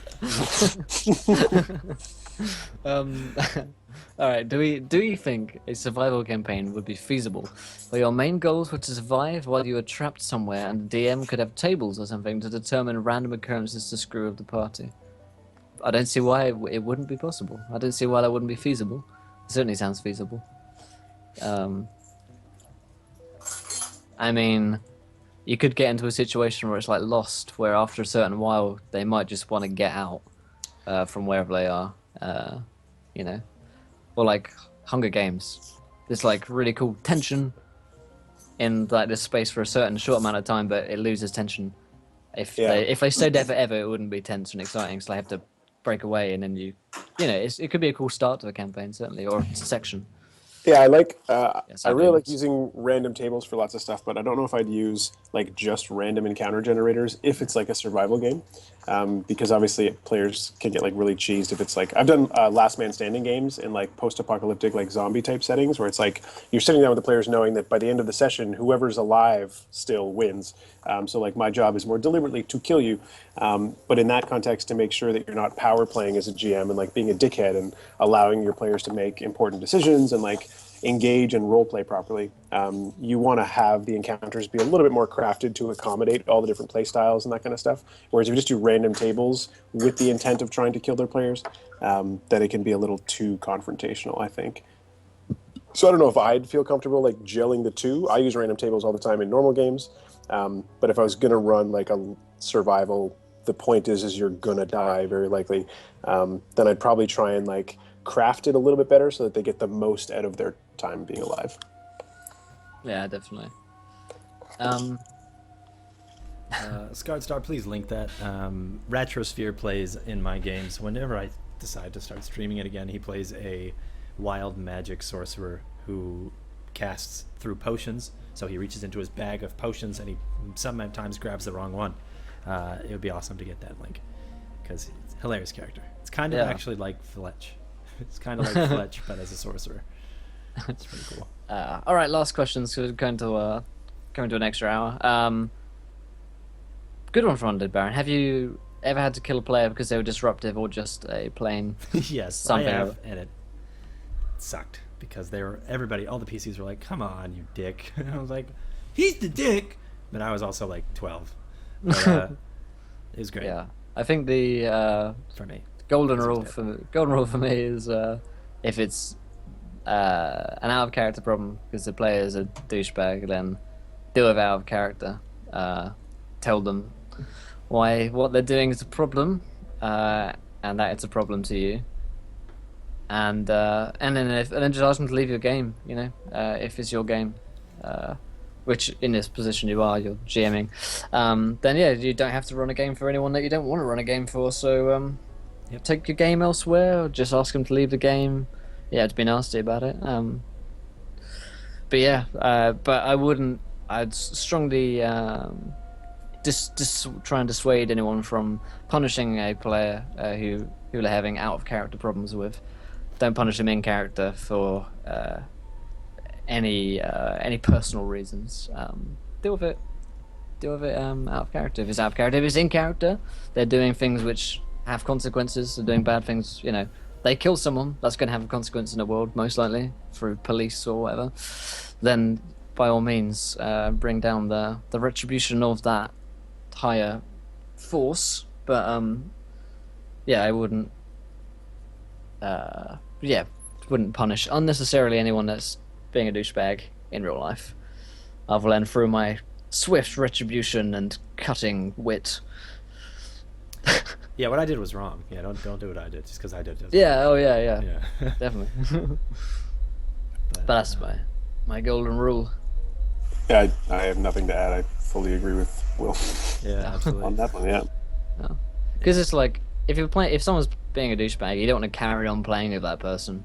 Alright, do you think a survival campaign would be feasible, where your main goals were to survive while you were trapped somewhere and the DM could have tables or something to determine random occurrences to screw up the party? I don't see why it wouldn't be possible. I don't see why that wouldn't be feasible. It certainly sounds feasible. I mean, you could get into a situation where it's like Lost, where after a certain while they might just want to get out from wherever they are, or like Hunger Games. There's like really cool tension in like this space for a certain short amount of time, but it loses tension. If they stayed there forever, it wouldn't be tense and exciting. So they have to break away, and then it could be a cool start to a campaign, certainly, or a section. Yeah, I really like using random tables for lots of stuff, but I don't know if I'd use like just random encounter generators if it's like a survival game, because obviously players can get like really cheesed if it's like, I've done last man standing games in like post-apocalyptic like zombie type settings where it's like you're sitting down with the players knowing that by the end of the session whoever's alive still wins. So like my job is more deliberately to kill you, but in that context to make sure that you're not power playing as a GM and like being a dickhead and allowing your players to make important decisions and like engage and role play properly. You want to have the encounters be a little bit more crafted to accommodate all the different play styles and that kind of stuff. Whereas if you just do random tables with the intent of trying to kill their players, then it can be a little too confrontational, I think. So I don't know if I'd feel comfortable like gelling the two. I use random tables all the time in normal games, but if I was gonna run like a survival, the point is you're gonna die very likely. Then I'd probably try and like craft it a little bit better so that they get the most out of their time being alive. Yeah, definitely. Scarred Star, please link that. Retrosphere plays in my games. Whenever I decide to start streaming it again, he plays a wild magic sorcerer who casts through potions. So he reaches into his bag of potions and he sometimes grabs the wrong one. It would be awesome to get that link because it's a hilarious character. It's kind of actually like Fletch. It's kind of like Fletch, but as a sorcerer. It's pretty cool. All right, last question. So we're going to an extra hour. Good one from Undead Baron. Have you ever had to kill a player because they were disruptive or just a plain Yes, something? I have, and it sucked because everybody, all the PCs were like, "Come on, you dick!" And I was like, "He's the dick," but I was also like 12. But, it was great. Yeah, I think the For me, golden rule for me is if it's an out of character problem because the player is a douchebag, then deal with out of character. Tell them why what they're doing is a problem, and that it's a problem to you. And then just ask them to leave your game. You know, if it's your game, which in this position you're GMing. Then yeah, you don't have to run a game for anyone that you don't want to run a game for. So take your game elsewhere, or just ask them to leave the game. Yeah, to be nasty about it. But yeah, but I wouldn't. I'd strongly just try and dissuade anyone from punishing a player who they're having out of character problems with. Don't punish them in character for any personal reasons. Deal with it. Out of character. If it's out of character, if it's in character, they're doing things which have consequences. They're doing bad things. You know, they kill someone. That's going to have a consequence in the world, most likely through police or whatever. Then, by all means, bring down the retribution of that higher force. But I wouldn't. Wouldn't punish unnecessarily anyone that's being a douchebag in real life, other than through my swift retribution and cutting wit. Yeah, what I did was wrong. Yeah, don't do what I did just because I did it. Yeah, definitely. But that's my golden rule. Yeah, I have nothing to add. I fully agree with Will Yeah, absolutely. on that one. Yeah. Because it's like if someone's being a douchebag, you don't want to carry on playing with that person.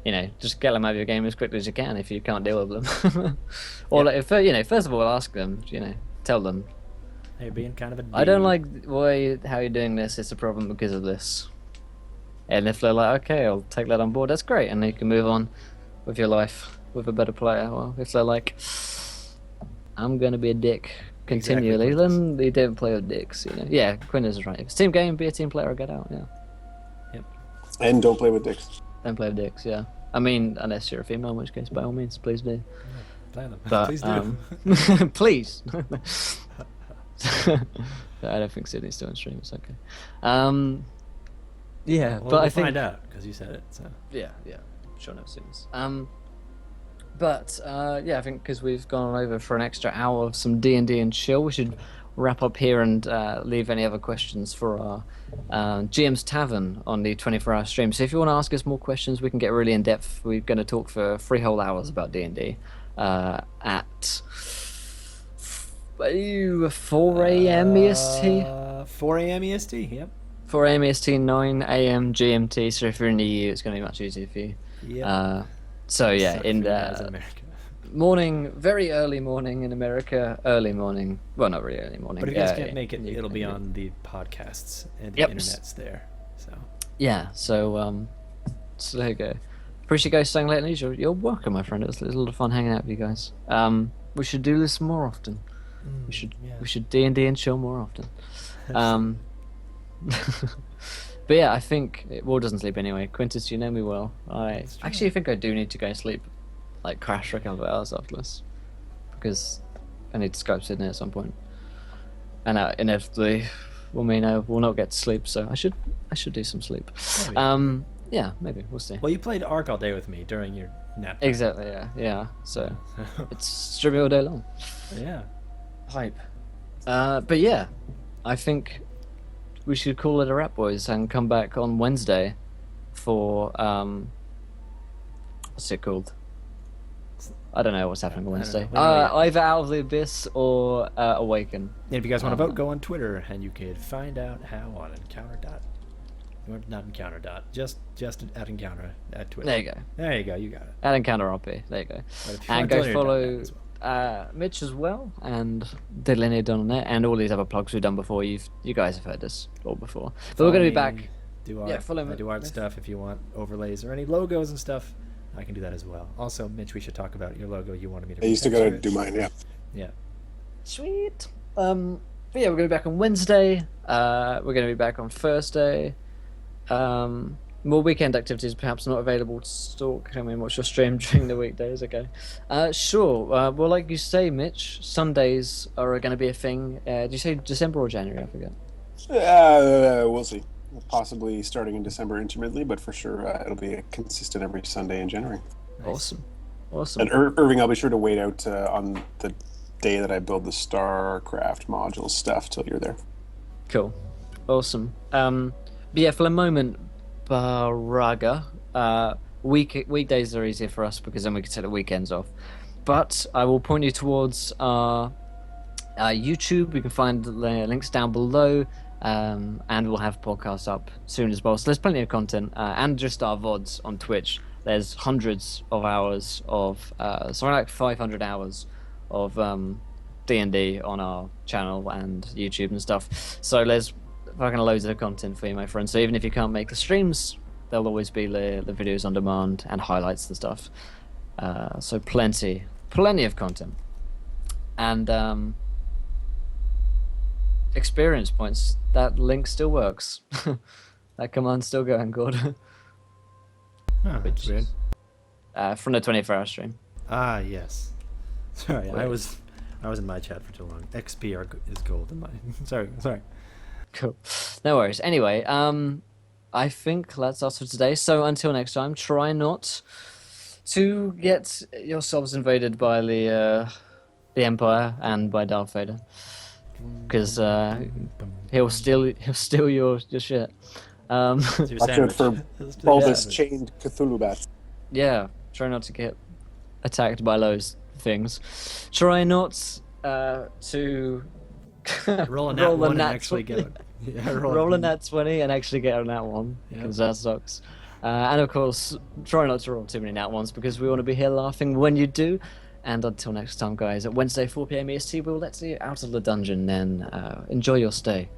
You know, just get them out of your game as quickly as you can if you can't deal with them. Or like, first of all, ask them. Tell them. Hey, being kind of a I don't like how you're doing this. It's a problem because of this. And if they're like, okay, I'll take that on board. That's great, and then you can move on with your life with a better player. Well, if they're like, I'm gonna be a dick continually, Exactly. then they don't play with dicks. Yeah, Quinn is right. If it's a team game, be a team player or get out. Yeah, Yep. And don't play with dicks. don't play with dicks. Yeah, I mean, unless you're a female, in which case, by all means, please do. Play them. But, Please do. please. I don't think Sydney's still on stream. It's okay. Yeah, Well, but I we'll think find out because you said it. So yeah, sure, no students. But I think because we've gone over for an extra hour of some D&D and chill, we should wrap up here and leave any other questions for our GM's Tavern on the 24-hour stream. So if you want to ask us more questions, we can get really in depth. We're going to talk for 3 whole hours about D&D at 4 a.m. EST. 4 a.m. EST. Yep. 4 a.m. EST, 9 a.m. GMT. So if you're in the EU, it's going to be much easier for you. Yep. So yeah, Suck in for you guys the America. morning, very early morning in America, early morning. Well, not really early morning. But if you guys can't make it, in the it'll be UK. on the podcasts and the Yep. internet's there. So Yeah, so there you go. Appreciate you guys staying late and usual. You're welcome, my friend. It was a lot of fun hanging out with you guys. We should do this more often. We should D&D and chill more often. But yeah, I think Will doesn't sleep anyway. Quintus, you know me well. I actually think I do need to go sleep, like crash for a couple of hours after this, because I need to Skype Sydney at some point, and inevitably we'll not get to sleep. So I should do some sleep. Maybe. Yeah, maybe we'll see. Well, you played Ark all day with me during your nap time. Exactly. Yeah. So it's streaming all day long. Yeah. Hype. But yeah, I think we should call it a wrap, boys, and come back on Wednesday for what's it called? I don't know what's happening on Wednesday. know. Either Out of the Abyss or Awaken. And if you guys want to vote, go on Twitter, and you can find out how on Encounter dot, or not Encounter dot, just at Encounter at Twitter. There you go. There you go. You got it. At Encounter RP. There you go. But if you And want go dLinear, follow as well. Mitch as well, and dLinear on it, and all these other plugs we've done before. You guys have heard this all before. But we're going to be back. Do art. Yeah, follow I do art stuff. If you want overlays or any logos and stuff, I can do that as well. Also, Mitch, we should talk about your logo. You wanted me to. I used to go to do mine. Yeah. Yeah. Sweet. But yeah, we're going to be back on Wednesday. We're going to be back on Thursday. More weekend activities perhaps not available to stalk. I mean, watch your stream during the weekdays, okay? Sure. Well, like you say, Mitch, Sundays are going to be a thing. Did you say December or January? I forget. We'll see. Possibly starting in December intermittently, but for sure it'll be consistent every Sunday in January. Nice. Awesome. And Irving, I'll be sure to wait out on the day that I build the StarCraft module stuff till you're there. Cool. Awesome. But yeah, for the moment, Baraga. Weekdays are easier for us because then we can take the weekends off. But I will point you towards our YouTube. You can find the links down below. And we'll have podcasts up soon as well. So there's plenty of content, and just our VODs on Twitch. There's hundreds of hours of, something like 500 hours of D&D on our channel and YouTube and stuff. So there's fucking loads of content for you, my friend. So even if you can't make the streams, there'll always be the videos on demand and highlights and stuff. So plenty of content. And experience points, that link still works. That command's still going, Gord. Oh, that's weird. From the 24-hour stream. Ah, yes. Sorry, Wait. I was in my chat for too long. XP is gold in my. Sorry. Cool. No worries. Anyway, I think that's us for today. So until next time, try not to get yourselves invaded by the Empire and by Darth Vader, because he'll steal your shit. Watch out for bulbous chained Cthulhu bats. Yeah, try not to get attacked by those things. Try not to roll a nat 1 and actually get it. Yeah, roll a nat 20 and actually get a nat 1, because that sucks. And of course, try not to roll too many nat 1s, because we want to be here laughing when you do. And until next time, guys, at Wednesday 4 PM EST, we'll let you out of the dungeon and enjoy your stay.